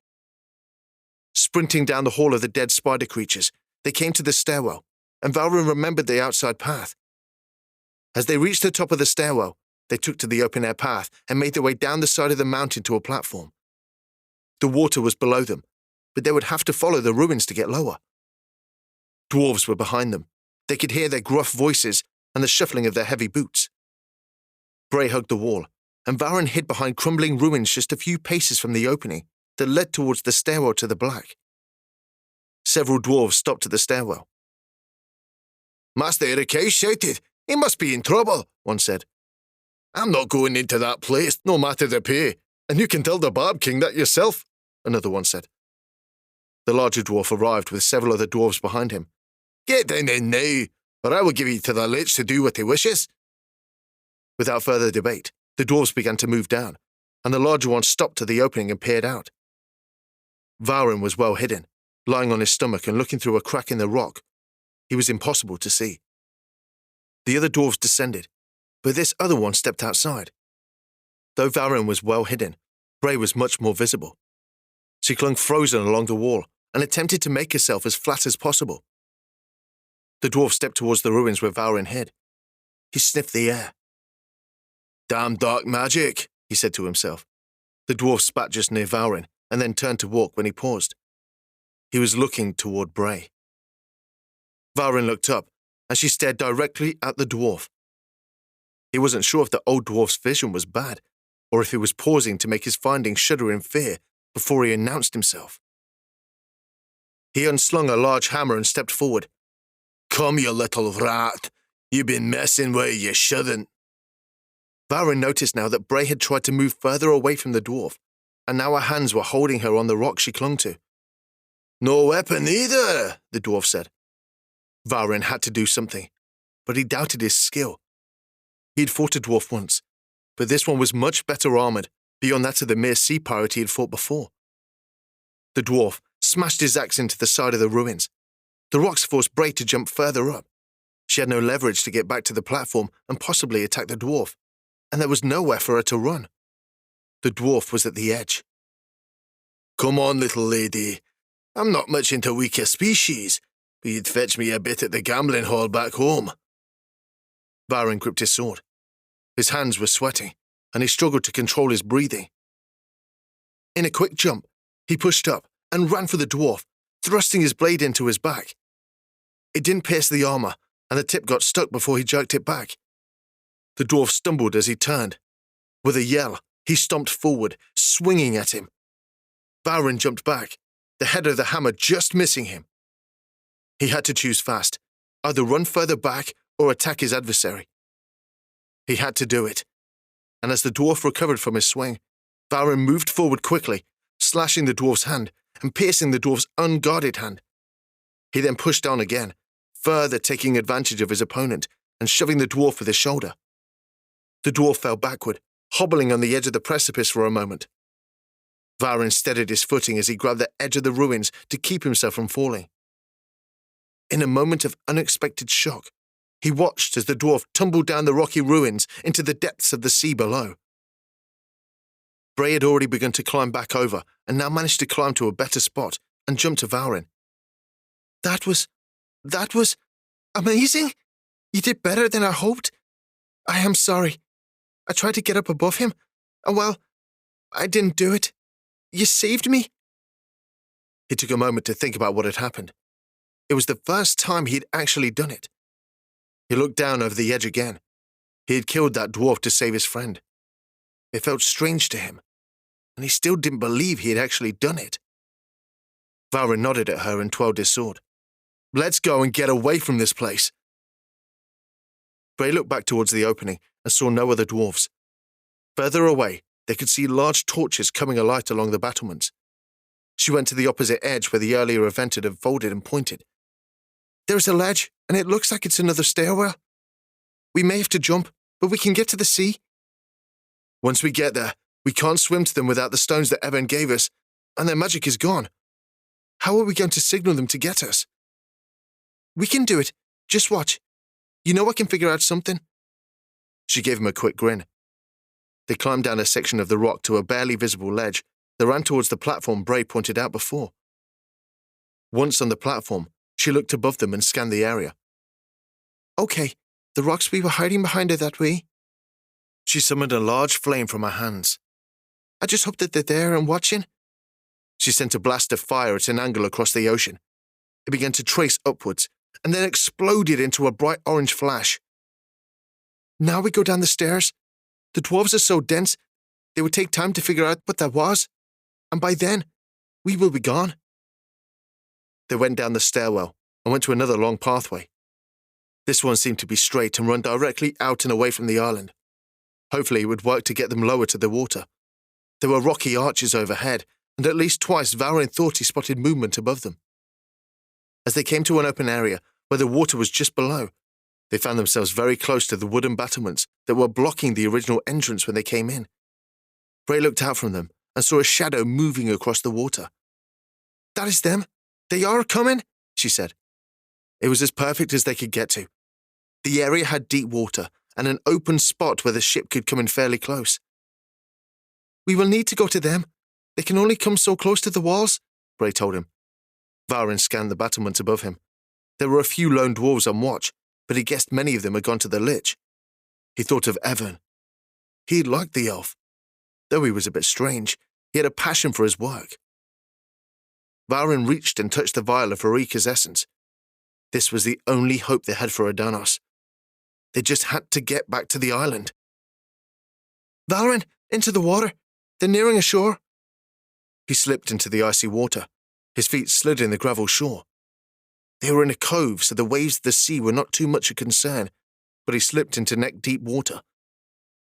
Sprinting down the hall of the dead spider creatures, they came to the stairwell, and Valrin remembered the outside path. As they reached the top of the stairwell, they took to the open-air path and made their way down the side of the mountain to a platform. The water was below them, but they would have to follow the ruins to get lower. Dwarves were behind them. They could hear their gruff voices and the shuffling of their heavy boots. Bray hugged the wall, and Valrin hid behind crumbling ruins just a few paces from the opening that led towards the stairwell to the black. Several dwarves stopped at the stairwell. "Master Ericay shouted, 'He must be in trouble,' one said. 'I'm not going into that place, no matter the pay, and you can tell the Barb King that yourself,' another one said. The larger dwarf arrived with several other dwarves behind him. 'Get down in now, or I will give you to the Lich to do what he wishes.' Without further debate, the dwarves began to move down, and the larger one stopped at the opening and peered out. Valrin was well hidden, lying on his stomach and looking through a crack in the rock. He was impossible to see. The other dwarves descended, but this other one stepped outside. Though Valrin was well hidden, Bray was much more visible. She clung frozen along the wall and attempted to make herself as flat as possible. The dwarf stepped towards the ruins where Valrin hid. He sniffed the air. "Damn dark magic," he said to himself. The dwarf spat just near Valrin and then turned to walk when he paused. He was looking toward Bray. Valrin looked up, and she stared directly at the dwarf. He wasn't sure if the old dwarf's vision was bad, or if he was pausing to make his findings shudder in fear before he announced himself. He unslung a large hammer and stepped forward. "Come, you little rat. You've been messing where you shouldn't." Valrin noticed now that Bray had tried to move further away from the dwarf, and now her hands were holding her on the rock she clung to. "No weapon either," the dwarf said. Valrin had to do something, but he doubted his skill. He had fought a dwarf once, but this one was much better armored, beyond that of the mere sea pirate he had fought before. The dwarf smashed his axe into the side of the ruins. The rocks forced Bray to jump further up. She had no leverage to get back to the platform and possibly attack the dwarf, and there was nowhere for her to run. The dwarf was at the edge. "Come on, little lady. I'm not much into weaker species, but you'd fetch me a bit at the gambling hall back home." Valrin gripped his sword. His hands were sweating, and he struggled to control his breathing. In a quick jump, he pushed up and ran for the dwarf, thrusting his blade into his back. It didn't pierce the armor, and the tip got stuck before he jerked it back. The dwarf stumbled as he turned. With a yell, he stomped forward, swinging at him. Valrin jumped back, the head of the hammer just missing him. He had to choose fast, either run further back or attack his adversary. He had to do it, and as the dwarf recovered from his swing, Valrin moved forward quickly, slashing the dwarf's hand and piercing the dwarf's unguarded hand. He then pushed on again, further taking advantage of his opponent and shoving the dwarf with his shoulder. The dwarf fell backward, hobbling on the edge of the precipice for a moment. Valrin steadied his footing as he grabbed the edge of the ruins to keep himself from falling. In a moment of unexpected shock, he watched as the dwarf tumbled down the rocky ruins into the depths of the sea below. Bray had already begun to climb back over and now managed to climb to a better spot and jump to Valrin. That was amazing! You did better than I hoped. I am sorry. I tried to get up above him, and well, I didn't do it. You saved me." He took a moment to think about what had happened. It was the first time he had actually done it. He looked down over the edge again. He had killed that dwarf to save his friend. It felt strange to him, and he still didn't believe he had actually done it. Valrin nodded at her and twirled his sword. Let's go and get away from this place. Bray looked back towards the opening and saw no other dwarves. Further away, they could see large torches coming alight along the battlements. She went to the opposite edge where the earlier event had unfolded and pointed. There's a ledge, and it looks like it's another stairwell. We may have to jump, but we can get to the sea. Once we get there, we can't swim to them without the stones that Evan gave us, and their magic is gone. How are we going to signal them to get us? We can do it. Just watch. You know I can figure out something. She gave him a quick grin. They climbed down a section of the rock to a barely visible ledge that ran towards the platform Bray pointed out before. Once on the platform, she looked above them and scanned the area. Okay, the rocks we were hiding behind are that way. She summoned a large flame from her hands. I just hope that they're there and watching. She sent a blast of fire at an angle across the ocean. It began to trace upwards, and then exploded into a bright orange flash. Now we go down the stairs. The dwarves are so dense, they would take time to figure out what that was, and by then, we will be gone. They went down the stairwell and went to another long pathway. This one seemed to be straight and run directly out and away from the island. Hopefully it would work to get them lower to the water. There were rocky arches overhead, and at least twice Valrin thought he spotted movement above them. As they came to an open area where the water was just below, they found themselves very close to the wooden battlements that were blocking the original entrance when they came in. Bray looked out from them and saw a shadow moving across the water. That is them. They are coming, she said. It was as perfect as they could get to. The area had deep water and an open spot where the ship could come in fairly close. We will need to go to them. They can only come so close to the walls, Bray told him. Valrin scanned the battlements above him. There were a few lone dwarves on watch, but he guessed many of them had gone to the Lich. He thought of Evan. He liked the elf. Though he was a bit strange, he had a passion for his work. Valrin reached and touched the vial of Erika's essence. This was the only hope they had for Adanos. They just had to get back to the island. Valrin, into the water. They're nearing a shore. He slipped into the icy water. His feet slid in the gravel shore. They were in a cove, so the waves of the sea were not too much a concern, but he slipped into neck-deep water.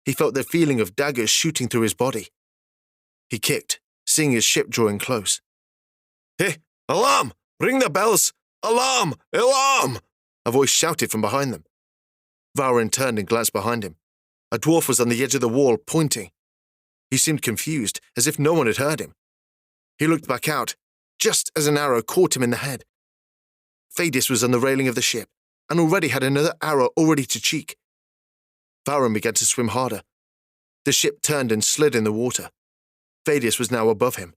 He felt the feeling of daggers shooting through his body. He kicked, seeing his ship drawing close. Hey, alarm! Ring the bells! Alarm! Alarm! A voice shouted from behind them. Valrin turned and glanced behind him. A dwarf was on the edge of the wall, pointing. He seemed confused, as if no one had heard him. He looked back out, just as an arrow caught him in the head. Phadis was on the railing of the ship, and already had another arrow already to cheek. Valrin began to swim harder. The ship turned and slid in the water. Phadis was now above him.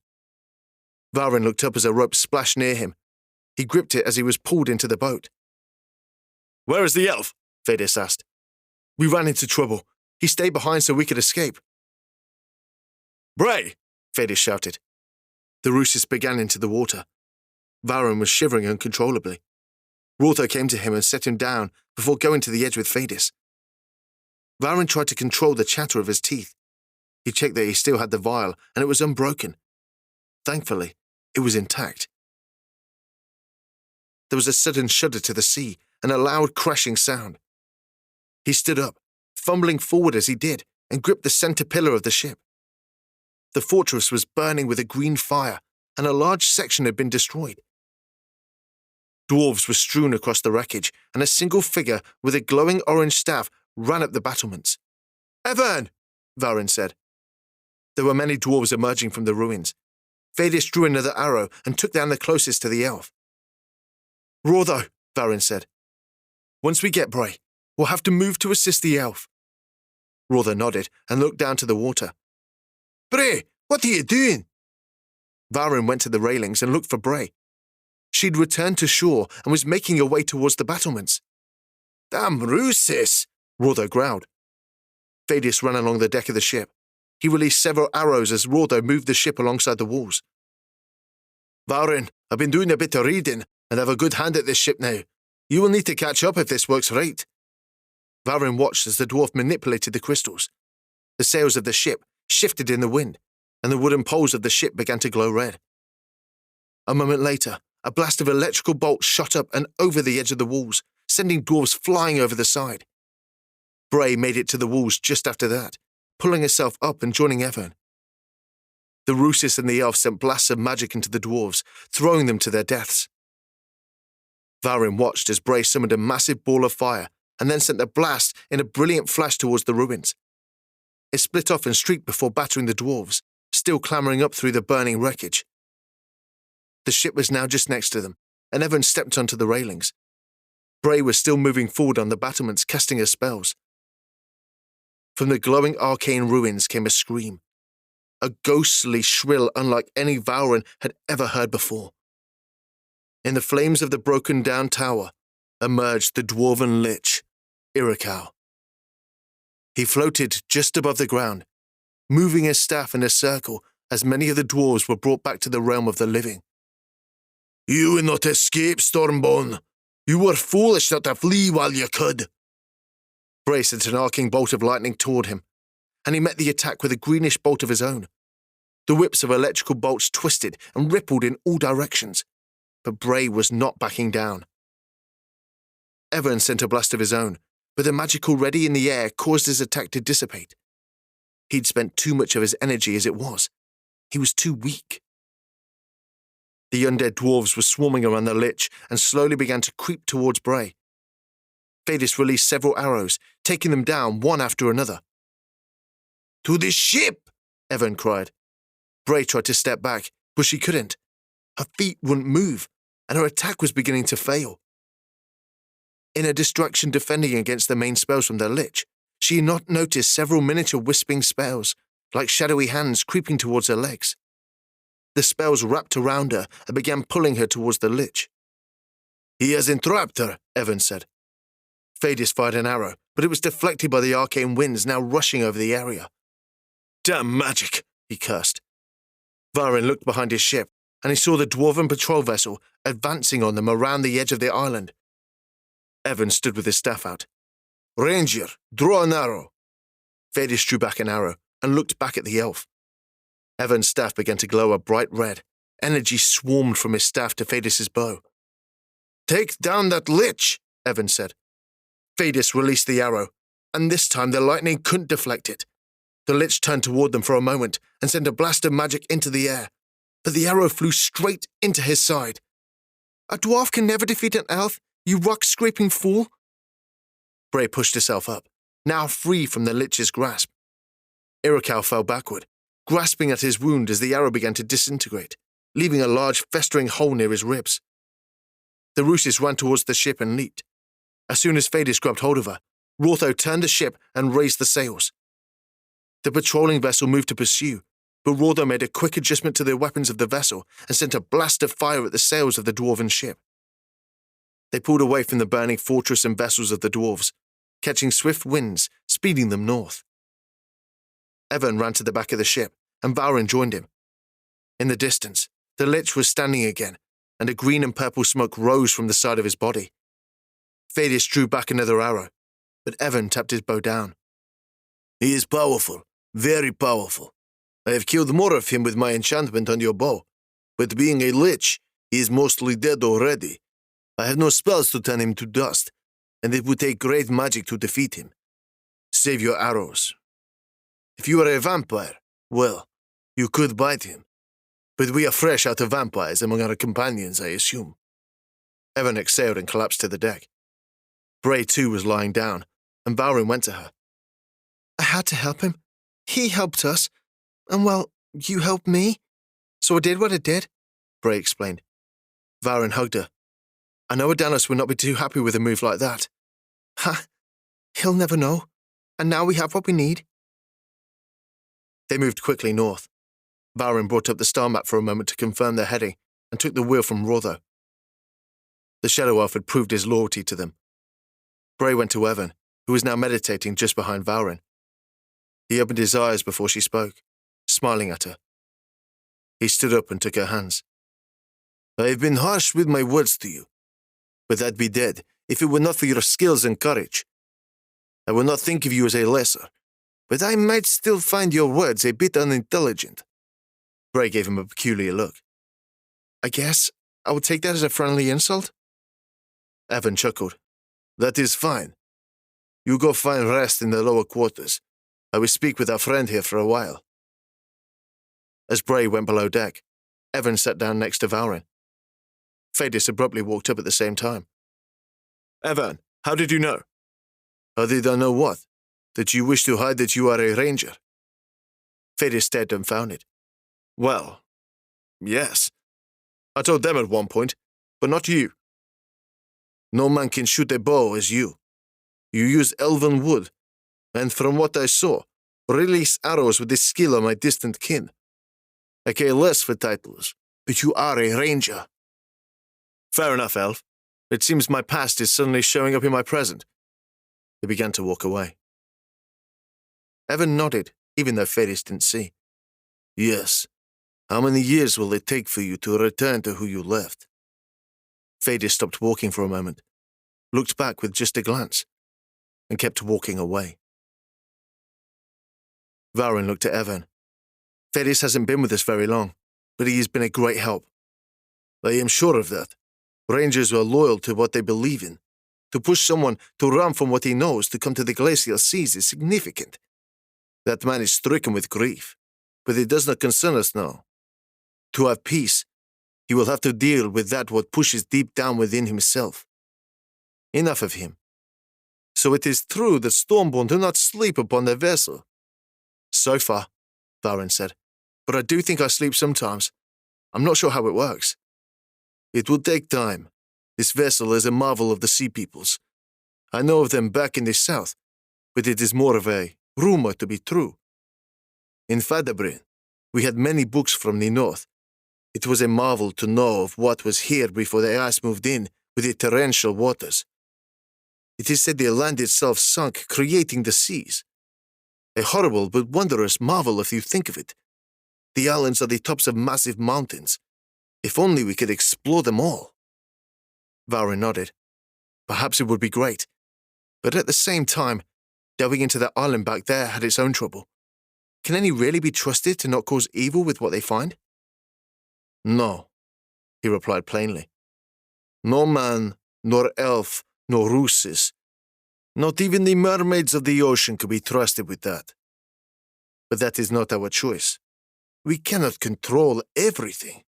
Valrin looked up as a rope splashed near him. He gripped it as he was pulled into the boat. Where is the elf? Phadis asked. We ran into trouble. He stayed behind so we could escape. Bray! Phadis shouted. The Ruthless began into the water. Valrin was shivering uncontrollably. Rotho came to him and set him down before going to the edge with Phadis. Valrin tried to control the chatter of his teeth. He checked that he still had the vial, and it was unbroken. Thankfully, it was intact. There was a sudden shudder to the sea and a loud crashing sound. He stood up, fumbling forward as he did, and gripped the center pillar of the ship. The fortress was burning with a green fire, and a large section had been destroyed. Dwarves were strewn across the wreckage, and a single figure with a glowing orange staff ran up the battlements. Evan! Valrin said. There were many dwarves emerging from the ruins. Phadis drew another arrow and took down the closest to the elf. Rotho, Valrin said. Once we get Bray, we'll have to move to assist the elf. Rotho nodded and looked down to the water. Bray, what are you doing? Valrin went to the railings and looked for Bray. She'd returned to shore and was making her way towards the battlements. Damn Ruthless, Rotho growled. Phadis ran along the deck of the ship. He released several arrows as Rotho moved the ship alongside the walls. Valrin, I've been doing a bit of reading and have a good hand at this ship now. You will need to catch up if this works right. Valrin watched as the dwarf manipulated the crystals. The sails of the ship shifted in the wind, and the wooden poles of the ship began to glow red. A moment later, a blast of electrical bolts shot up and over the edge of the walls, sending dwarves flying over the side. Bray made it to the walls just after that, pulling herself up and joining Evan. The ruthless and the elf sent blasts of magic into the dwarves, throwing them to their deaths. Valrin watched as Bray summoned a massive ball of fire and then sent the blast in a brilliant flash towards the ruins. It split off and streaked before battering the dwarves, still clambering up through the burning wreckage. The ship was now just next to them, and Evan stepped onto the railings. Bray was still moving forward on the battlements, casting her spells. From the glowing arcane ruins came a scream, a ghostly shrill unlike any Valrin had ever heard before. In the flames of the broken-down tower emerged the dwarven lich, Iroquois. He floated just above the ground, moving his staff in a circle as many of the dwarves were brought back to the realm of the living. "You will not escape, Stormborn. You were foolish not to flee while you could." Bray sent an arcing bolt of lightning toward him, and he met the attack with a greenish bolt of his own. The whips of electrical bolts twisted and rippled in all directions, but Bray was not backing down. Evan sent a blast of his own, but the magic already in the air caused his attack to dissipate. He'd spent too much of his energy as it was. He was too weak. The undead dwarves were swarming around the lich and slowly began to creep towards Bray. Phadis released several arrows, taking them down one after another. "To the ship!" Evan cried. Bray tried to step back, but she couldn't. Her feet wouldn't move, and her attack was beginning to fail. In a distraction defending against the main spells from the lich, she had not noticed several miniature wisping spells, like shadowy hands creeping towards her legs. The spells wrapped around her and began pulling her towards the lich. "He has entrapped her," Evan said. Phadis fired an arrow, but it was deflected by the arcane winds now rushing over the area. "Damn magic," he cursed. Valrin looked behind his ship, and he saw the dwarven patrol vessel advancing on them around the edge of the island. Evan stood with his staff out. "Ranger, draw an arrow." Phadis drew back an arrow and looked back at the elf. Evan's staff began to glow a bright red. Energy swarmed from his staff to Phadis's bow. "Take down that lich," Evan said. Phadis released the arrow, and this time the lightning couldn't deflect it. The lich turned toward them for a moment and sent a blast of magic into the air, but the arrow flew straight into his side. "A dwarf can never defeat an elf, you rock-scraping fool." Bray pushed herself up, now free from the lich's grasp. Iroquois fell backward, grasping at his wound as the arrow began to disintegrate, leaving a large festering hole near his ribs. The ruthless ran towards the ship and leaped. As soon as Phadis grabbed hold of her, Rotho turned the ship and raised the sails. The patrolling vessel moved to pursue, but Rotho made a quick adjustment to the weapons of the vessel and sent a blast of fire at the sails of the dwarven ship. They pulled away from the burning fortress and vessels of the dwarves, catching swift winds, speeding them north. Evan ran to the back of the ship, and Valrin joined him. In the distance, the lich was standing again, and a green and purple smoke rose from the side of his body. Phadis drew back another arrow, but Evan tapped his bow down. "He is powerful, very powerful. I have killed more of him with my enchantment on your bow, but being a lich, he is mostly dead already. I have no spells to turn him to dust, and it would take great magic to defeat him. Save your arrows. If you are a vampire, well, you could bite him. But we are fresh out of vampires among our companions, I assume." Evan exhaled and collapsed to the deck. Bray, too, was lying down, and Valrin went to her. "I had to help him. He helped us. And, well, you helped me. So I did what I did," Bray explained. Valrin hugged her. "I know Adanos would not be too happy with a move like that." "Ha! He'll never know. And now we have what we need." They moved quickly north. Valrin brought up the star map for a moment to confirm their heading and took the wheel from Rotho. The Shadow Elf had proved his loyalty to them. Bray went to Evan, who was now meditating just behind Valrin. He opened his eyes before she spoke, smiling at her. He stood up and took her hands. "I have been harsh with my words to you, but I'd be dead if it were not for your skills and courage. I will not think of you as a lesser, but I might still find your words a bit unintelligent." Bray gave him a peculiar look. I guess I would take that as a friendly insult. Evan chuckled. That is fine. You go find rest in the lower quarters. I will speak with our friend here for a while. As Bray went below deck, Evan sat down next to Valrin. Fadis abruptly walked up at the same time. Evan, how did you know? How did I know what? That you wish to hide that you are a ranger? Fadis stared dumbfounded. Well, yes. I told them at one point, but not you. No man can shoot a bow as you. You use elven wood, and from what I saw, release arrows with the skill of my distant kin. I care less for titles, but you are a ranger. Fair enough, Elf. It seems my past is suddenly showing up in my present. They began to walk away. Evan nodded, even though Fadis didn't see. Yes. How many years will it take for you to return to who you left? Fadis stopped walking for a moment, looked back with just a glance, and kept walking away. Valrin looked at Evan. Fadis hasn't been with us very long, but he has been a great help. I am sure of that. Rangers are loyal to what they believe in. To push someone to run from what he knows to come to the glacial seas is significant. That man is stricken with grief, but it does not concern us now. To have peace, he will have to deal with that what pushes deep down within himself. Enough of him. So it is true that Stormborn do not sleep upon their vessel. So far, Valrin said, but I do think I sleep sometimes. I'm not sure how it works. It will take time. This vessel is a marvel of the sea peoples. I know of them back in the south, but it is more of a rumor to be true. In Fadabrin, we had many books from the north. It was a marvel to know of what was here before the ice moved in with the torrential waters. It is said the land itself sunk, creating the seas. A horrible but wondrous marvel if you think of it. The islands are the tops of massive mountains. If only we could explore them all. Valrin nodded. Perhaps it would be great. But at the same time, delving into that island back there had its own trouble. Can any really be trusted to not cause evil with what they find? No, he replied plainly. No man, nor elf, nor ruthless. Not even the mermaids of the ocean could be trusted with that. But that is not our choice. We cannot control everything.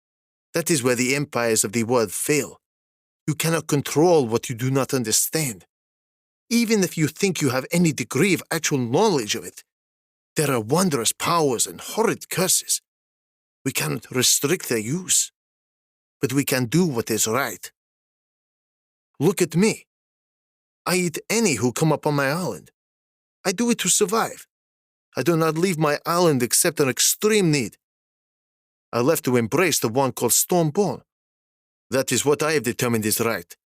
That is where the empires of the world fail. You cannot control what you do not understand. Even if you think you have any degree of actual knowledge of it, there are wondrous powers and horrid curses. We cannot restrict their use, but we can do what is right. Look at me. I eat any who come up on my island. I do it to survive. I do not leave my island except on extreme need. I left to embrace the one called Stormborn. That is what I have determined is right.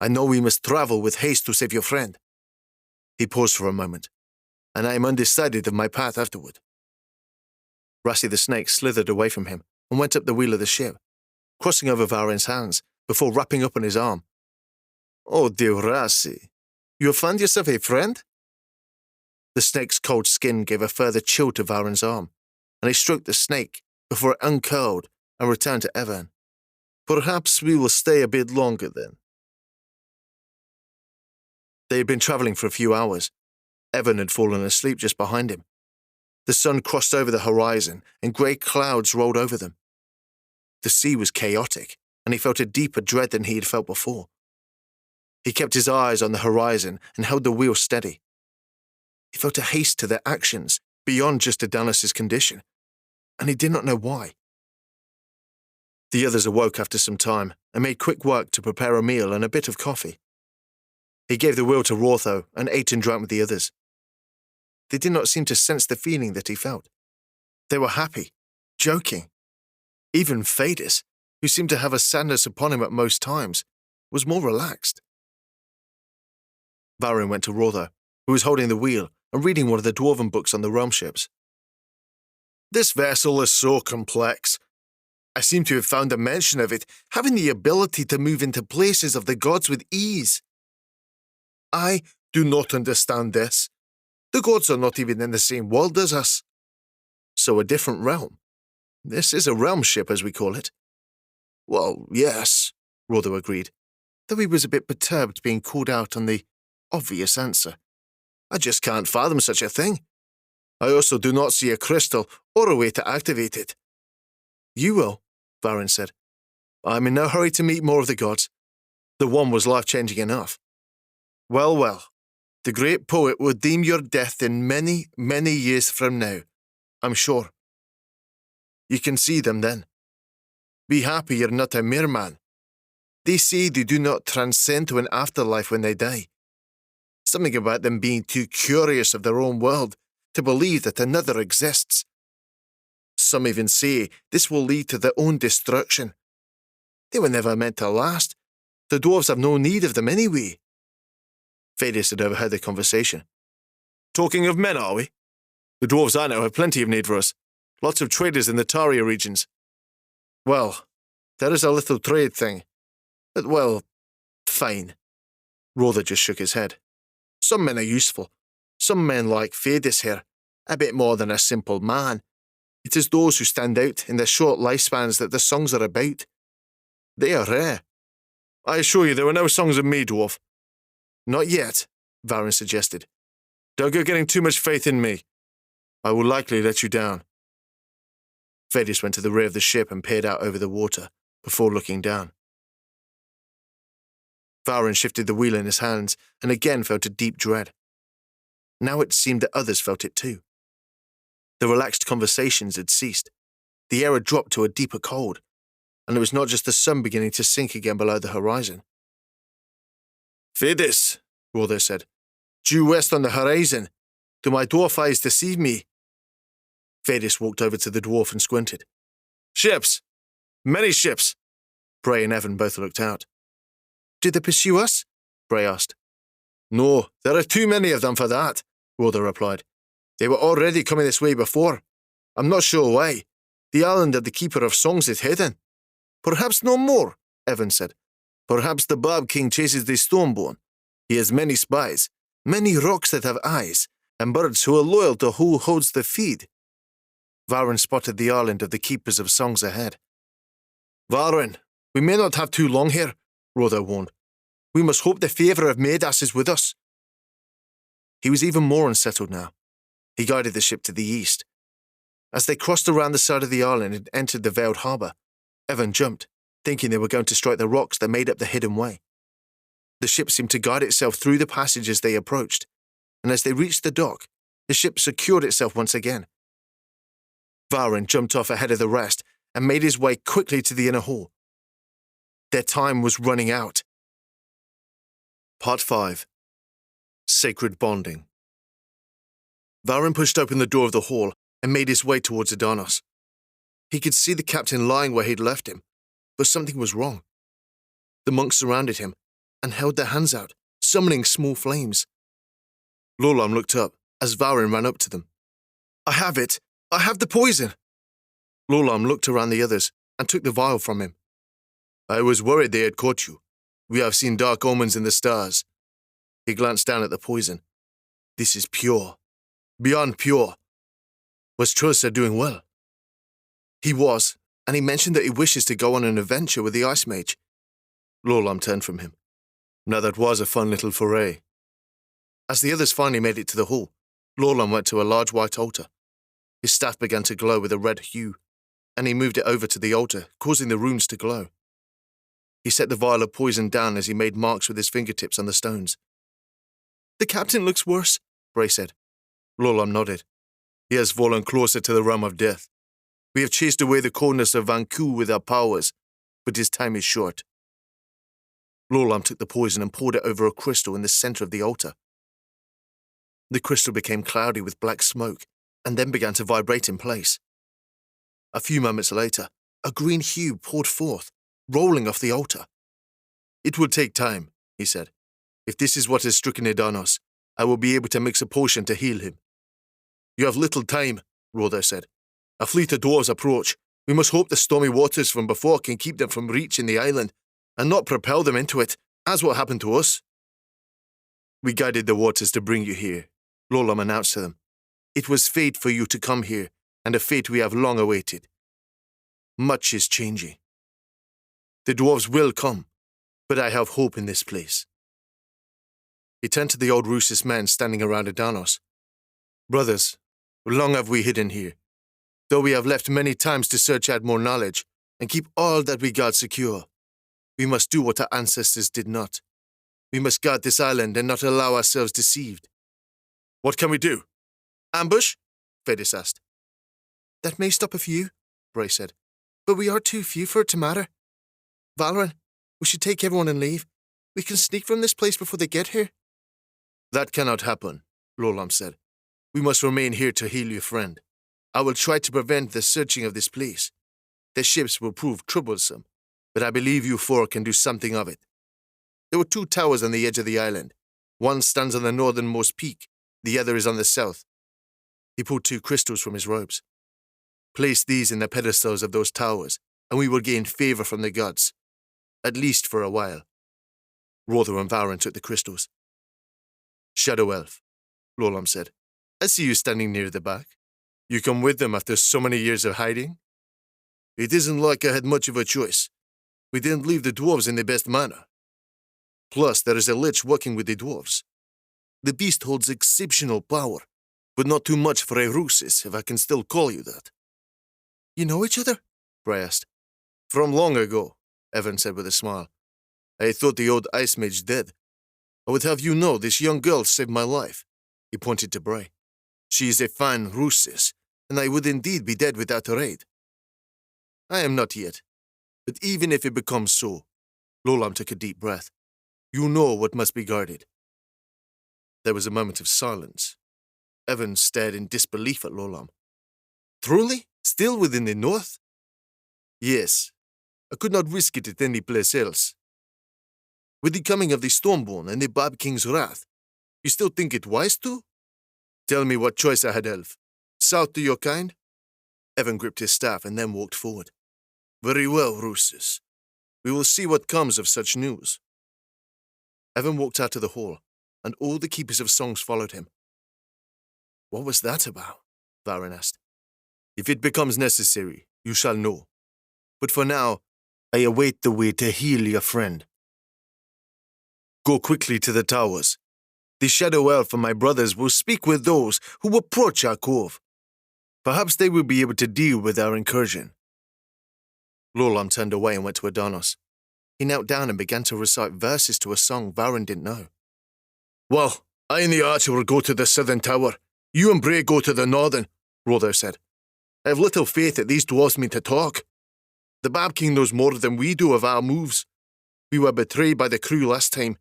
I know we must travel with haste to save your friend. He paused for a moment, and I am undecided of my path afterward. Rassi the snake slithered away from him and went up the wheel of the ship, crossing over Valrin's hands before wrapping up on his arm. Oh, dear Rassi, you have found yourself a friend? The snake's cold skin gave a further chill to Valrin's arm, and he stroked the snake before it uncurled and returned to Evan. Perhaps we will stay a bit longer then. They had been traveling for a few hours. Evan had fallen asleep just behind him. The sun crossed over the horizon, and grey clouds rolled over them. The sea was chaotic, and he felt a deeper dread than he had felt before. He kept his eyes on the horizon and held the wheel steady. He felt a haste to their actions beyond just Adonis's condition, and he did not know why. The others awoke after some time and made quick work to prepare a meal and a bit of coffee. He gave the wheel to Rotho and ate and drank with the others. They did not seem to sense the feeling that he felt. They were happy, joking. Even Fadis, who seemed to have a sadness upon him at most times, was more relaxed. Valrin went to Rotho, who was holding the wheel and reading one of the dwarven books on the realm ships. This vessel is so complex. I seem to have found a mention of it having the ability to move into places of the gods with ease. I do not understand this. The gods are not even in the same world as us. So a different realm. This is a realm ship, as we call it. Well, yes, Rother agreed, though he was a bit perturbed being called out on the obvious answer. I just can't fathom such a thing. I also do not see a crystal or a way to activate it. You will, Valrin said. I'm in no hurry to meet more of the gods. The one was life-changing enough. Well, well, the great poet will deem your death in many, many years from now, I'm sure. You can see them then. Be happy you're not a mere man. They say they do not transcend to an afterlife when they die. Something about them being too curious of their own world to believe that another exists. Some even say this will lead to their own destruction. They were never meant to last. The dwarves have no need of them anyway. Fadis had overheard the conversation. Talking of men, are we? The dwarves I know have plenty of need for us. Lots of traders in the Taria regions. Well, there is a little trade thing. But, well, fine. Rother just shook his head. Some men are useful. Some men like Fadis here, a bit more than a simple man. It is those who stand out in the short lifespans that the songs are about. They are rare. I assure you there were no songs of me, dwarf. Not yet, Valrin suggested. Don't go getting too much faith in me. I will likely let you down. Fadis went to the rear of the ship and peered out over the water before looking down. Valrin shifted the wheel in his hands and again felt a deep dread. Now it seemed that others felt it too. The relaxed conversations had ceased. The air had dropped to a deeper cold, and it was not just the sun beginning to sink again below the horizon. Fadis, Rother said, due west on the horizon. Do my dwarf eyes deceive me? Fadis walked over to the dwarf and squinted. Ships! Many ships! Bray and Evan both looked out. Did they pursue us? Bray asked. No, there are too many of them for that, Rother replied. They were already coming this way before. I'm not sure why. The island of the Keeper of Songs is hidden. Perhaps no more, Evan said. Perhaps the Barb King chases the Stormborn. He has many spies, many rocks that have eyes, and birds who are loyal to who holds the feed. Valrin spotted the island of the Keepers of Songs ahead. Valrin, we may not have too long here, Rother warned. We must hope the favour of Maidas is with us. He was even more unsettled now. He guided the ship to the east. As they crossed around the side of the island and entered the veiled harbour, Evan jumped, thinking they were going to strike the rocks that made up the hidden way. The ship seemed to guide itself through the passage as they approached, and as they reached the dock, the ship secured itself once again. Valrin jumped off ahead of the rest and made his way quickly to the inner hall. Their time was running out. Part 5. Sacred Bonding. Valrin pushed open the door of the hall and made his way towards Adanos. He could see the captain lying where he'd left him, but something was wrong. The monks surrounded him and held their hands out, summoning small flames. Lolam looked up as Valrin ran up to them. I have it! I have the poison! Lolam looked around the others and took the vial from him. I was worried they had caught you. We have seen dark omens in the stars. He glanced down at the poison. This is pure. Beyond pure. Was Trosa doing well? He was, and he mentioned that he wishes to go on an adventure with the Ice Mage. Lolam turned from him. Now that was a fun little foray. As the others finally made it to the hall, Lolam went to a large white altar. His staff began to glow with a red hue, and he moved it over to the altar, causing the runes to glow. He set the vial of poison down as he made marks with his fingertips on the stones. The captain looks worse, Bray said. Lolam nodded. He has fallen closer to the realm of death. We have chased away the coldness of Vanku with our powers, but his time is short. Lolam took the poison and poured it over a crystal in the center of the altar. The crystal became cloudy with black smoke, and then began to vibrate in place. A few moments later, a green hue poured forth, rolling off the altar. It will take time, he said. If this is what has stricken Adanos, I will be able to mix a potion to heal him. You have little time, Rother said. A fleet of dwarves approach. We must hope the stormy waters from before can keep them from reaching the island, and not propel them into it, as what happened to us. We guided the waters to bring you here, Lolam announced to them. It was fate for you to come here, and a fate we have long awaited. Much is changing. The dwarves will come, but I have hope in this place. He turned to the old ruthless men standing around Adanos. Brothers, long have we hidden here, though we have left many times to search out more knowledge and keep all that we got secure. We must do what our ancestors did not. We must guard this island and not allow ourselves deceived. What can we do? Ambush? Fadis asked. That may stop a few, Bray said, but we are too few for it to matter. Valrin, we should take everyone and leave. We can sneak from this place before they get here. That cannot happen, Lolam said. We must remain here to heal your friend. I will try to prevent the searching of this place. The ships will prove troublesome, but I believe you four can do something of it. There were 2 towers on the edge of the island. One stands on the northernmost peak, the other is on the south. He pulled 2 crystals from his robes. Place these in the pedestals of those towers, and we will gain favor from the gods, at least for a while. Rother and Valrin took the crystals. Shadow Elf, Lolam said. I see you standing near the back. You come with them after so many years of hiding? It isn't like I had much of a choice. We didn't leave the dwarves in the best manner. Plus, there is a lich working with the dwarves. The beast holds exceptional power, but not too much for a ruthless, if I can still call you that. You know each other? Bray asked. From long ago, Evan said with a smile. I thought the old Ice Mage dead. I would have you know this young girl saved my life. He pointed to Bray. She is a fine ruthless, and I would indeed be dead without her aid. I am not yet, but even if it becomes so, Lolam took a deep breath. You know what must be guarded. There was a moment of silence. Evan stared in disbelief at Lolam. Truly? Still within the north? Yes. I could not risk it at any place else. With the coming of the Stormborn and the Bab King's wrath, you still think it wise to? Tell me what choice I had, Elf. South to your kind? Evan gripped his staff and then walked forward. Very well, Ruthless. We will see what comes of such news. Evan walked out to the hall, and all the keepers of songs followed him. What was that about? Valrin asked. If it becomes necessary, you shall know. But for now, I await the way to heal your friend. Go quickly to the towers. The Shadow Elf and my brothers will speak with those who approach our cove. Perhaps they will be able to deal with our incursion. Lolam turned away and went to Adanos. He knelt down and began to recite verses to a song Valrin didn't know. Well, I and the archer will go to the southern tower. You and Bray go to the northern, Rother said. I have little faith that these dwarves mean to talk. The Bab King knows more than we do of our moves. We were betrayed by the crew last time.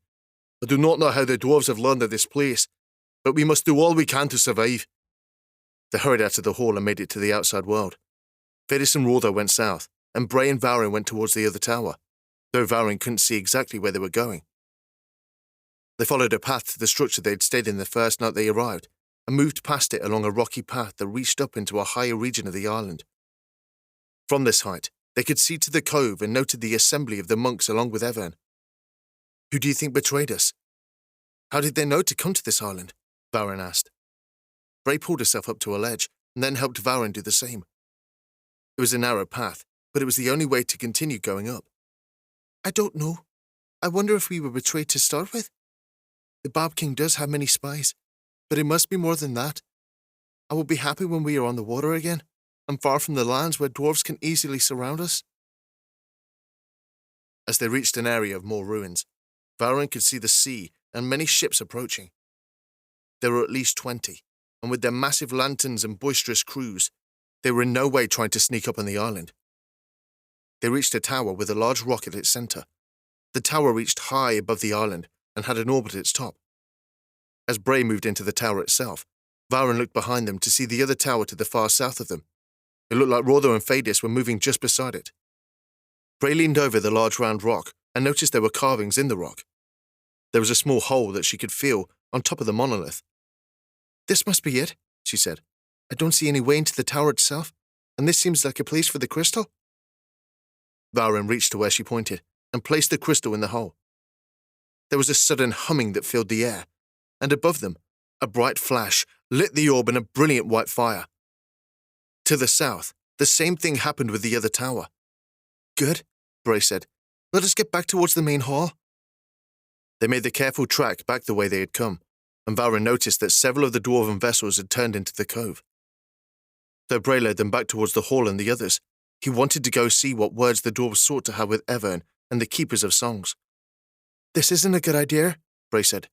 I do not know how the dwarves have learned of this place, but we must do all we can to survive. They hurried out of the hall and made it to the outside world. Fedis and Rother went south, and Bray and Valrin went towards the other tower, though Valrin couldn't see exactly where they were going. They followed a path to the structure they'd stayed in the first night they arrived, and moved past it along a rocky path that reached up into a higher region of the island. From this height, they could see to the cove and noted the assembly of the monks along with Evan. Who do you think betrayed us? How did they know to come to this island? Valrin asked. Bray pulled herself up to a ledge and then helped Valrin do the same. It was a narrow path, but it was the only way to continue going up. I don't know. I wonder if we were betrayed to start with. The Bab King does have many spies, but it must be more than that. I will be happy when we are on the water again, and far from the lands where dwarves can easily surround us. As they reached an area of more ruins, Valrin could see the sea and many ships approaching. There were at least 20, and with their massive lanterns and boisterous crews, they were in no way trying to sneak up on the island. They reached a tower with a large rock at its center. The tower reached high above the island and had an orb at its top. As Bray moved into the tower itself, Valrin looked behind them to see the other tower to the far south of them. It looked like Rother and Fadis were moving just beside it. Bray leaned over the large round rock and noticed there were carvings in the rock. There was a small hole that she could feel on top of the monolith. This must be it, she said. I don't see any way into the tower itself, and this seems like a place for the crystal. Valrin reached to where she pointed and placed the crystal in the hole. There was a sudden humming that filled the air, and above them, a bright flash lit the orb in a brilliant white fire. To the south, the same thing happened with the other tower. Good, Bray said. Let us get back towards the main hall. They made the careful track back the way they had come, and Valrin noticed that several of the dwarven vessels had turned into the cove. Though Bray led them back towards the hall and the others, he wanted to go see what words the dwarves sought to have with Evern and the keepers of songs. This isn't a good idea, Bray said.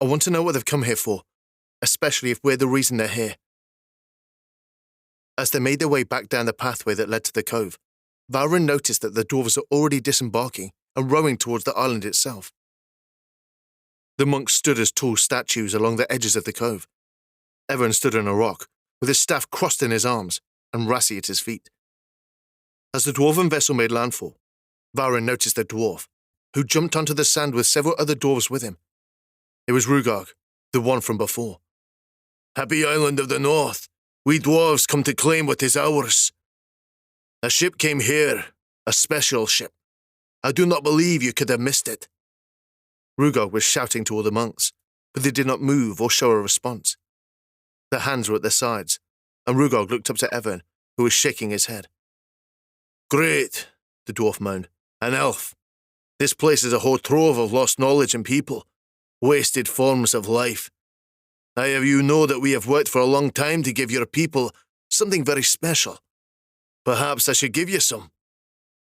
I want to know what they've come here for, especially if we're the reason they're here. As they made their way back down the pathway that led to the cove, Valrin noticed that the dwarves were already disembarking and rowing towards the island itself. The monks stood as tall statues along the edges of the cove. Evern stood on a rock, with his staff crossed in his arms and Rassi at his feet. As the dwarven vessel made landfall, Valrin noticed a dwarf, who jumped onto the sand with several other dwarves with him. It was Rugog, the one from before. Happy Island of the North, we dwarves come to claim what is ours. A ship came here, a special ship. I do not believe you could have missed it. Rugog was shouting to all the monks, but they did not move or show a response. Their hands were at their sides, and Rugog looked up to Evern, who was shaking his head. Great, the dwarf moaned. An elf. This place is a whole trove of lost knowledge and people, wasted forms of life. I have you know that we have worked for a long time to give your people something very special. Perhaps I should give you some.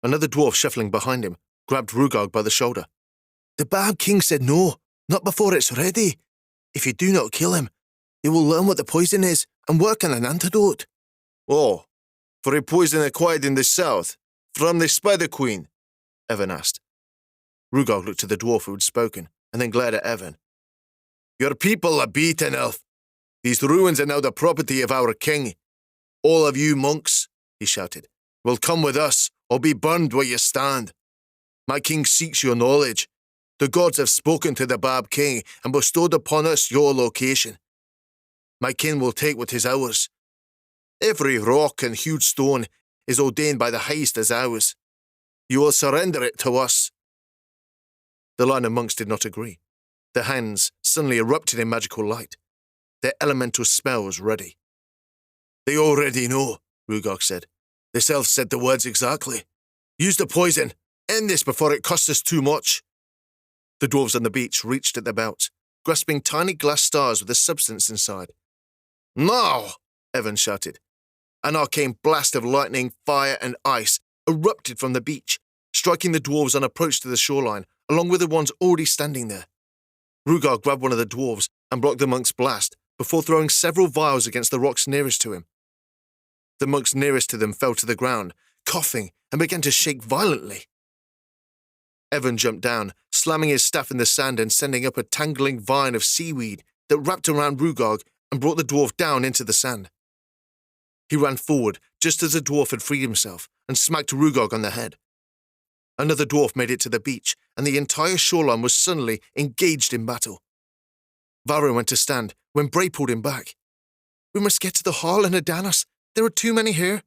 Another dwarf shuffling behind him grabbed Rugog by the shoulder. The Bad King said no, not before it's ready. If you do not kill him, he will learn what the poison is and work on an antidote. Oh, for a poison acquired in the south, from the Spider Queen? Evern asked. Rugog looked to the dwarf who had spoken, and then glared at Evern. Your people are beaten, elf. These ruins are now the property of our king. All of you monks, he shouted, will come with us or be burned where you stand. My king seeks your knowledge. The gods have spoken to the Bab King and bestowed upon us your location. My kin will take what is ours. Every rock and huge stone is ordained by the highest as ours. You will surrender it to us. The line of monks did not agree. Their hands suddenly erupted in magical light, their elemental spells ready. They already know, Rugog said. This elf said the words exactly. Use the poison. End this before it costs us too much. The dwarves on the beach reached at their belts, grasping tiny glass stars with a substance inside. Now, Evern shouted. An arcane blast of lightning, fire, and ice erupted from the beach, striking the dwarves on approach to the shoreline, along with the ones already standing there. Rugog grabbed one of the dwarves and blocked the monk's blast before throwing several vials against the rocks nearest to him. The monks nearest to them fell to the ground, coughing, and began to shake violently. Evern jumped down, slamming his staff in the sand and sending up a tangling vine of seaweed that wrapped around Rugog and brought the dwarf down into the sand. He ran forward just as the dwarf had freed himself and smacked Rugog on the head. Another dwarf made it to the beach, and the entire shoreline was suddenly engaged in battle. Valrin went to stand when Bray pulled him back. We must get to the hall and Adanos. There are too many here.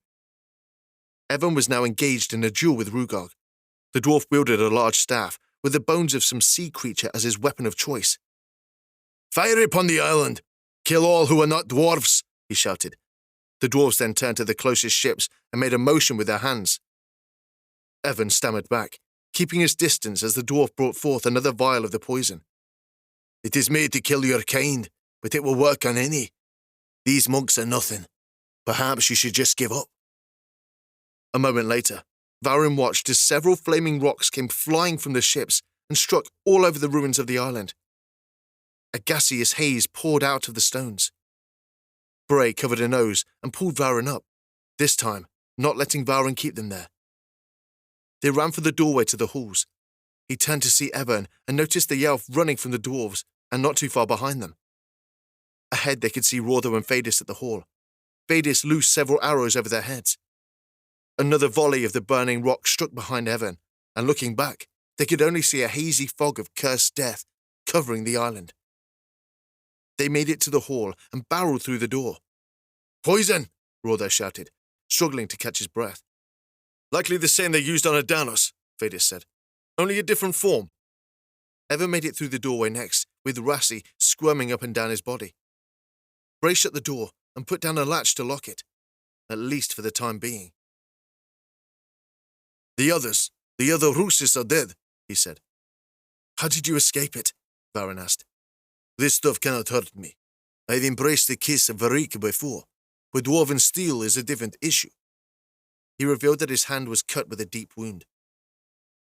Evern was now engaged in a duel with Rugog. The dwarf wielded a large staff with the bones of some sea creature as his weapon of choice. Fire upon the island! Kill all who are not dwarves! He shouted. The dwarves then turned to the closest ships and made a motion with their hands. Evern stammered back, keeping his distance as the dwarf brought forth another vial of the poison. It is made to kill your kind, but it will work on any. These monks are nothing. Perhaps you should just give up. A moment later, Valrin watched as several flaming rocks came flying from the ships and struck all over the ruins of the island. A gaseous haze poured out of the stones. Bray covered a nose and pulled Valrin up, this time not letting Valrin keep them there. They ran for the doorway to the halls. He turned to see Evern and noticed the elf running from the dwarves and not too far behind them. Ahead they could see Rordo and Fadis at the hall. Fadis loosed several arrows over their heads. Another volley of the burning rock struck behind Evern, and looking back, they could only see a hazy fog of cursed death covering the island. They made it to the hall and barreled through the door. Poison! Rordo shouted, struggling to catch his breath. Likely the same they used on Adanos, Fadis said. Only a different form. Evern made it through the doorway next, with Rassi squirming up and down his body. Bray shut the door and put down a latch to lock it, at least for the time being. The others, The other ruthless are dead, he said. How did you escape it? Valrin asked. This stuff cannot hurt me. I've embraced the kiss of Varik before, but dwarven steel is a different issue. He revealed that his hand was cut with a deep wound.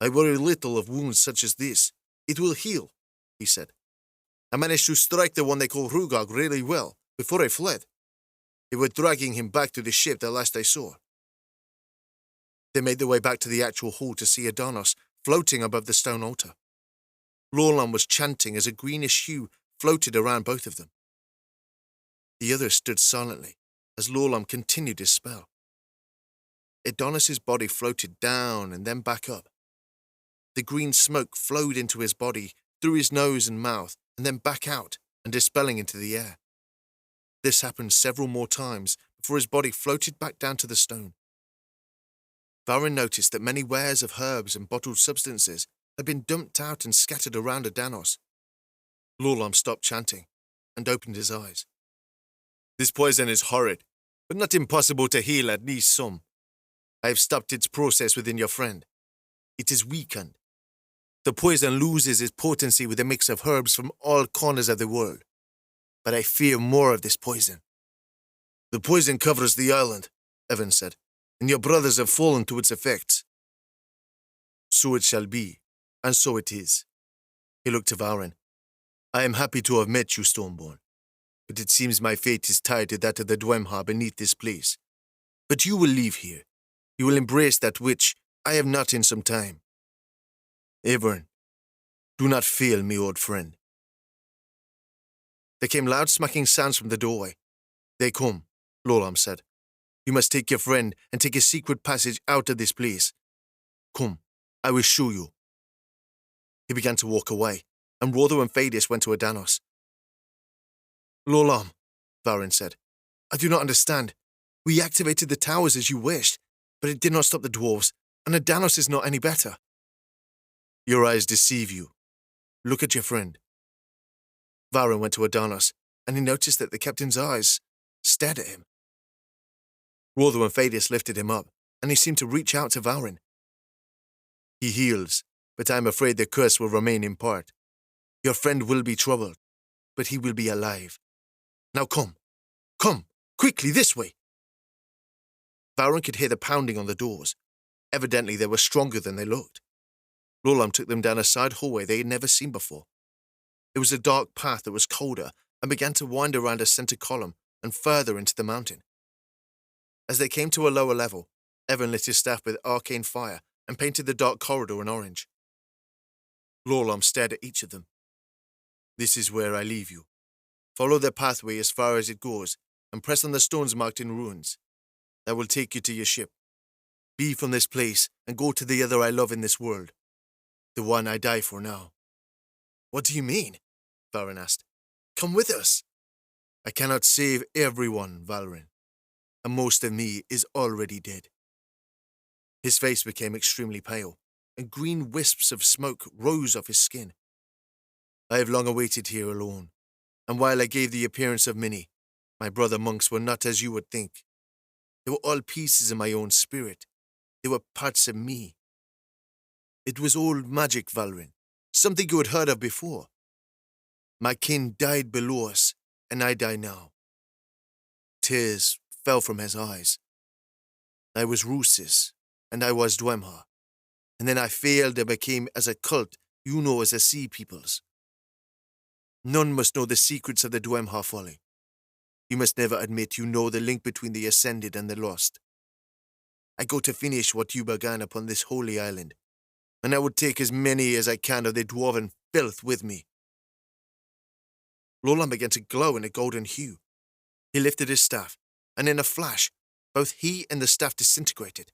I worry little of wounds such as this. It will heal, he said. I managed to strike the one they call Rugog really well before I fled. They were dragging him back to the ship the last I saw. They made their way back to the actual hall to see Adonis floating above the stone altar. Lorlan was chanting as a greenish hue floated around both of them. The others stood silently as Lorlan continued his spell. Adonis's body floated down and then back up. The green smoke flowed into his body, through his nose and mouth, and then back out and dispelling into the air. This happened several more times before his body floated back down to the stone. Valrin noticed that many wares of herbs and bottled substances had been dumped out and scattered around Adanos. Lorlan stopped chanting and opened his eyes. This poison is horrid, but not impossible to heal at least some. I have stopped its process within your friend. It is weakened. The poison loses its potency with a mix of herbs from all corners of the world. But I fear more of this poison. The poison covers the island, Evan said, and your brothers have fallen to its effects. So it shall be, and so it is. He looked to Valrin. I am happy to have met you, Stormborn, but it seems my fate is tied to that of the Dwemha beneath this place. But you will leave here. You will embrace that which I have not in some time. Everin, do not fail me, old friend. There came loud smacking sounds from the doorway. They come, Lorlan said. You must take your friend and take a secret passage out of this place. Come, I will show you. He began to walk away, and Rotho and Phadis went to Adanos. Lorlan, Valrin said, I do not understand. We activated the towers as you wished, but it did not stop the dwarves, and Adanos is not any better. Your eyes deceive you. Look at your friend. Valrin went to Adanos, and he noticed that the captain's eyes stared at him. Rotho and Phadis lifted him up, and he seemed to reach out to Valrin. He heals, but I am afraid the curse will remain in part. Your friend will be troubled, but he will be alive. Now come, quickly this way. Valrin could hear the pounding on the doors. Evidently they were stronger than they looked. Lorlan took them down a side hallway they had never seen before. It was a dark path that was colder and began to wind around a center column and further into the mountain. As they came to a lower level, Evan lit his staff with arcane fire and painted the dark corridor in orange. Lorlan stared at each of them. This is where I leave you. Follow the pathway as far as it goes and press on the stones marked in runes. That will take you to your ship. Be from this place and go to the other I love in this world. The one I die for now. What do you mean? Valrin asked. Come with us. I cannot save everyone, Valrin, and most of me is already dead. His face became extremely pale, and green wisps of smoke rose off his skin. I have long awaited here alone, and while I gave the appearance of many, my brother monks were not as you would think. They were all pieces of my own spirit. They were parts of me. It was old magic, Valrin, something you had heard of before. My kin died below us, and I die now. Tears fell from his eyes. I was ruthless, and I was Dwemha, and then I failed and became as a cult you know as the Sea Peoples. None must know the secrets of the Dwemha folly. You must never admit you know the link between the Ascended and the Lost. I go to finish what you began upon this holy island, and I would take as many as I can of the dwarven filth with me. Lorlan began to glow in a golden hue. He lifted his staff, and in a flash, both he and the staff disintegrated.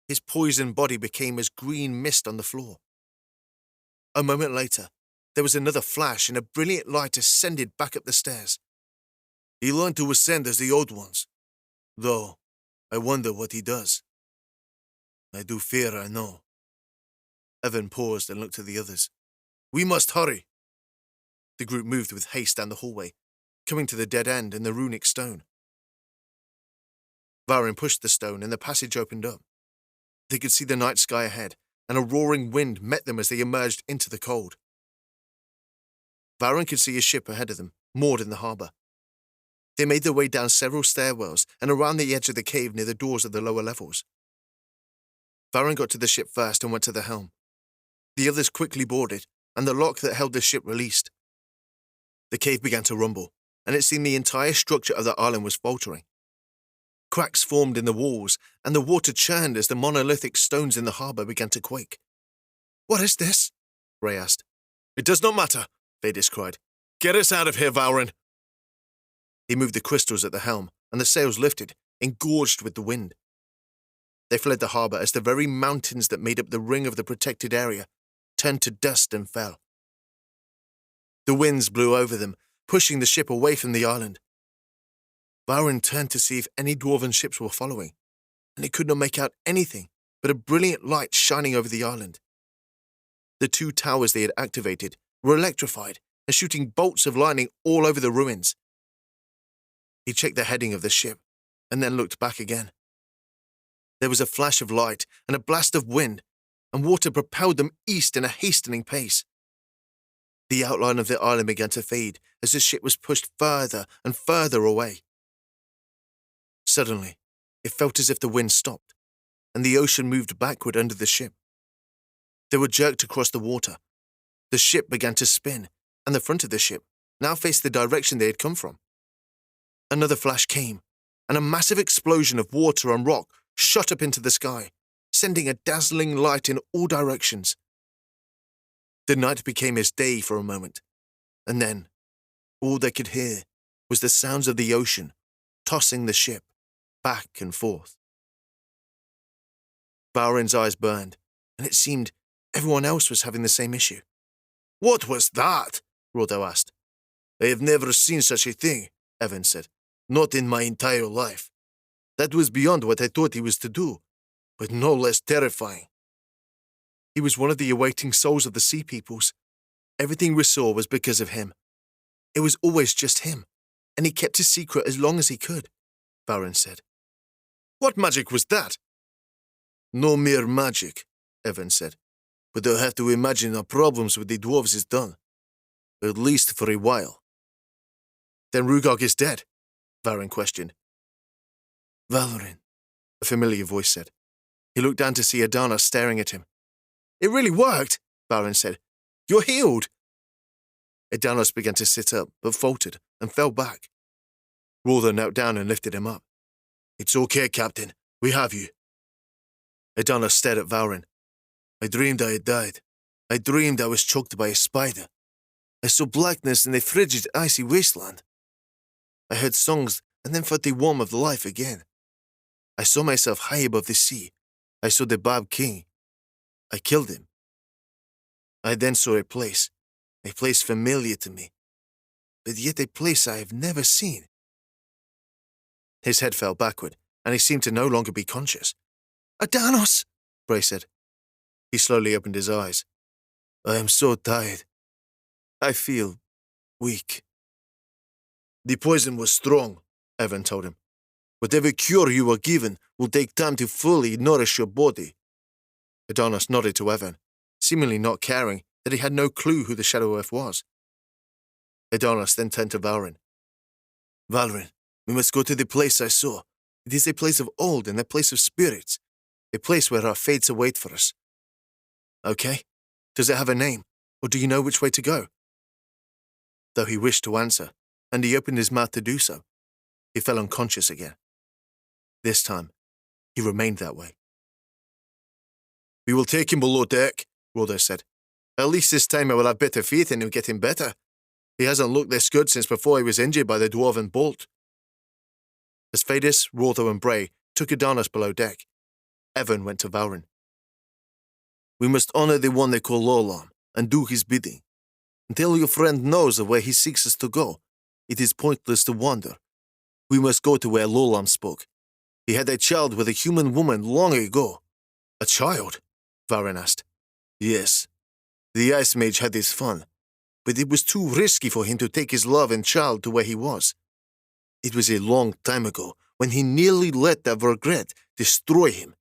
His poisoned body became as green mist on the floor. A moment later, there was another flash, and a brilliant light ascended back up the stairs. He learned to ascend as the old ones, though I wonder what he does. I do fear I know. Evan paused and looked at the others. We must hurry. The group moved with haste down the hallway, coming to the dead end in the runic stone. Valrin pushed the stone and the passage opened up. They could see the night sky ahead and a roaring wind met them as they emerged into the cold. Valrin could see a ship ahead of them, moored in the harbour. They made their way down several stairwells and around the edge of the cave near the doors of the lower levels. Valrin got to the ship first and went to the helm. The others quickly boarded, and the lock that held the ship released. The cave began to rumble, and it seemed the entire structure of the island was faltering. Cracks formed in the walls, and the water churned as the monolithic stones in the harbour began to quake. "What is this?" Ray asked. "It does not matter," Vadis cried. "Get us out of here, Valrin." He moved the crystals at the helm, and the sails lifted, engorged with the wind. They fled the harbour as the very mountains that made up the ring of the protected area turned to dust and fell. The winds blew over them, pushing the ship away from the island. Valrin turned to see if any dwarven ships were following, and he could not make out anything but a brilliant light shining over the island. The 2 towers they had activated were electrified and shooting bolts of lightning all over the ruins. He checked the heading of the ship, and then looked back again. There was a flash of light and a blast of wind, and water propelled them east in a hastening pace. The outline of the island began to fade as the ship was pushed further and further away. Suddenly, it felt as if the wind stopped, and the ocean moved backward under the ship. They were jerked across the water. The ship began to spin, and the front of the ship now faced the direction they had come from. Another flash came, and a massive explosion of water and rock shot up into the sky, sending a dazzling light in all directions. The night became as day for a moment, and then all they could hear was the sounds of the ocean tossing the ship back and forth. Valrin's eyes burned, and it seemed everyone else was having the same issue. "What was that?" Rodo asked. "I have never seen such a thing," Evan said. "Not in my entire life. That was beyond what I thought he was to do, but no less terrifying." He was one of the awaiting souls of the Sea Peoples. Everything we saw was because of him. It was always just him, and he kept his secret as long as he could, Valrin said. "What magic was that?" "No mere magic," Evan said. "But they'll have to imagine our problems with the dwarves is done. At least for a while." "Then Rugog is dead?" Valrin questioned. "Valrin," a familiar voice said. He looked down to see Adana staring at him. "It really worked," Valrin said. "You're healed." Adanos began to sit up, but faltered and fell back. Rother knelt down and lifted him up. "It's okay, Captain. We have you." Adanos stared at Valrin. "I dreamed I had died. I dreamed I was choked by a spider. I saw blackness in the frigid, icy wasteland. I heard songs and then felt the warmth of life again. I saw myself high above the sea. I saw the Bab King. I killed him. I then saw a place familiar to me, but yet a place I have never seen." His head fell backward, and he seemed to no longer be conscious. "Adanos!" Bray said. He slowly opened his eyes. "I am so tired. I feel weak." "The poison was strong," Evan told him. "Whatever cure you were given will take time to fully nourish your body." Adonis nodded to Evan, seemingly not caring that he had no clue who the Shadow Earth was. Adonis then turned to Valrin. "Valrin, we must go to the place I saw. It is a place of old and a place of spirits, a place where our fates await for us." "Okay. Does it have a name, or do you know which way to go?" Though he wished to answer, and he opened his mouth to do so, he fell unconscious again. This time, he remained that way. "We will take him below deck," Rodo said. "At least this time I will have better faith in him getting better. He hasn't looked this good since before he was injured by the dwarven bolt." As Phadis, Rodo, and Bray took Adonis below deck, Evan went to Valrin. "We must honor the one they call Lolam and do his bidding. Until your friend knows of where he seeks us to go, it is pointless to wander. We must go to where Lolam spoke. He had a child with a human woman long ago." "A child?" Valrin asked. "Yes. The Ice Mage had his fun, but it was too risky for him to take his love and child to where he was. It was a long time ago when he nearly let that regret destroy him.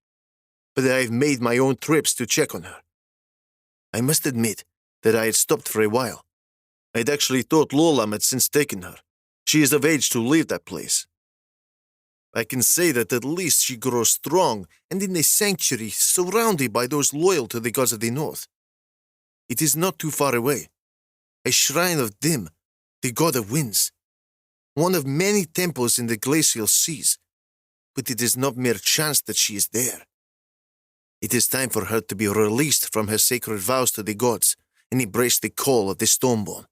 but I have made my own trips to check on her. I must admit that I had stopped for a while. I had actually thought Lolam had since taken her. She is of age to leave that place. I can say that at least she grows strong and in a sanctuary surrounded by those loyal to the gods of the north. It is not too far away. A shrine of Dim, the god of winds. One of many temples in the glacial seas. But it is not mere chance that she is there. It is time for her to be released from her sacred vows to the gods and embrace the call of the Stormborn,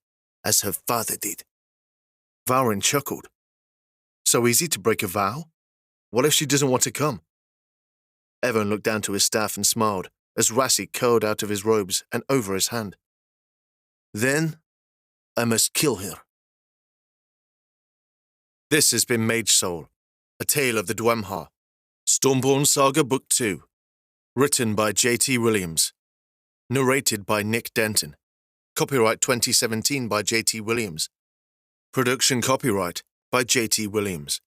as her father did. Valrin chuckled. So easy to break a vow? What if she doesn't want to come? Evan looked down to his staff and smiled as Rassi curled out of his robes and over his hand. Then, I must kill her. This has been Mage Soul, a tale of the Dwemha, Stormborn Saga Book 2, written by J.T. Williams, narrated by Nick Denton, copyright 2017 by J.T. Williams, production copyright by J.T. Williams.